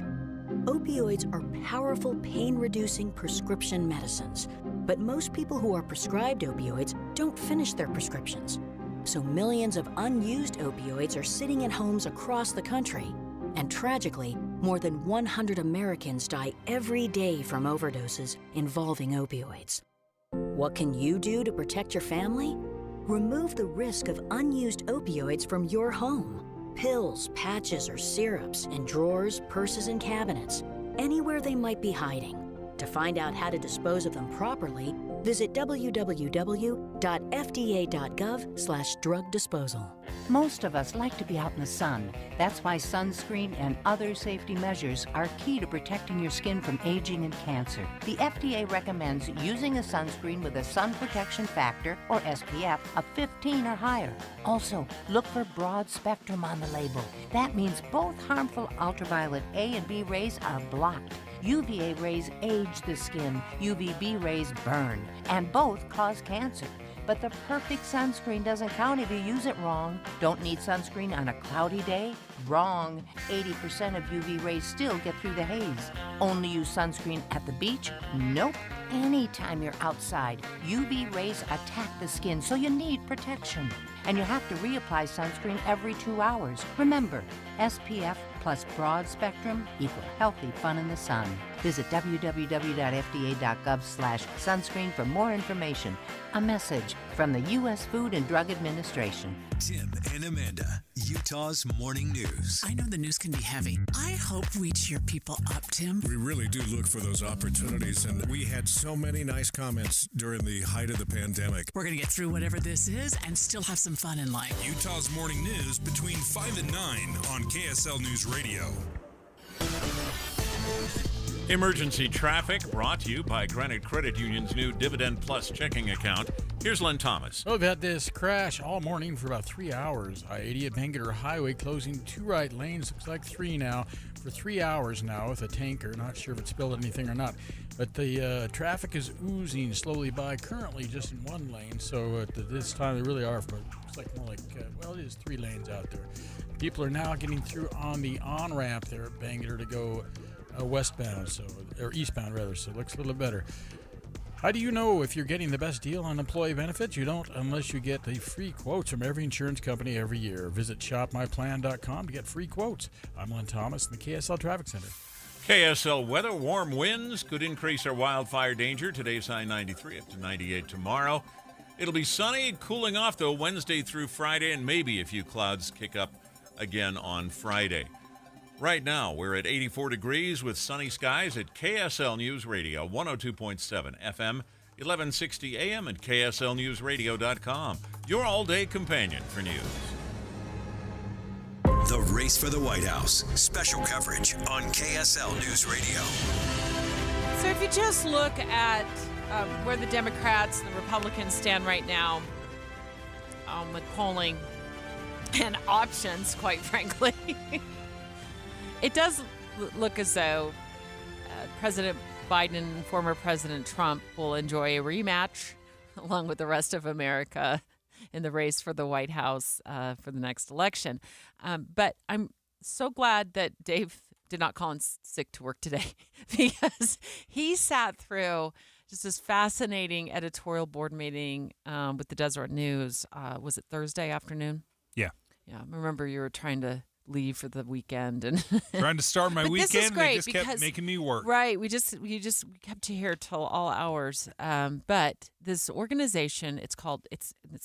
Opioids are powerful pain-reducing prescription medicines, but most people who are prescribed opioids don't finish their prescriptions. So millions of unused opioids are sitting in homes across the country. And tragically, more than 100 Americans die every day from overdoses involving opioids. What can you do to protect your family? Remove the risk of unused opioids from your home. Pills, patches, or syrups in drawers, purses, and cabinets, anywhere they might be hiding. To find out how to dispose of them properly, visit www.fda.gov/drug disposal. Most of us like to be out in the sun. That's why sunscreen and other safety measures are key to protecting your skin from aging and cancer. The FDA recommends using a sunscreen with a sun protection factor, or SPF, of 15 or higher. Also, look for broad spectrum on the label. That means both harmful ultraviolet A and B rays are blocked. UVA rays age the skin, UVB rays burn, and both cause cancer. But the perfect sunscreen doesn't count if you use it wrong. Don't need sunscreen on a cloudy day? Wrong. 80% of UV rays still get through the haze. Only use sunscreen at the beach? Nope. Anytime you're outside, UV rays attack the skin, so you need protection. And you have to reapply sunscreen every 2 hours. Remember, SPF plus broad spectrum equal healthy fun in the sun. Visit www.fda.gov/sunscreen for more information. A message from the U.S. Food and Drug Administration. Tim and Amanda, Utah's Morning News. I know the news can be heavy. I hope we cheer people up, Tim. We really do look for those opportunities, and we had so many nice comments during the height of the pandemic. We're going to get through whatever this is and still have some fun in life. Utah's Morning News between 5 and 9 on KSL News Radio. Emergency traffic brought to you by Granite Credit Union's new Dividend Plus checking account. Here's Len Thomas. Well, we've had this crash all morning for about 3 hours. I-80 at Bangor Highway closing 2 right lanes. Looks like 3 now for 3 hours now with a tanker. Not sure if it spilled anything or not. But the traffic is oozing slowly by, currently just in 1 lane. So at this time, they really are. But it's like more like, well, it is 3 lanes out there. People are now getting through on the on-ramp there at Bangor to go westbound, or eastbound rather, so it looks a little better. How do you know if you're getting the best deal on employee benefits? You don't unless you get the free quotes from every insurance company every year. Visit shopmyplan.com to get free quotes. I'm Len Thomas in the KSL Traffic Center. KSL weather, warm winds could increase our wildfire danger. Today's high 93 up to 98 tomorrow. It'll be sunny, cooling off though Wednesday through Friday, and maybe a few clouds kick up again on Friday. Right now, we're at 84 degrees with sunny skies at KSL News Radio, 102.7 FM, 1160 AM, and KSLNewsRadio.com. Your all-day companion for news. The Race for the White House. Special coverage on KSL News Radio. So if you just look at where the Democrats and the Republicans stand right now with polling and options, quite frankly, it does look as though President Biden and former President Trump will enjoy a rematch along with the rest of America in the race for the White House for the next election. But I'm so glad that Dave did not call in sick to work today because he sat through just this fascinating editorial board meeting with the Deseret News. Was it Thursday afternoon? Yeah. Yeah. I remember you were trying to leave for the weekend and trying to start my weekend. This is great, they just kept making me work. Right. We kept you here till all hours. But this organization, it's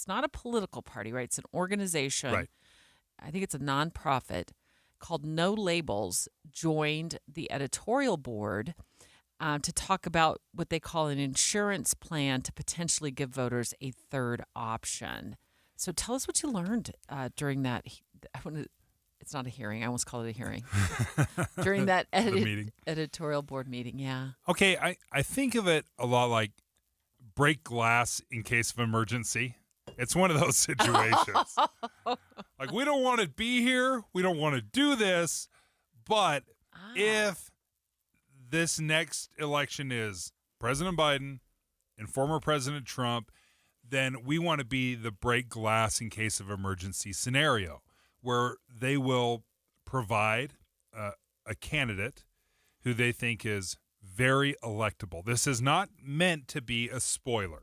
not a political party, right? It's an organization. Right. I think it's a nonprofit called No Labels, joined the editorial board to talk about what they call an insurance plan to potentially give voters a third option. So tell us what you learned during that. It's not a hearing. I almost called it a hearing. During that editorial board meeting, yeah. Okay, I think of it a lot like break glass in case of emergency. It's one of those situations. Like, we don't want to be here. We don't want to do this. But if this next election is President Biden and former President Trump, then we want to be the break glass in case of emergency scenario, where they will provide a candidate who they think is very electable. This is not meant to be a spoiler,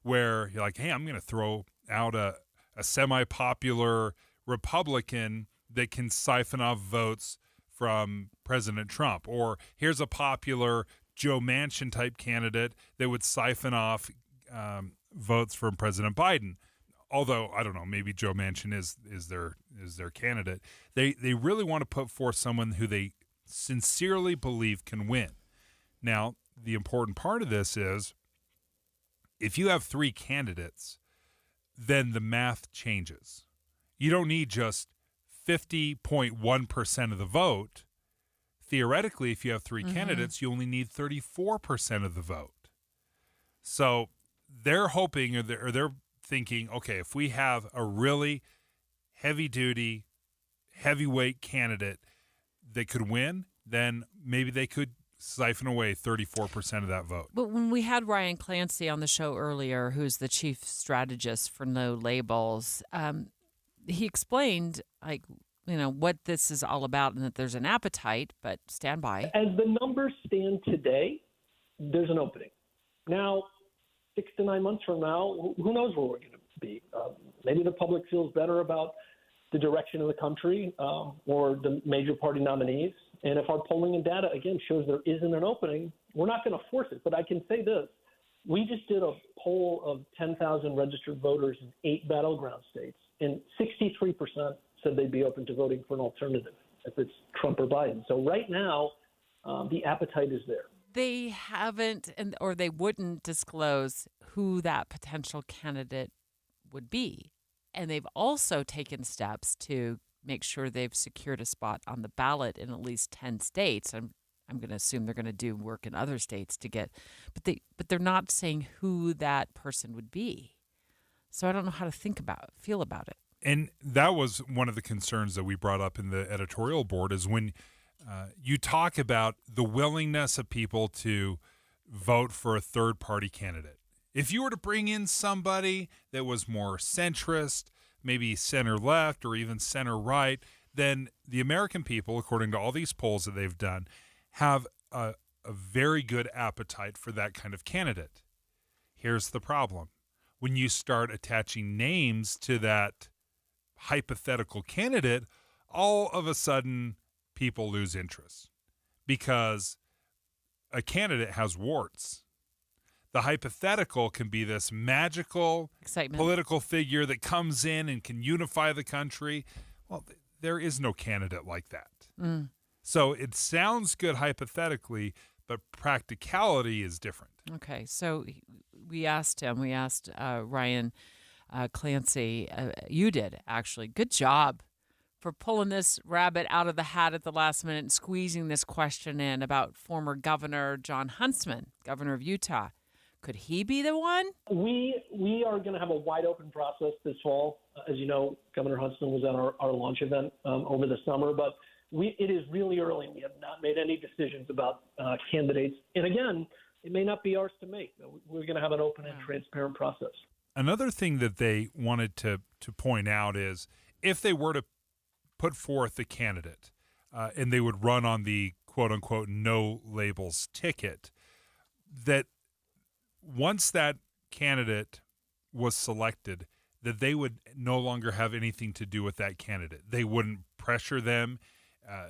where you're like, hey, I'm going to throw out a semi-popular Republican that can siphon off votes from President Trump. Or here's a popular Joe Manchin-type candidate that would siphon off votes from President Biden. Although I don't know, maybe Joe Manchin is their candidate. They really want to put forth someone who they sincerely believe can win. Now, the important part of this is if you have 3 candidates, then the math changes. You don't need just 50.1% of the vote. Theoretically, if you have 3 candidates, you only need 34% of the vote. So they're hoping, or they're thinking, okay, if we have a really heavy-duty, heavyweight candidate that could win, then maybe they could siphon away 34% of that vote. But when we had Ryan Clancy on the show earlier, who's the chief strategist for No Labels, he explained, what this is all about and that there's an appetite, but stand by. As the numbers stand today, there's an opening. Now, 6 to 9 months from now, who knows where we're going to be? Maybe the public feels better about the direction of the country or the major party nominees. And if our polling and data, again, shows there isn't an opening, we're not going to force it. But I can say this. We just did a poll of 10,000 registered voters in 8 battleground states, and 63% said they'd be open to voting for an alternative if it's Trump or Biden. So right now, the appetite is there. They haven't, or they wouldn't disclose who that potential candidate would be. And they've also taken steps to make sure they've secured a spot on the ballot in at least 10 states. I'm going to assume they're going to do work in other states to get, but they're not saying who that person would be. So I don't know how to feel about it. And that was one of the concerns that we brought up in the editorial board is when you talk about the willingness of people to vote for a third-party candidate. If you were to bring in somebody that was more centrist, maybe center-left or even center-right, then the American people, according to all these polls that they've done, have a very good appetite for that kind of candidate. Here's the problem. When you start attaching names to that hypothetical candidate, all of a sudden people lose interest because a candidate has warts. The hypothetical can be this magical political figure that comes in and can unify the country. Well, there is no candidate like that. So it sounds good hypothetically, but practicality is different. Okay, so we asked Ryan Clancy, you did actually, good job for pulling this rabbit out of the hat at the last minute and squeezing this question in about former Governor John Huntsman, governor of Utah. Could he be the one? We are going to have a wide open process this fall. As you know, Governor Huntsman was at our launch event over the summer, but it is really early. We have not made any decisions about candidates. And again, it may not be ours to make. We're going to have an open and transparent process. Another thing that they wanted to point out is if they were to put forth a candidate and they would run on the quote-unquote no labels ticket, that once that candidate was selected, that they would no longer have anything to do with that candidate. They wouldn't pressure them.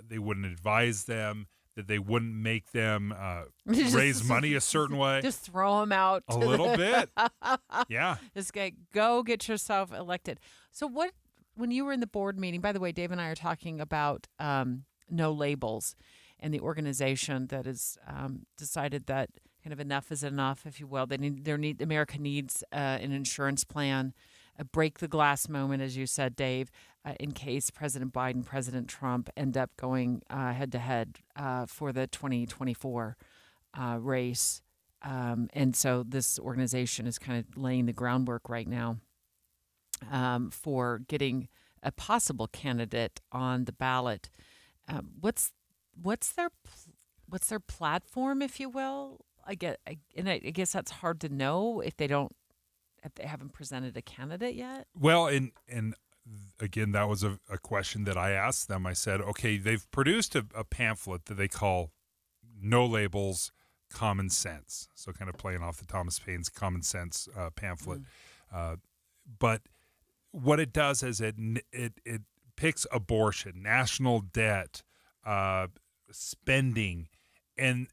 They wouldn't advise them, that they wouldn't make them raise money a certain way. Just throw them out. A little bit. Yeah. Just go get yourself elected. So when you were in the board meeting, by the way, Dave and I are talking about No Labels and the organization that has decided that kind of enough is enough, if you will. America needs an insurance plan, a break the glass moment, as you said, Dave, in case President Biden, President Trump end up going head to head for the 2024 race. And so this organization is kind of laying the groundwork right now for getting a possible candidate on the ballot. What's their platform, if you will? I guess that's hard to know if they haven't presented a candidate yet. Well, and again, that was a question that I asked them. I said, okay, they've produced a pamphlet that they call No Labels, Common Sense. So kind of playing off the Thomas Paine's Common Sense pamphlet. But what it does is it picks abortion, national debt, spending, and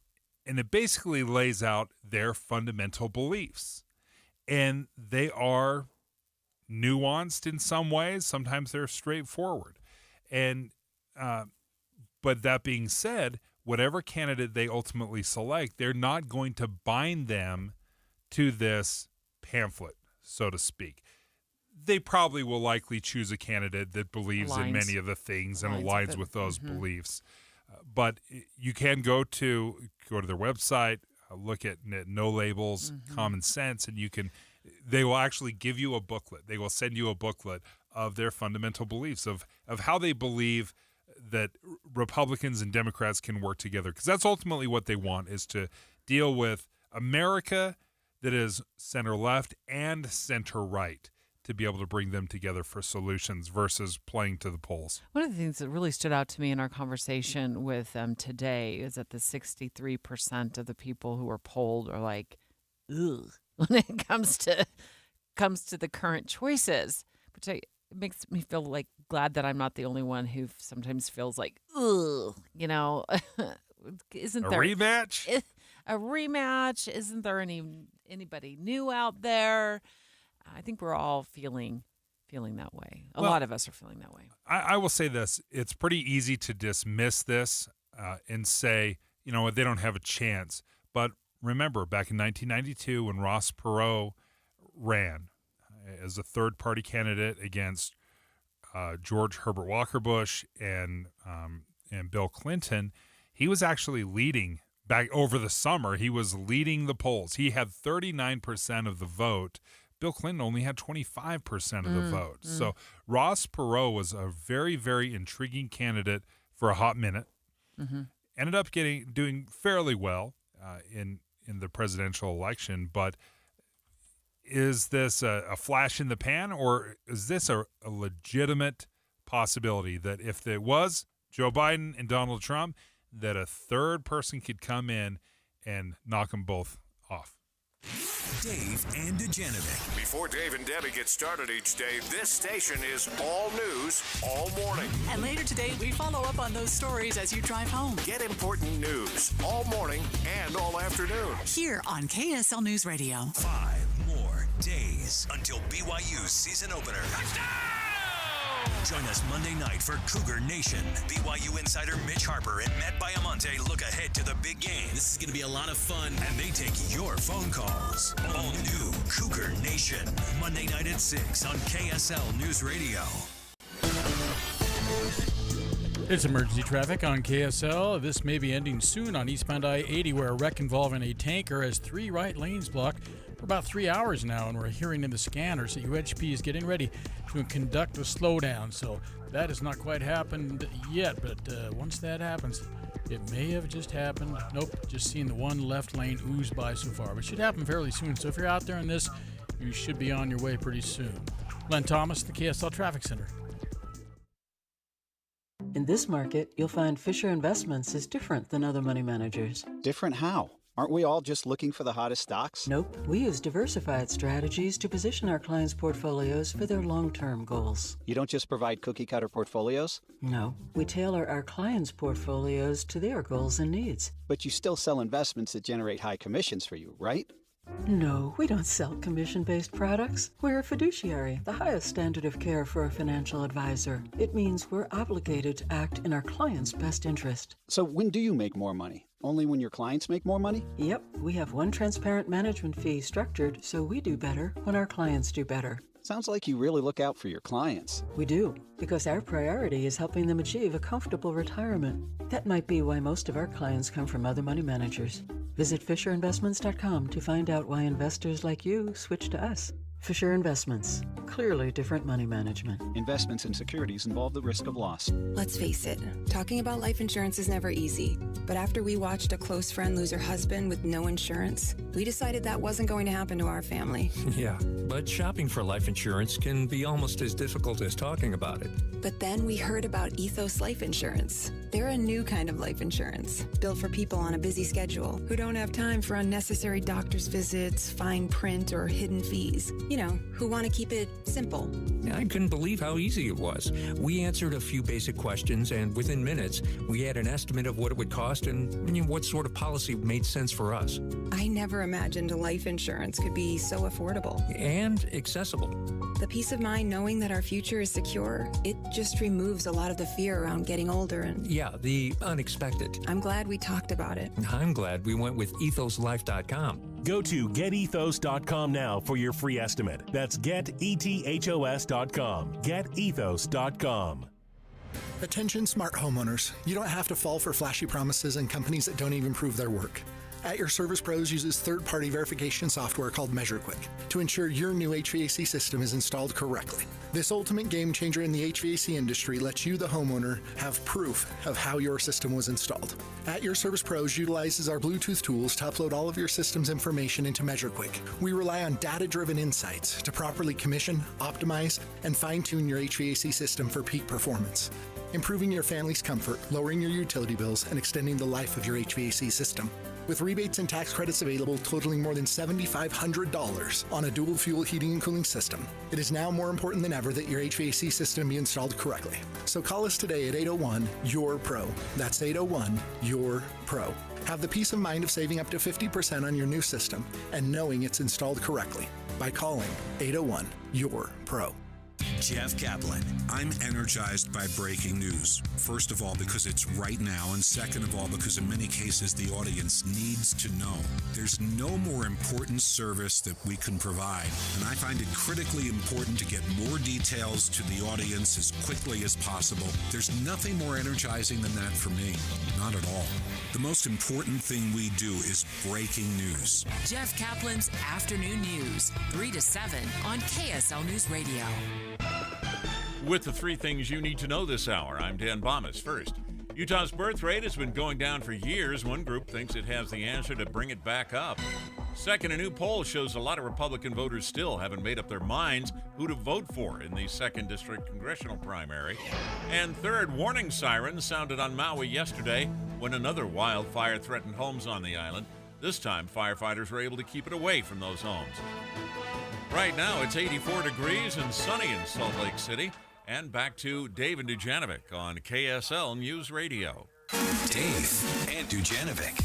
it basically lays out their fundamental beliefs. And they are nuanced in some ways. Sometimes they're straightforward. And but that being said, whatever candidate they ultimately select, they're not going to bind them to this pamphlet, so to speak. They probably will likely choose a candidate that believes in many of the things and aligns with those beliefs. But you can go to their website, look at no labels, common sense, and they will actually give you a booklet. They will send you a booklet of their fundamental beliefs, of how they believe that Republicans and Democrats can work together. Because that's ultimately what they want, is to deal with America that is center-left and center-right, to be able to bring them together for solutions versus playing to the polls. One of the things that really stood out to me in our conversation with them today is that the 63% of the people who were polled are like, ugh, when it comes to the current choices, which it makes me feel like glad that I'm not the only one who sometimes feels like, ugh, isn't there a rematch? A rematch? Isn't there anybody new out there? I think we're all feeling that way. A lot of us are feeling that way. I will say this. It's pretty easy to dismiss this and say, they don't have a chance. But remember, back in 1992 when Ross Perot ran as a third-party candidate against George Herbert Walker Bush and Bill Clinton, he was actually leading. Back over the summer, he was leading the polls. He had 39% of the vote. Bill Clinton only had 25% of the vote. So Ross Perot was a very, very intriguing candidate for a hot minute. Ended up doing fairly well in the presidential election. But is this a flash in the pan, or is this a legitimate possibility that if it was Joe Biden and Donald Trump, that a third person could come in and knock them both off? Dave and Dujanovic. Before Dave and Debbie get started each day, this station is all news all morning. And later today, we follow up on those stories as you drive home. Get important news all morning and all afternoon. Here on KSL News Radio. 5 more days until BYU's season opener. Join us Monday night for Cougar Nation. BYU insider Mitch Harper and Matt Baiamonte look ahead to the big game. This is going to be a lot of fun. And they take your phone calls. All new Cougar Nation. Monday night at 6 on KSL News Radio. It's emergency traffic on KSL. This may be ending soon on eastbound I-80, where a wreck involving a tanker has 3 right lanes blocked for about 3 hours now, and we're hearing in the scanners that UHP is getting ready to conduct a slowdown. So that has not quite happened yet, but once that happens, it may have just happened. Nope, just seeing the one left lane ooze by so far, but it should happen fairly soon. So if you're out there in this, you should be on your way pretty soon. Glenn Thomas, the KSL Traffic Center. In this market, you'll find Fisher Investments is different than other money managers. Different how? Aren't we all just looking for the hottest stocks? Nope. We use diversified strategies to position our clients' portfolios for their long-term goals. You don't just provide cookie-cutter portfolios? No. We tailor our clients' portfolios to their goals and needs. But you still sell investments that generate high commissions for you, right? No, we don't sell commission-based products. We're a fiduciary, the highest standard of care for a financial advisor. It means we're obligated to act in our client's best interest. So when do you make more money? Only when your clients make more money? Yep, we have one transparent management fee structured so we do better when our clients do better. Sounds like you really look out for your clients. We do, because our priority is helping them achieve a comfortable retirement. That might be why most of our clients come from other money managers. Visit FisherInvestments.com to find out why investors like you switch to us. Fisher Investments. Clearly different money management. Investments in securities involve the risk of loss. Let's face it, talking about life insurance is never easy. But after we watched a close friend lose her husband with no insurance, we decided that wasn't going to happen to our family. Yeah, but shopping for life insurance can be almost as difficult as talking about it. But then we heard about Ethos Life Insurance. They're a new kind of life insurance, built for people on a busy schedule who don't have time for unnecessary doctor's visits, fine print, or hidden fees. who want to keep it simple. I couldn't believe how easy it was. We answered a few basic questions, and within minutes, we had an estimate of what it would cost and what sort of policy made sense for us. I never imagined life insurance could be so affordable. And accessible. The peace of mind knowing that our future is secure, it just removes a lot of the fear around getting older and... Yeah, the unexpected. I'm glad we talked about it. I'm glad we went with ethoslife.com. Go to getethos.com now for your free estimate. That's getethos.com. Getethos.com. Attention smart homeowners. You don't have to fall for flashy promises and companies that don't even prove their work. At Your Service Pros uses third-party verification software called MeasureQuick to ensure your new HVAC system is installed correctly. This ultimate game changer in the HVAC industry lets you, the homeowner, have proof of how your system was installed. At Your Service Pros utilizes our Bluetooth tools to upload all of your system's information into MeasureQuick. We rely on data-driven insights to properly commission, optimize, and fine-tune your HVAC system for peak performance, improving your family's comfort, lowering your utility bills, and extending the life of your HVAC system. With rebates and tax credits available totaling more than $7,500 on a dual fuel heating and cooling system, it is now more important than ever that your HVAC system be installed correctly. So call us today at 801-YOUR-PRO. That's 801-YOUR-PRO. Have the peace of mind of saving up to 50% on your new system and knowing it's installed correctly by calling 801-YOUR-PRO. Jeff Kaplan. I'm energized by breaking news. First of all, because it's right now, and second of all, because in many cases the audience needs to know. There's no more important service that we can provide, and I find it critically important to get more details to the audience as quickly as possible. There's nothing more energizing than that for me. Not at all. The most important thing we do is breaking news. Jeff Kaplan's Afternoon News, 3 to 7 on KSL News Radio. With the three things you need to know this hour, I'm Dan Bomas. First, Utah's birth rate has been going down for years. One group thinks it has the answer to bring it back up. Second, a new poll shows a lot of Republican voters still haven't made up their minds who to vote for in the 2nd District congressional primary. And third, warning sirens sounded on Maui yesterday when another wildfire threatened homes on the island. This time, firefighters were able to keep it away from those homes. Right now, it's 84 degrees and sunny in Salt Lake City. And back to Dave and Dujanovic on KSL News Radio. Dave and Dujanovic.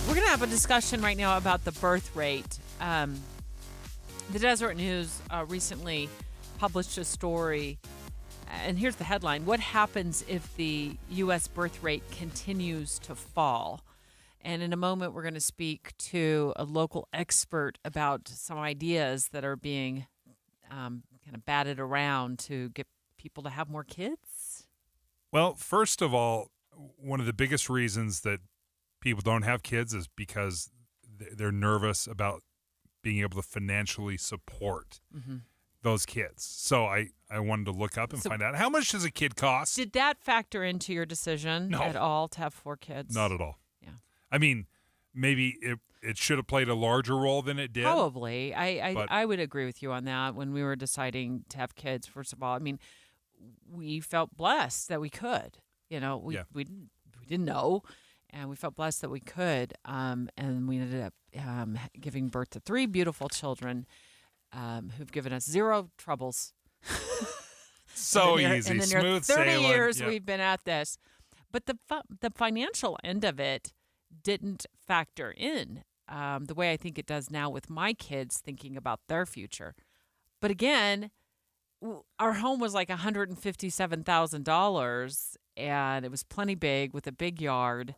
We're going to have a discussion right now about the birth rate. The Deseret News recently published a story, and here's the headline: what happens if the U.S. birth rate continues to fall? And in a moment, we're going to speak to a local expert about some ideas that are being kind of batted around to get people to have more kids. Well, first of all, one of the biggest reasons that people don't have kids is because they're nervous about being able to financially support those kids. So I wanted to look up and find out, how much does a kid cost? Did that factor into your decision at all to have 4 kids? Not at all. Yeah. I mean, maybe it should have played a larger role than it did. Probably. I would agree with you on that. When we were deciding to have kids, first of all, I mean, we felt blessed that we could. You know, we didn't know, and we felt blessed that we could. And we ended up giving birth to 3 beautiful children who've given us 0 troubles. So easy, and then smooth 30 sailing. years we've been at this. But the financial end of it didn't factor in the way I think it does now with my kids thinking about their future. But again, our home was like $157,000, and it was plenty big with a big yard.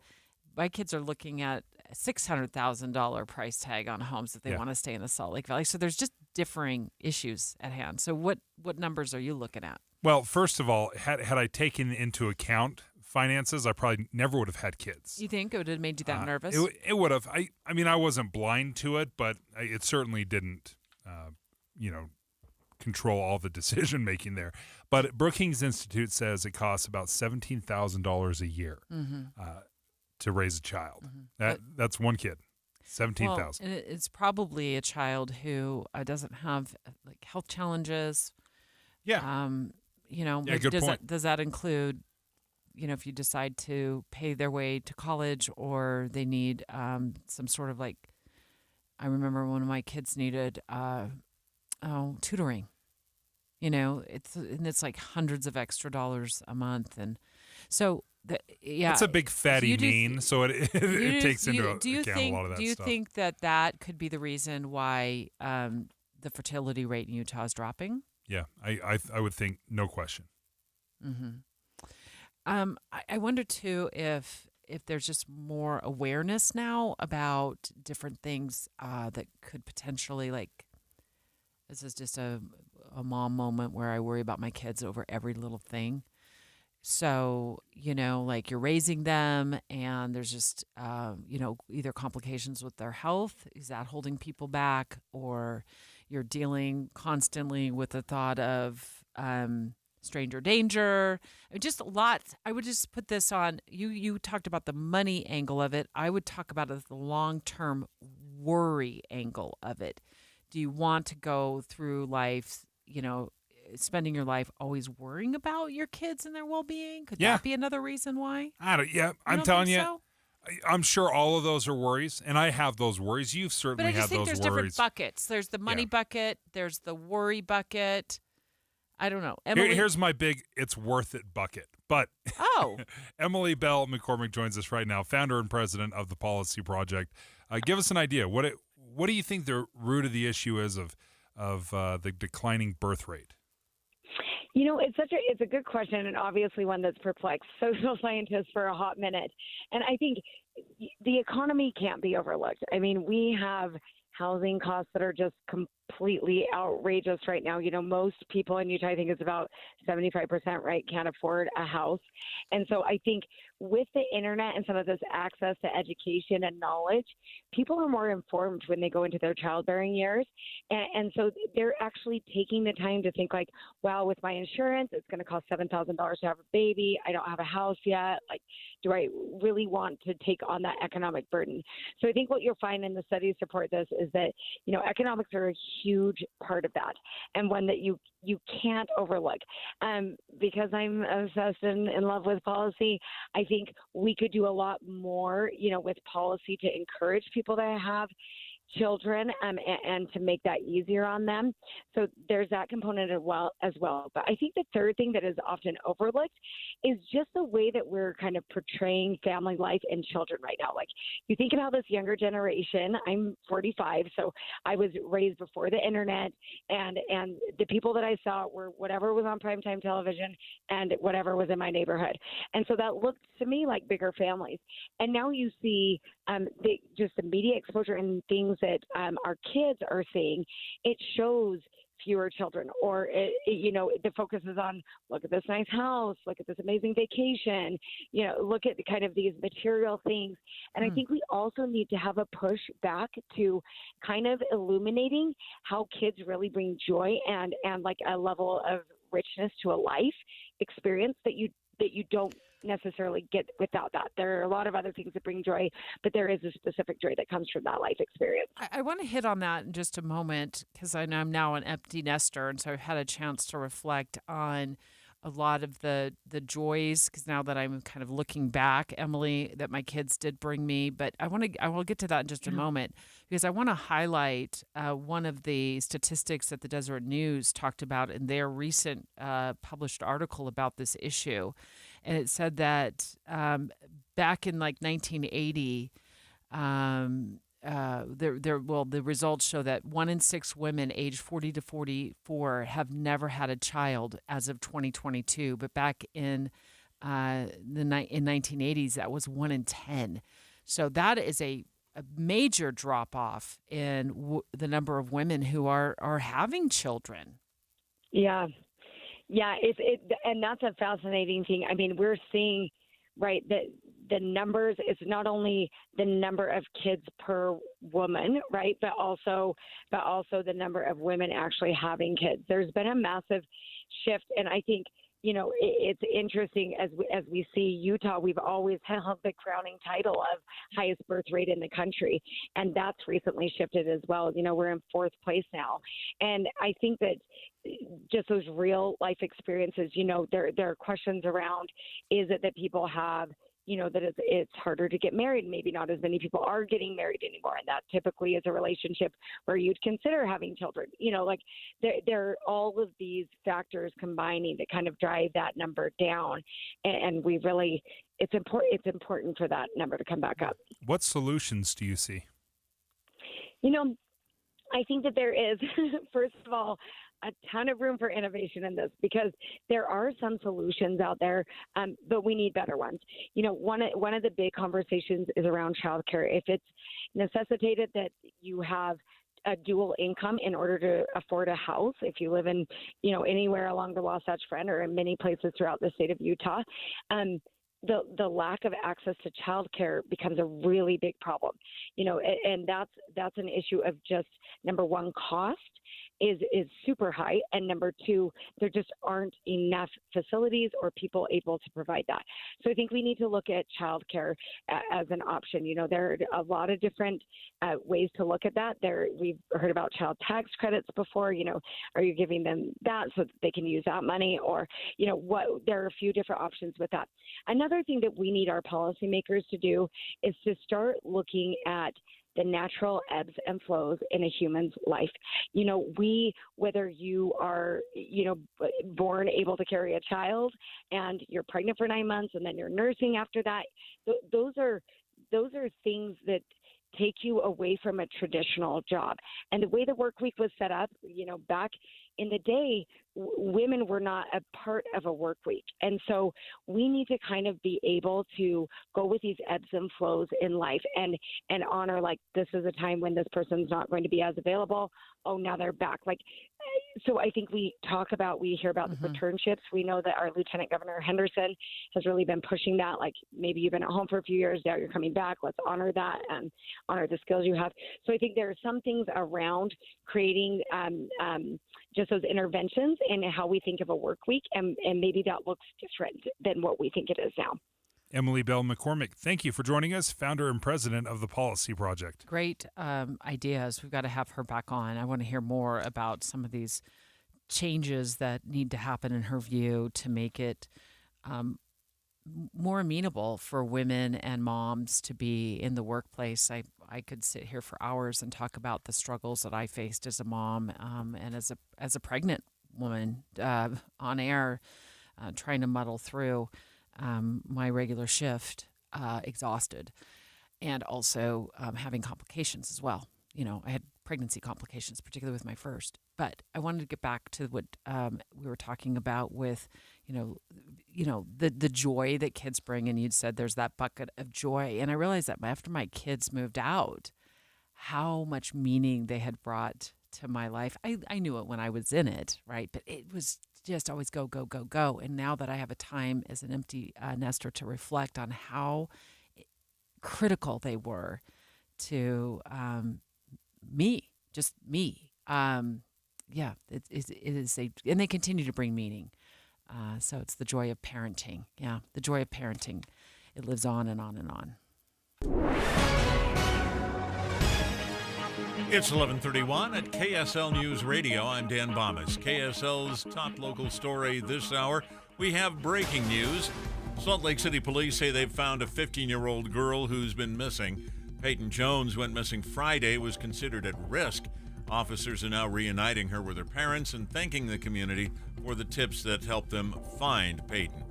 My kids are looking at a $600,000 price tag on homes if they want to stay in the Salt Lake Valley. So there's just differing issues at hand. So what numbers are you looking at? Well, first of all, had I taken into account finances, I probably never would have had kids. You think it would have made you that nervous? It would have. I mean, I wasn't blind to it, but it certainly didn't, control all the decision making there. But Brookings Institute says it costs about $17,000 a year to raise a child. That's one kid. $17,000. Well, and it's probably a child who doesn't have like health challenges. Yeah. Good point. Does that include, if you decide to pay their way to college, or they need some sort of like, I remember one of my kids needed tutoring. It's like hundreds of extra dollars a month, and so it's a big fatty mean. So it takes into account a lot of that stuff. Do you think that could be the reason why the fertility rate in Utah is dropping? Yeah, I would think, no question. Mm-hmm. I wonder too if there's just more awareness now about different things that could potentially, like, this is just a mom moment where I worry about my kids over every little thing. So, like, you're raising them and there's just, either complications with their health. Is that holding people back? Or you're dealing constantly with the thought of stranger danger. Just a lot. I would just put this on. You talked about the money angle of it. I would talk about the long-term worry angle of it. Do you want to go through life, spending your life always worrying about your kids and their well-being? Could that be another reason why? I'm telling you, so? I'm sure all of those are worries, and I have those worries. You've certainly had those worries. But I just think there's different buckets. There's the money bucket. There's the worry bucket. I don't know. Emily? Here's my big it's worth it bucket. But Emily Bell McCormick joins us right now, founder and president of the Policy Project. Give us an idea. What do you think the root of the issue is of the declining birth rate? It's a good question, and obviously one that's perplexed social scientists for a hot minute. And I think the economy can't be overlooked. I mean, we have housing costs that are just completely outrageous right now. Most people in Utah, I think it's about 75%, right, can't afford a house. And so I think with the internet and some of this access to education and knowledge, people are more informed when they go into their childbearing years. And so they're actually taking the time to think like, wow, with my insurance, it's going to cost $7,000 to have a baby. I don't have a house yet. Like, do I really want to take on that economic burden? So I think what you'll find, and the studies support this, is that, economics are a huge part of that, and one that you can't overlook. Because I'm obsessed and in love with policy, I think we could do a lot more, with policy to encourage people to have children and to make that easier on them. So there's that component as well. But I think the third thing that is often overlooked is just the way that we're kind of portraying family life and children right now. Like, you think about this younger generation. I'm 45, so I was raised before the internet, and the people that I saw were whatever was on primetime television and whatever was in my neighborhood. And so that looked to me like bigger families. And now you see just the media exposure and things that our kids are seeing. It shows fewer children, or the focus is on, look at this nice house, look at this amazing vacation, look at kind of these material things. And I think we also need to have a push back to kind of illuminating how kids really bring joy and like a level of richness to a life experience that you don't necessarily get without that. There are a lot of other things that bring joy, but there is a specific joy that comes from that life experience. I want to hit on that in just a moment, because I know I'm now an empty nester, and so I've had a chance to reflect on a lot of the joys, because now that I'm kind of looking back, Emily, that my kids did bring me. But I will get to that in just a moment, because I want to highlight one of the statistics that the Deseret News talked about in their recent published article about this issue. And it said that back in like 1980, the results show that 1 in 6 women aged 40 to 44 have never had a child as of 2022. But back in in 1980s, that was 1 in 10. So that is a major drop off in the number of women who are having children. Yeah. Yeah, and that's a fascinating thing. I mean, we're seeing, right, that the numbers, it's not only the number of kids per woman, right, but also the number of women actually having kids. There's been a massive shift, and I think, it's interesting as we see Utah, we've always held the crowning title of highest birth rate in the country, and that's recently shifted as well. We're in 4th place now, and I think that just those real life experiences, there are questions around, is it that people have that it's harder to get married. Maybe not as many people are getting married anymore. And that typically is a relationship where you'd consider having children. There are all of these factors combining to kind of drive that number down. And we really, it's important for that number to come back up. What solutions do you see? I think that there is, first of all, a ton of room for innovation in this, because there are some solutions out there, but we need better ones. One of the big conversations is around childcare. If it's necessitated that you have a dual income in order to afford a house, if you live in, anywhere along the Wasatch Front or in many places throughout the state of Utah, the lack of access to childcare becomes a really big problem, and that's an issue of just, number one, cost is super high, and number two, there just aren't enough facilities or people able to provide that. So I think we need to look at childcare as an option. There are a lot of different ways to look at that. We've heard about child tax credits before. Are you giving them that so that they can use that money, or there are a few different options with that. Another thing that we need our policymakers to do is to start looking at the natural ebbs and flows in a human's life. Whether you are, born able to carry a child and you're pregnant for 9 months and then you're nursing after that, those are things that take you away from a traditional job. And the way the work week was set up, back in the day, women were not a part of a work week. And so we need to kind of be able to go with these ebbs and flows in life and honor, like, this is a time when this person's not going to be as available. Oh, now they're back. So I think we hear about the returnships. We know that our Lieutenant Governor Henderson has really been pushing that. Like, maybe you've been at home for a few years, now you're coming back. Let's honor that and honor the skills you have. So I think there are some things around creating just those interventions in how we think of a work week, and maybe that looks different than what we think it is now. Emily Bell McCormick, thank you for joining us, founder and president of the Policy Project. Great ideas. We've got to have her back on. I want to hear more about some of these changes that need to happen in her view to make it more amenable for women and moms to be in the workplace. I could sit here for hours and talk about the struggles that I faced as a mom and as a pregnant woman on air, trying to muddle through my regular shift, exhausted, and also having complications as well. I had pregnancy complications, particularly with my first. But I wanted to get back to what we were talking about with, the joy that kids bring. And you'd said there's that bucket of joy. And I realized that after my kids moved out, how much meaning they had brought to my life. I knew it when I was in it, right? But it was just always go, go, go, go. And now that I have a time as an empty nester to reflect on how critical they were to me. It is and they continue to bring meaning. So it's the joy of parenting. Yeah, the joy of parenting. It lives on and on and on. It's 11:31 at KSL News Radio. I'm Dan Bomas. KSL's top local story this hour. We have breaking news. Salt Lake City police say they've found a 15-year-old girl who's been missing. Peyton Jones went missing Friday, was considered at risk. Officers are now reuniting her with her parents and thanking the community for the tips that helped them find Peyton.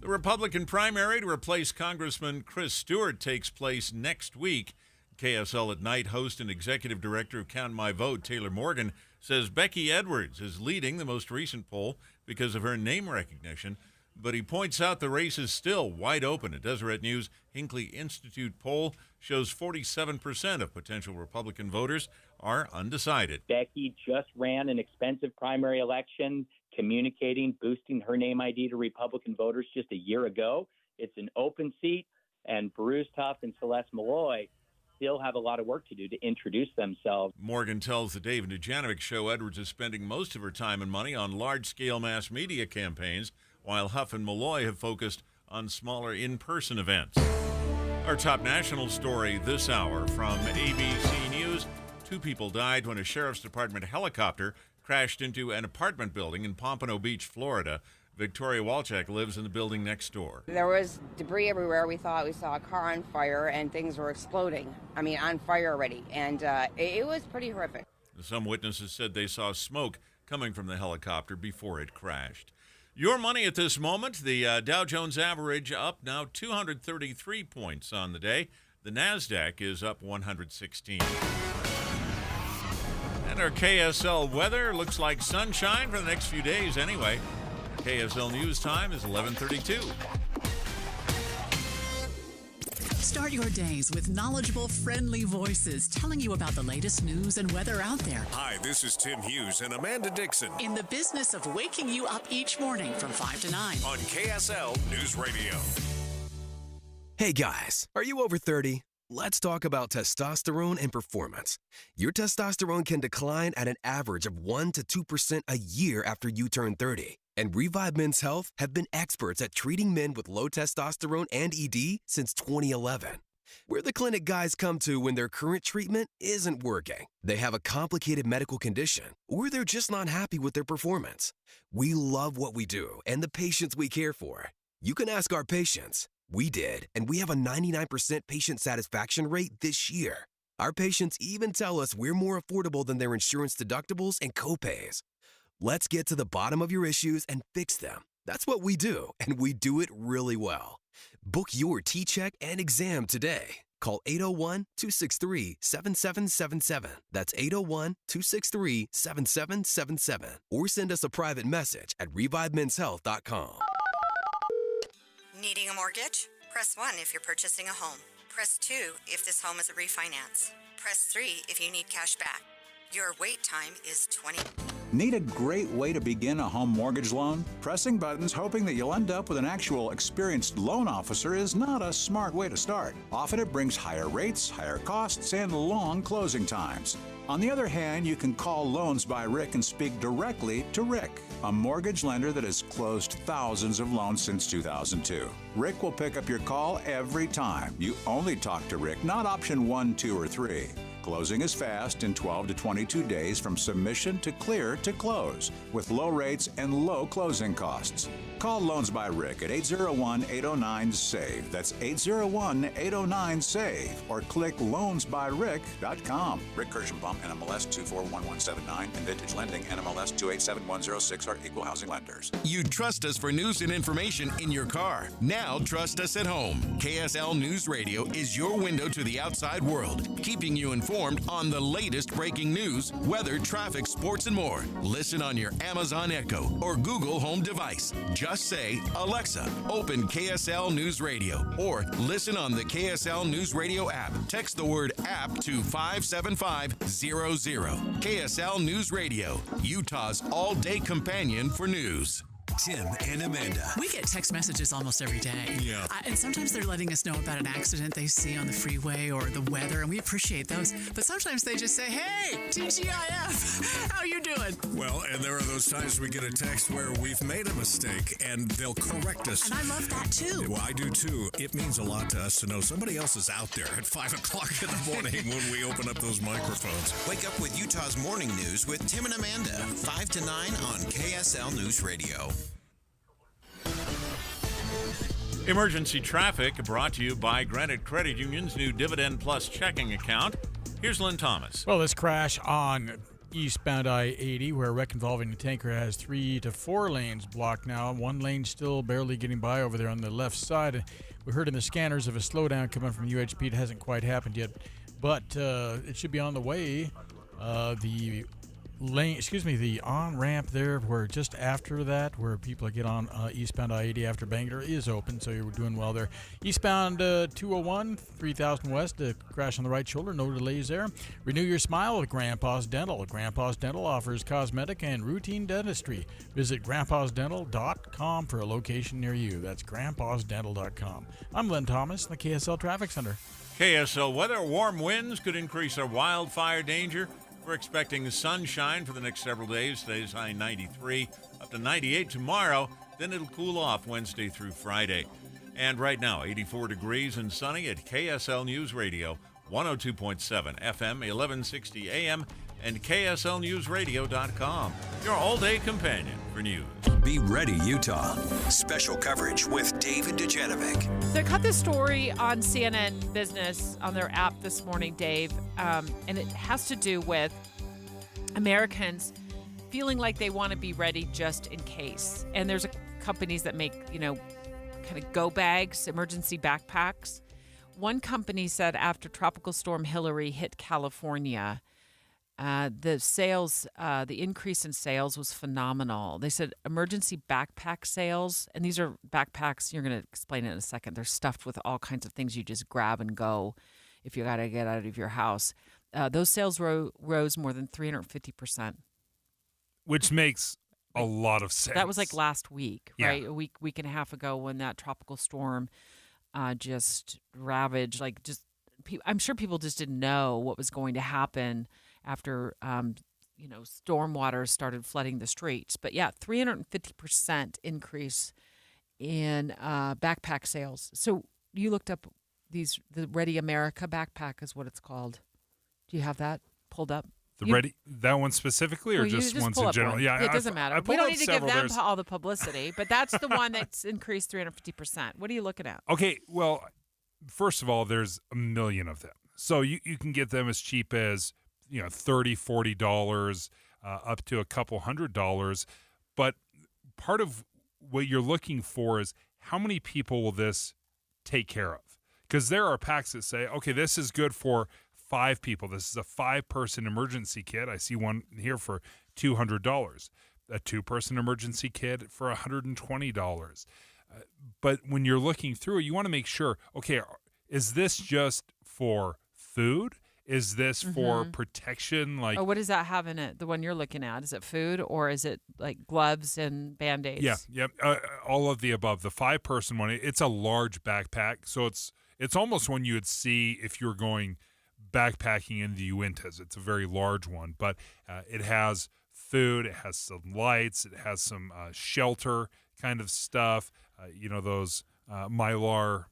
The Republican primary to replace Congressman Chris Stewart takes place next week. KSL at Night host and executive director of Count My Vote, Taylor Morgan, says Becky Edwards is leading the most recent poll because of her name recognition, but he points out the race is still wide open. A Deseret News Hinckley Institute poll shows 47% of potential Republican voters are undecided. Becky just ran an expensive primary election, communicating, boosting her name ID to Republican voters just a year ago. It's an open seat, and Bruce Tuff and Celeste Malloy still have a lot of work to do to introduce themselves. Morgan tells the Dave Dujanovic show Edwards is spending most of her time and money on large-scale mass media campaigns, while Huff and Malloy have focused on smaller in-person events. Our top national story this hour from ABC News. 2 people died when a sheriff's department helicopter crashed into an apartment building in Pompano Beach, Florida. Victoria Walczak lives in the building next door. There was debris everywhere. We thought we saw a car on fire and things were exploding. I mean, on fire already. And it was pretty horrific. Some witnesses said they saw smoke coming from the helicopter before it crashed. Your money at this moment, the Dow Jones average up now 233 points on the day. The NASDAQ is up 116. And our KSL weather looks like sunshine for the next few days anyway. KSL News time is 11:32. Start your days with knowledgeable, friendly voices telling you about the latest news and weather out there. Hi, this is Tim Hughes and Amanda Dixon In the business of waking you up each morning from 5 to 9. on KSL News Radio. Hey guys, are you over 30? Let's talk about testosterone and performance. Your testosterone can decline at an average of 1 to 2% a year after you turn 30. And Revive Men's Health have been experts at treating men with low testosterone and ED since 2011. We're the clinic guys come to when their current treatment isn't working. They have a complicated medical condition, or they're just not happy with their performance. We love what we do and the patients we care for. You can ask our patients. We did, and we have a 99% patient satisfaction rate this year. Our patients even tell us we're more affordable than their insurance deductibles and copays. Let's get to the bottom of your issues and fix them. That's what we do, and we do it really well. Book your T-check and exam today. Call 801-263-7777. That's 801-263-7777. Or send us a private message at revivemenshealth.com. Needing a mortgage? Press 1 if you're purchasing a home. Press 2 if this home is a refinance. Press 3 if you need cash back. Your wait time is 20. Need a great way to begin a home mortgage loan? Pressing buttons hoping that you'll end up with an actual experienced loan officer is not a smart way to start. Often it brings higher rates, higher costs, and long closing times. On the other hand, you can call Loans by Rick and speak directly to Rick, a mortgage lender that has closed thousands of loans since 2002. Rick will pick up your call every time. You only talk to Rick, not option 1, 2, or 3. Closing is fast in 12 to 22 days from submission to clear to close, with low rates and low closing costs. Call Loans by Rick at 801-809-SAVE. That's 801-809-SAVE. Or click loansbyrick.com. Rick Kirschenbaum, NMLS 241179, and Vintage Lending, NMLS 287106 are equal housing lenders. You trust us for news and information in your car. Now trust us at home. KSL News Radio is your window to the outside world, keeping you informed on the latest breaking news, weather, traffic, sports, and more. Listen on your Amazon Echo or Google Home device. Just say, Alexa, open KSL News Radio, or listen on the KSL News Radio app. Text the word app to 57500. KSL News Radio, Utah's all-day companion for news. Tim and Amanda. We get text messages almost every day. Yeah. And sometimes they're letting us know about an accident they see on the freeway or the weather, and we appreciate those. But sometimes they just say, hey, TGIF, how you doing? Well, and there are those times we get a text where we've made a mistake and they'll correct us. And I love that too. Well, I do too. It means a lot to us to know somebody else is out there at 5 o'clock in the morning when we open up those microphones. Wake up with Utah's morning news with Tim and Amanda, 5 to 9 on KSL News Radio. Emergency traffic brought to you by Granite Credit Union's new Dividend Plus checking account. Here's Lynn Thomas. Well, this crash on eastbound I-80, where a wreck involving a tanker has 3 to 4 lanes blocked now. One lane still barely getting by over there on the left side. We heard in the scanners of a slowdown coming from UHP. It hasn't quite happened yet, but it should be on the way. The on-ramp there, where just after that, where people get on eastbound I-80 after Bangor, is open, so you're doing well there. Eastbound 201, 3000 west, crash on the right shoulder, no delays there. Renew your smile with Grandpa's Dental. Grandpa's Dental offers cosmetic and routine dentistry. Visit grandpasdental.com for a location near you. That's grandpasdental.com. I'm Len Thomas in the KSL Traffic Center. KSL weather, warm winds could increase our wildfire danger. We're expecting sunshine for the next several days. Today's high 93, up to 98 tomorrow. Then it'll cool off Wednesday through Friday. And right now, 84 degrees and sunny at KSL News Radio, 102.7 FM, 1160 AM, and KSLNewsRadio.com. Your all-day companion for for news. Be Ready, Utah. Special coverage with David Dujanovic. So I caught this story on CNN Business on their app this morning, Dave, and it has to do with Americans feeling like they want to be ready just in case. And there's companies that make, kind of go bags, emergency backpacks. One company said after Tropical Storm Hillary hit California, the increase in sales was phenomenal. They said emergency backpack sales, and these are backpacks, you're going to explain it in a second. They're stuffed with all kinds of things you just grab and go if you got to get out of your house. Those sales rose more than 350%. Which makes a lot of sense. That was like last week, Yeah. right? A week and a half ago when that tropical storm just ravaged, I'm sure people just didn't know what was going to happen after, storm water started flooding the streets. But yeah, 350% increase in backpack sales. So you looked up the Ready America backpack is what it's called. Do you have that pulled up? That one specifically, or just ones in general? One. Yeah, it doesn't matter. We don't need to give them all the publicity, but that's the one that's increased 350%. What are you looking at? Okay, well, first of all, there's a million of them. So you can get them as cheap as, $30, $40, up to a couple $100. But part of what you're looking for is how many people will this take care of? Because there are packs that say, okay, this is good for 5 people. This is a 5-person emergency kit. I see one here for $200. A 2-person emergency kit for $120. But when you're looking through, you want to make sure, okay, is this just for food? Is this for protection? What does that have in it? The one you're looking at, is it food or is it like gloves and Band-Aids? Yeah. All of the above. The 5-person one, it's a large backpack. So it's almost one you would see if you're going backpacking in the Uintas. It's a very large one, but it has food, it has some lights, it has some shelter kind of stuff, those Mylar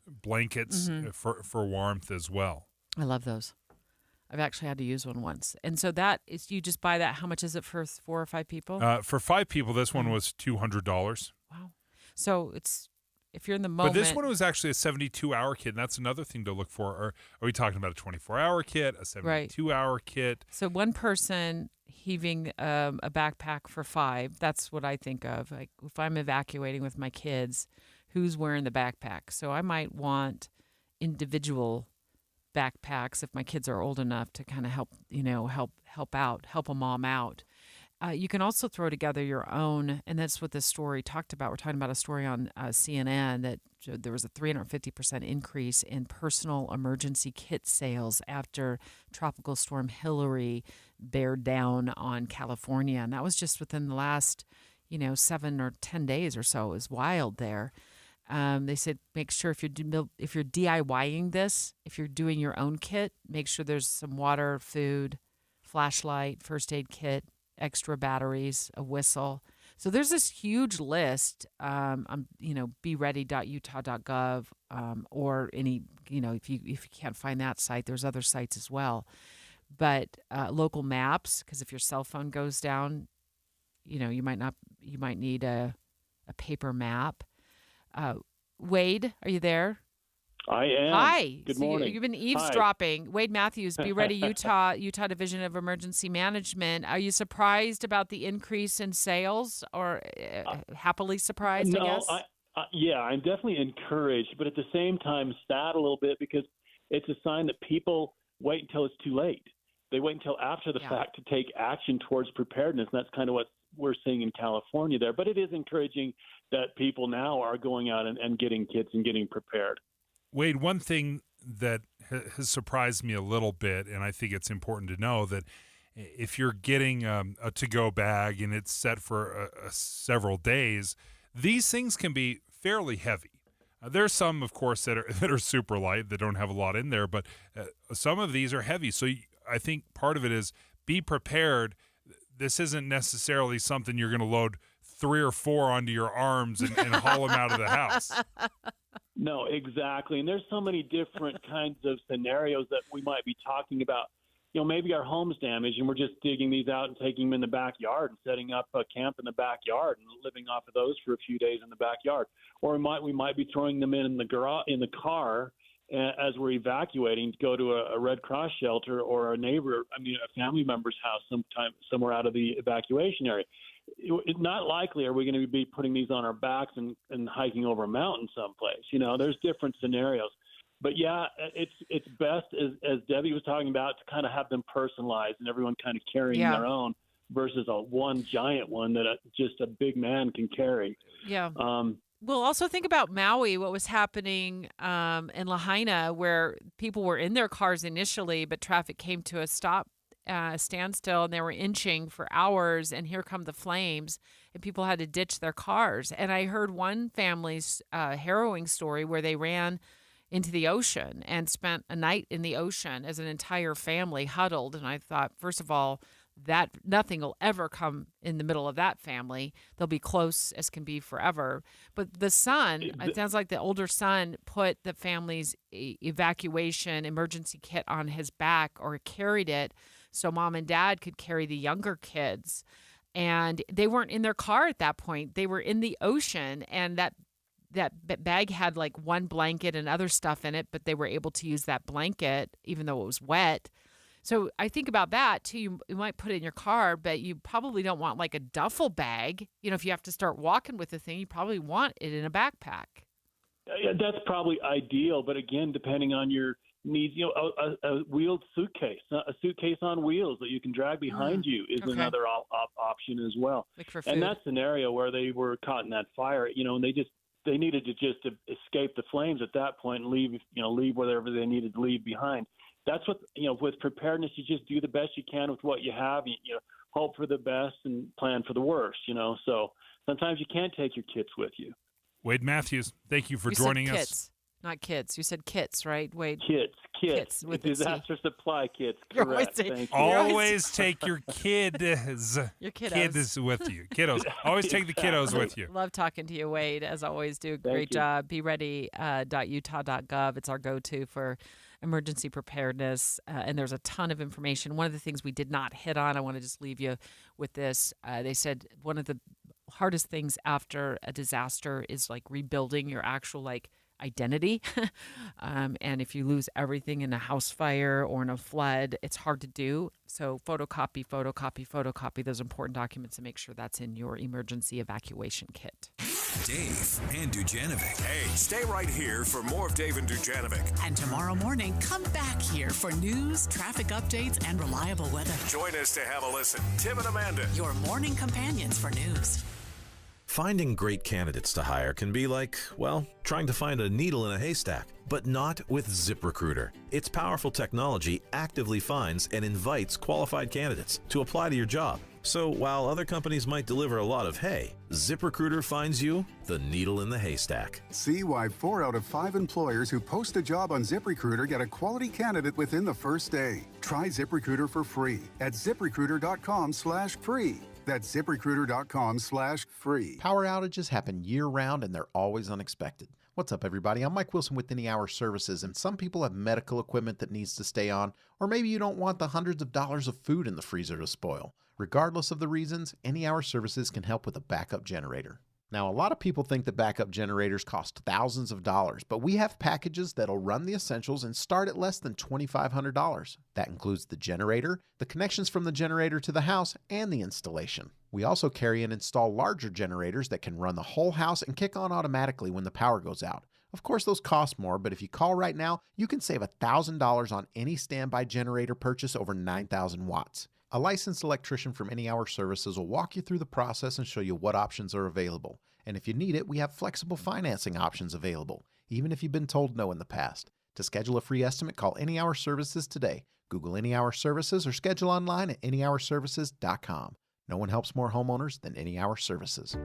blankets for warmth as well. I love those. I've actually had to use one once. And so that is, you just buy that. How much is it for 4 or 5 people? For 5 people, this one was $200. Wow. So it's, if you're in the moment. But this one was actually a 72-hour kit, and that's another thing to look for. Are we talking about a 24-hour kit, a 72-hour kit? So one person heaving a backpack for 5, that's what I think of. Like if I'm evacuating with my kids, who's wearing the backpack? So I might want individual backpacks if my kids are old enough to kind of help a mom out. You can also throw together your own, and that's what this story talked about. We're talking about a story on CNN that there was a 350% increase in personal emergency kit sales after Tropical Storm Hillary bared down on California. And that was just within the last, 7 or 10 days or so. It was wild there. They said make sure if you're DIYing this, if you're doing your own kit, make sure there's some water, food, flashlight, first aid kit, extra batteries, a whistle. So there's this huge list on beready.utah.gov or any, if you can't find that site, there's other sites as well. But local maps, because if your cell phone goes down, you might need a paper map. Wade, are you there? I am. Hi. Good morning. You've been eavesdropping. Hi. Wade Matthews, Be Ready Utah Division of Emergency Management. Are you surprised about the increase in sales, or happily surprised, no, I guess? Yeah, I'm definitely encouraged, but at the same time sad a little bit because it's a sign that people wait until it's too late. They wait until after the fact to take action towards preparedness, and that's kind of what we're seeing in California there. But it is encouraging that people now are going out and getting kits and getting prepared. Wade, one thing that has surprised me a little bit, and I think it's important to know that if you're getting a to-go bag and it's set for several days, these things can be fairly heavy. There's some, of course, that are super light, that don't have a lot in there, but some of these are heavy. So I think part of it is be prepared. This isn't necessarily something you're going to load 3 or 4 onto your arms and haul them out of the house. No, exactly. And there's so many different kinds of scenarios that we might be talking about. maybe our home's damaged and we're just digging these out and taking them in the backyard and setting up a camp in the backyard and living off of those for a few days in the backyard. Or we might be throwing them in the car as we're evacuating to go to a Red Cross shelter or a family member's house somewhere out of the evacuation area. It's not likely are we going to be putting these on our backs and hiking over a mountain someplace. There's different scenarios. But yeah, it's best, as Debbie was talking about, to kind of have them personalized and everyone kind of carrying their own versus one giant one that just a big man can carry. Yeah. We'll also think about Maui, what was happening in Lahaina, where people were in their cars initially, but traffic came to a standstill, and they were inching for hours, and here come the flames, and people had to ditch their cars. And I heard one family's harrowing story where they ran into the ocean and spent a night in the ocean as an entire family huddled. And I thought, first of all, that nothing will ever come in the middle of that family. They'll be close as can be forever. But the son, it sounds like the older son put the family's evacuation emergency kit on his back or carried it so mom and dad could carry the younger kids. And they weren't in their car at that point. They were in the ocean, and that bag had like one blanket and other stuff in it, but they were able to use that blanket even though it was wet. So I think about that too. You might put it in your car, but you probably don't want like a duffel bag. If you have to start walking with the thing, you probably want it in a backpack. Yeah, that's probably ideal. But again, depending on your needs, a wheeled suitcase, a suitcase on wheels that you can drag behind you is another option as well. Like for food. And that scenario where they were caught in that fire, and they needed to just escape the flames at that point and leave whatever they needed to leave behind. That's what, with preparedness, you just do the best you can with what you have. You hope for the best and plan for the worst, So sometimes you can't take your kits with you. Wade Matthews, thank you for joining us. Kits, not kids. You said kits, right, Wade? Kits. With disaster supply kits. Correct. Always take your kids. Your kiddos. Kids with you. Kiddos. Always take the kiddos with you. Love talking to you, Wade. As always, do a great job. BeReady.utah.gov. It's our go-to for emergency preparedness, and there's a ton of information. One of the things we did not hit on, I want to just leave you with this. They said one of the hardest things after a disaster is like rebuilding your actual identity. And if you lose everything in a house fire or in a flood, it's hard to do. So photocopy those important documents and make sure that's in your emergency evacuation kit. Dave and Dujanovic. Hey, stay right here for more of Dave and Dujanovic. And tomorrow morning, come back here for news, traffic updates, and reliable weather. Join us to have a listen. Tim and Amanda. Your morning companions for news. Finding great candidates to hire can be like, trying to find a needle in a haystack, but not with ZipRecruiter. Its powerful technology actively finds and invites qualified candidates to apply to your job. So while other companies might deliver a lot of hay, ZipRecruiter finds you the needle in the haystack. See why 4 out of 5 employers who post a job on ZipRecruiter get a quality candidate within the first day. Try ZipRecruiter for free at ZipRecruiter.com/free. That's ZipRecruiter.com/free. Power outages happen year-round, and they're always unexpected. What's up, everybody? I'm Mike Wilson with Any Hour Services, and some people have medical equipment that needs to stay on, or maybe you don't want the hundreds of dollars of food in the freezer to spoil. Regardless of the reasons, Any Hour Services can help with a backup generator. Now, a lot of people think that backup generators cost thousands of dollars, but we have packages that'll run the essentials and start at less than $2,500. That includes the generator, the connections from the generator to the house, and the installation. We also carry and install larger generators that can run the whole house and kick on automatically when the power goes out. Of course, those cost more, but if you call right now, you can save $1,000 on any standby generator purchase over 9,000 watts. A licensed electrician from Any Hour Services will walk you through the process and show you what options are available. And if you need it, we have flexible financing options available, even if you've been told no in the past. To schedule a free estimate, call Any Hour Services today. Google Any Hour Services or schedule online at anyhourservices.com. No one helps more homeowners than Any Hour Services.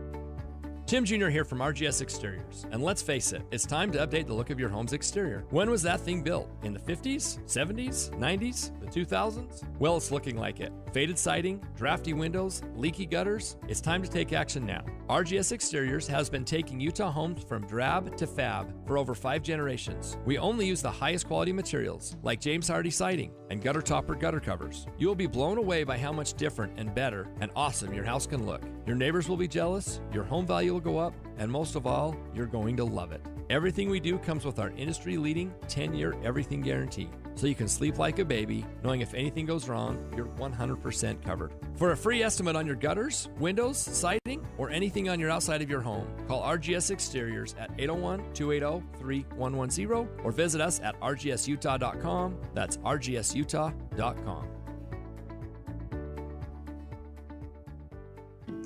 Tim Jr. here from RGS Exteriors. And let's face it, it's time to update the look of your home's exterior. When was that thing built? In the 50s, 70s, 90s, the 2000s? Well, it's looking like it. Faded siding, drafty windows, leaky gutters. It's time to take action now. RGS Exteriors has been taking Utah homes from drab to fab for over 5 generations. We only use the highest quality materials like James Hardy siding, and gutter topper gutter covers. You'll be blown away by how much different and better and awesome your house can look. Your neighbors will be jealous, your home value will go up, and most of all, you're going to love it. Everything we do comes with our industry-leading 10-year everything guarantee, so you can sleep like a baby, knowing if anything goes wrong, you're 100% covered. For a free estimate on your gutters, windows, siding, or anything on your outside of your home, call RGS Exteriors at 801-280-3110 or visit us at rgsutah.com. That's rgsutah.com.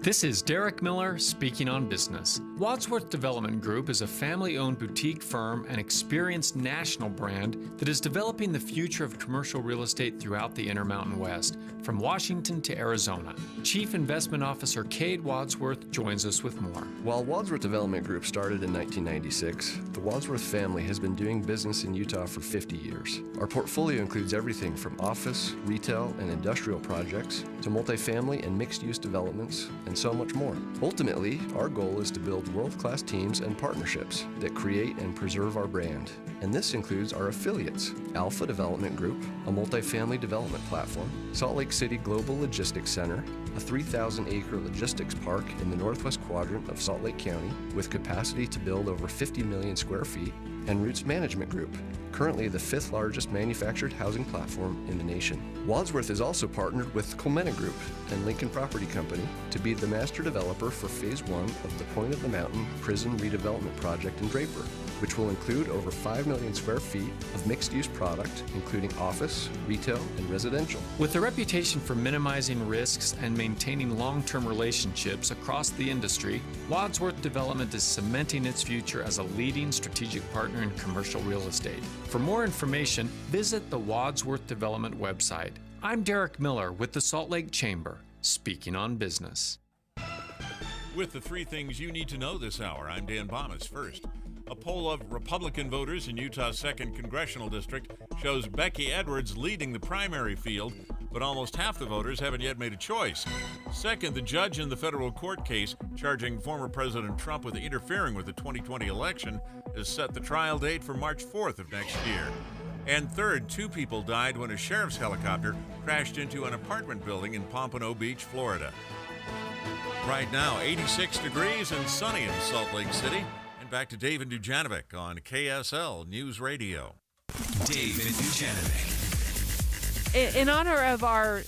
This is Derek Miller speaking on business. Wadsworth Development Group is a family-owned boutique firm and experienced national brand that is developing the future of commercial real estate throughout the Intermountain West, from Washington to Arizona. Chief Investment Officer Cade Wadsworth joins us with more. While Wadsworth Development Group started in 1996, the Wadsworth family has been doing business in Utah for 50 years. Our portfolio includes everything from office, retail, and industrial projects to multifamily and mixed-use developments, and so much more. Ultimately, our goal is to build world-class teams and partnerships that create and preserve our brand. And this includes our affiliates, Alpha Development Group, a multifamily development platform, Salt Lake City Global Logistics Center, a 3,000-acre logistics park in the northwest quadrant of Salt Lake County with capacity to build over 50 million square feet, and Roots Management Group, currently the 5th largest manufactured housing platform in the nation. Wadsworth is also partnered with Comena Group and Lincoln Property Company to be the master developer for Phase 1 of the Point of the Mountain Prison Redevelopment Project in Draper, which will include over 5 million square feet of mixed-use product, including office, retail, and residential. With a reputation for minimizing risks and maintaining long-term relationships across the industry, Wadsworth Development is cementing its future as a leading strategic partner in commercial real estate. For more information, visit the Wadsworth Development website. I'm Derek Miller with the Salt Lake Chamber, speaking on business. With the 3 things you need to know this hour, I'm Dan Bomas. First, a poll of Republican voters in Utah's 2nd Congressional District shows Becky Edwards leading the primary field, but almost half the voters haven't yet made a choice. Second, the judge in the federal court case charging former President Trump with interfering with the 2020 election has set the trial date for March 4th of next year. And third, 2 people died when a sheriff's helicopter crashed into an apartment building in Pompano Beach, Florida. Right now, 86 degrees and sunny in Salt Lake City. And back to David Dujanovic on KSL News Radio. David Dujanovic. In honor of our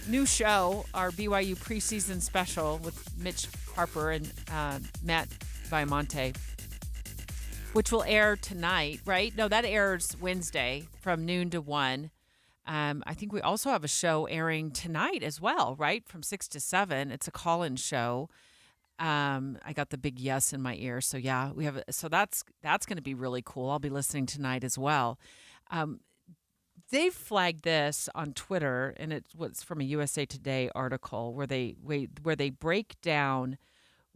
new show, our BYU preseason special with Mitch Harper and Matt Viamonte, which will air tonight, right? No, that airs Wednesday from noon to 1. I think we also have a show airing tonight as well, right? From 6 to 7. It's a call-in show. I got the big yes in my ear. So yeah, we have. So that's going to be really cool. I'll be listening tonight as well. They've flagged this on Twitter, and it was from a USA Today article where they break down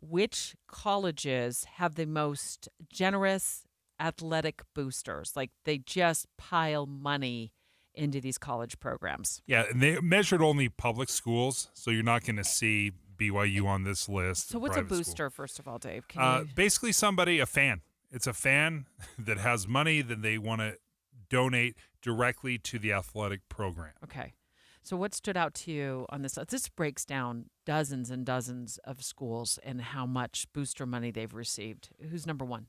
which colleges have the most generous athletic boosters. Like they just pile money into these college programs. Yeah, and they measured only public schools, so you're not going to see BYU on this list. So what's a booster, first of all, Dave? Basically a fan. It's a fan that has money that they want to donate directly to the athletic program. Okay. So what stood out to you on this? This breaks down dozens and dozens of schools and how much booster money they've received. Who's number one?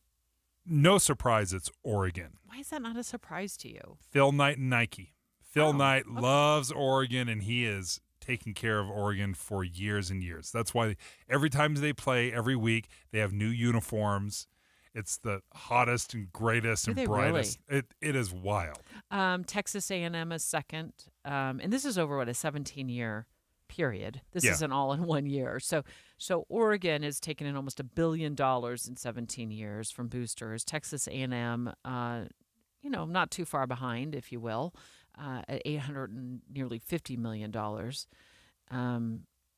No surprise, it's Oregon. Why is that not a surprise to you? Phil Knight and Nike. Phil Knight loves Oregon, and he is taking care of Oregon for years and years. That's why every time they play, every week, they have new uniforms. It's the hottest and greatest and brightest. Really? It is wild. Texas A&M is second, and this is over, a 17-year period. This isn't all in 1 year. So Oregon has taken in almost $1 billion in 17 years from boosters. Texas A&M, not too far behind, if you will, at nearly $850 million.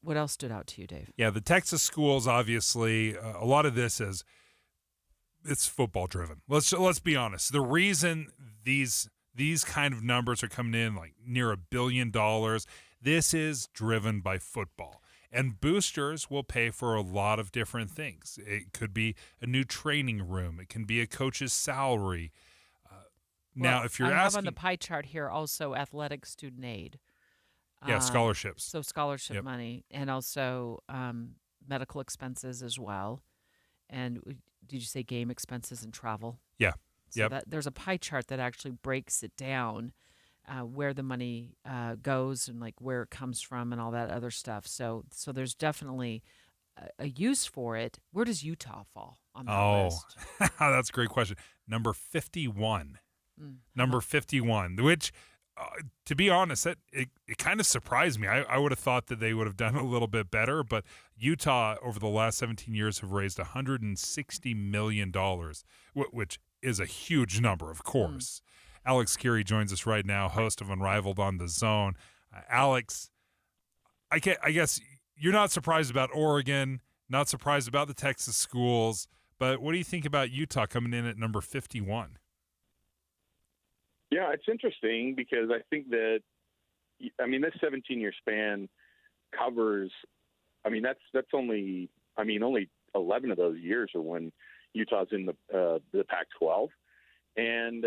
What else stood out to you, Dave? Yeah, the Texas schools, obviously, a lot of this is it's football driven. Let's be honest. The reason these kind of numbers are coming in like near $1 billion, this is driven by football. And boosters will pay for a lot of different things. It could be a new training room. It can be a coach's salary. Now, if you're I asking, have on the pie chart here also athletic student aid. scholarships. So scholarship Yep. money, and also medical expenses as well. And did you say game expenses and travel? Yeah. So there's a pie chart that actually breaks it down, where the money goes and like where it comes from and all that other stuff. So there's definitely a use for it. Where does Utah fall on that list? That's a great question. Number 51. Number 51, which, to be honest, it kind of surprised me. I would have thought that they would have done a little bit better, but Utah over the last 17 years have raised $160 million, which is a huge number, of course. Alex Curie joins us right now, host of Unrivaled on the Zone. Alex, I guess you're not surprised about Oregon, not surprised about the Texas schools, but what do you think about Utah coming in at number 51? Yeah, it's interesting because I think that, this 17-year span covers, that's only 11 of those years are when Utah's in the Pac-12. And,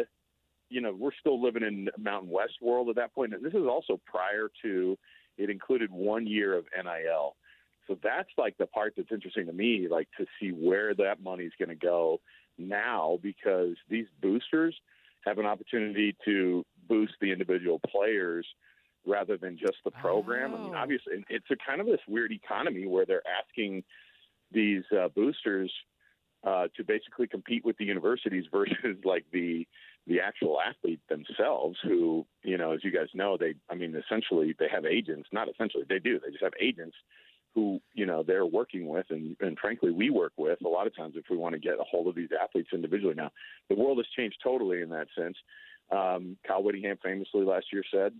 we're still living in Mountain West world at that point. And this is also prior to, it included 1 year of NIL. So that's like the part that's interesting to me, like to see where that money's going to go now, because these boosters have an opportunity to boost the individual players rather than just the program. Obviously, it's a kind of this weird economy where they're asking these boosters to basically compete with the universities versus like the actual athlete themselves who, as you guys know, essentially they have agents, not essentially, they do. They just have agents who, they're working with and frankly, we work with a lot of times if we want to get a hold of these athletes individually. Now, the world has changed totally in that sense. Kyle Whittingham famously last year said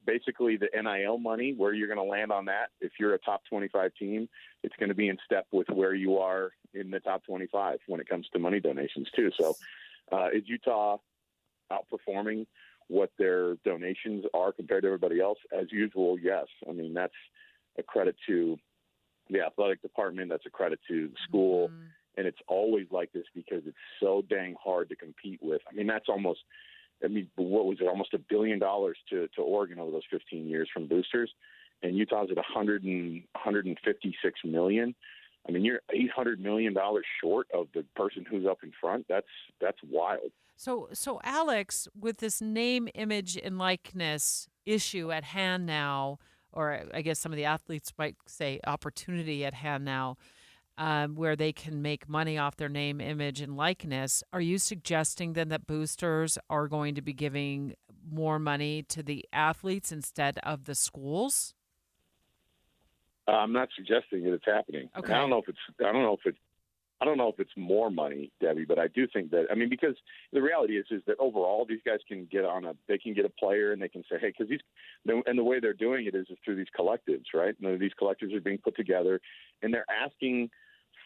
basically the NIL money, where you're going to land on that. If you're a top 25 team, it's going to be in step with where you are in the top 25 when it comes to money donations too. So is Utah outperforming what their donations are compared to everybody else? As usual, yes. That's a credit to the athletic department. That's a credit to the school. And it's always like this because it's so dang hard to compete with. That's almost, what was it? Almost $1 billion to Oregon over those 15 years from boosters. And Utah's at $156 million. You're $800 million short of the person who's up in front. That's wild. So Alex, with this name, image, and likeness issue at hand now, or I guess some of the athletes might say opportunity at hand now, where they can make money off their name, image, and likeness, are you suggesting then that boosters are going to be giving more money to the athletes instead of the schools? I'm not suggesting that it's happening. Okay. I don't know if it's more money, Debbie, but I do think that, because the reality is that overall these guys can get they can get a player and they can say, hey, because and the way they're doing it is through these collectives, right? These collectives are being put together and they're asking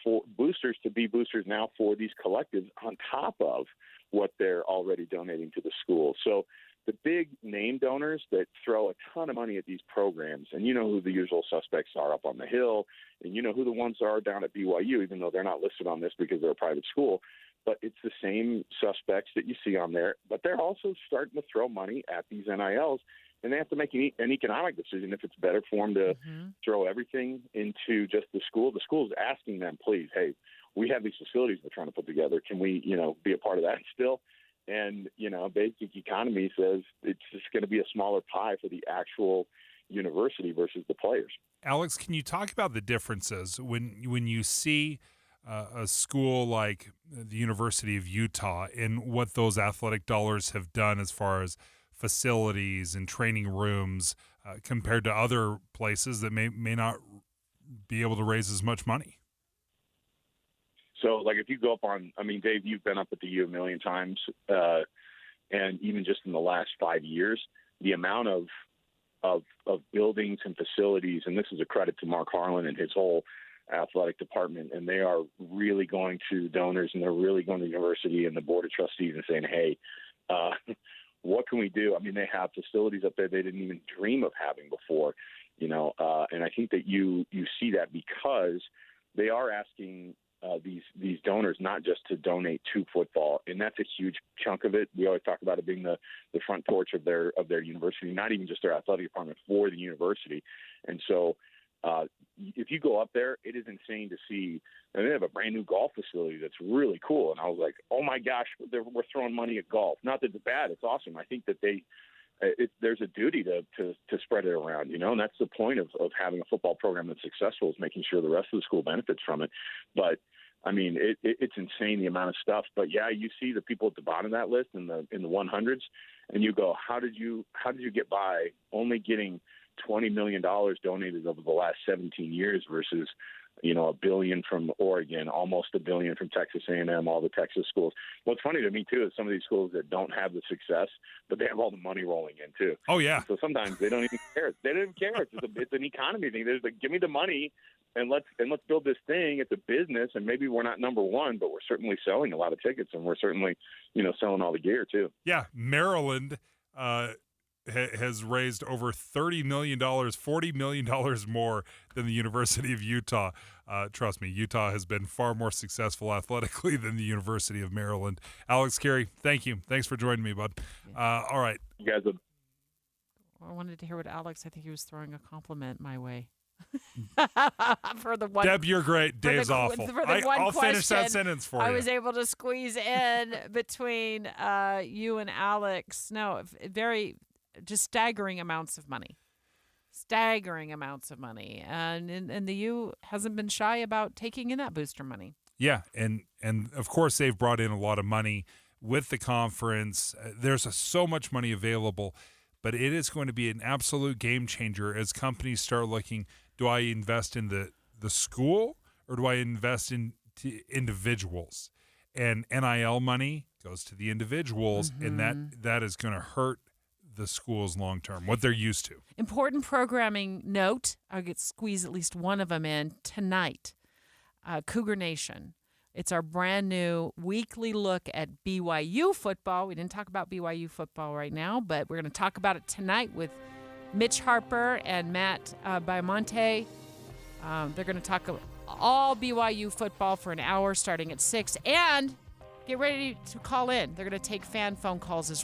for boosters to be boosters now for these collectives on top of what they're already donating to the school. So the big name donors that throw a ton of money at these programs, and you know who the usual suspects are up on the Hill, and you know who the ones are down at BYU, even though they're not listed on this because they're a private school, but it's the same suspects that you see on there. But they're also starting to throw money at these NILs, and they have to make an economic decision if it's better for them to throw everything into just the school. The school is asking them, please, hey, we have these facilities we're trying to put together. Can we, be a part of that still? And, basic economy says it's just going to be a smaller pie for the actual university versus the players. Alex, can you talk about the differences when you see a school like the University of Utah and what those athletic dollars have done as far as facilities and training rooms compared to other places that may not be able to raise as much money? So, like, if you go up on, Dave, you've been up at the U a million times, and even just in the last 5 years, the amount of buildings and facilities, and this is a credit to Mark Harlan and his whole athletic department, and they are really going to donors, and they're really going to the university and the board of trustees and saying, hey, what can we do? They have facilities up there they didn't even dream of having before, and I think that you see that because they are asking these donors, not just to donate to football, and that's a huge chunk of it. We always talk about it being the front porch of their university, not even just their athletic department, for the university. And so if you go up there, it is insane to see. And they have a brand new golf facility that's really cool. And I was like, oh my gosh, we're throwing money at golf. Not that it's bad; it's awesome. I think that there's a duty to spread it around, and that's the point of having a football program that's successful, is making sure the rest of the school benefits from it. But I mean, it's insane, the amount of stuff. But yeah, you see the people at the bottom of that list in the 100s, and you go, how did you get by only getting $20 million donated over the last 17 years versus $1 billion from Oregon, almost $1 billion from Texas A&M, all the Texas schools. What's funny to me too is some of these schools that don't have the success, but they have all the money rolling in too. Oh yeah. So sometimes they don't even care. They don't even care. It's an economy thing. They're like, give me the money and let's build this thing. It's a business, and maybe we're not number one, but we're certainly selling a lot of tickets, and we're certainly selling all the gear too. Yeah, Maryland has raised over $30 million, $40 million more than the University of Utah. Trust me, Utah has been far more successful athletically than the University of Maryland. Alex Carey, thank you. Thanks for joining me, bud. All right. You guys have... I wanted to hear what Alex, I think he was throwing a compliment my way. For the one, Deb, you're great. Dave's awful. I'll finish that sentence for you. I was able to squeeze in between you and Alex. No, very... just staggering amounts of money. And the U hasn't been shy about taking in that booster money. Yeah, and of course they've brought in a lot of money with the conference. There's so much money available, but it is going to be an absolute game changer as companies start looking, do I invest in the school or do I invest in individuals? And NIL money goes to the individuals, and that is going to hurt the schools long term, what they're used to. Important programming note, I'll squeeze at least one of them in tonight. Cougar Nation. It's our brand new weekly look at BYU football. We didn't talk about BYU football right now, but we're going to talk about it tonight with Mitch Harper and Matt Baiamonte. They're going to talk all BYU football for an hour starting at 6. And get ready to call in. They're going to take fan phone calls as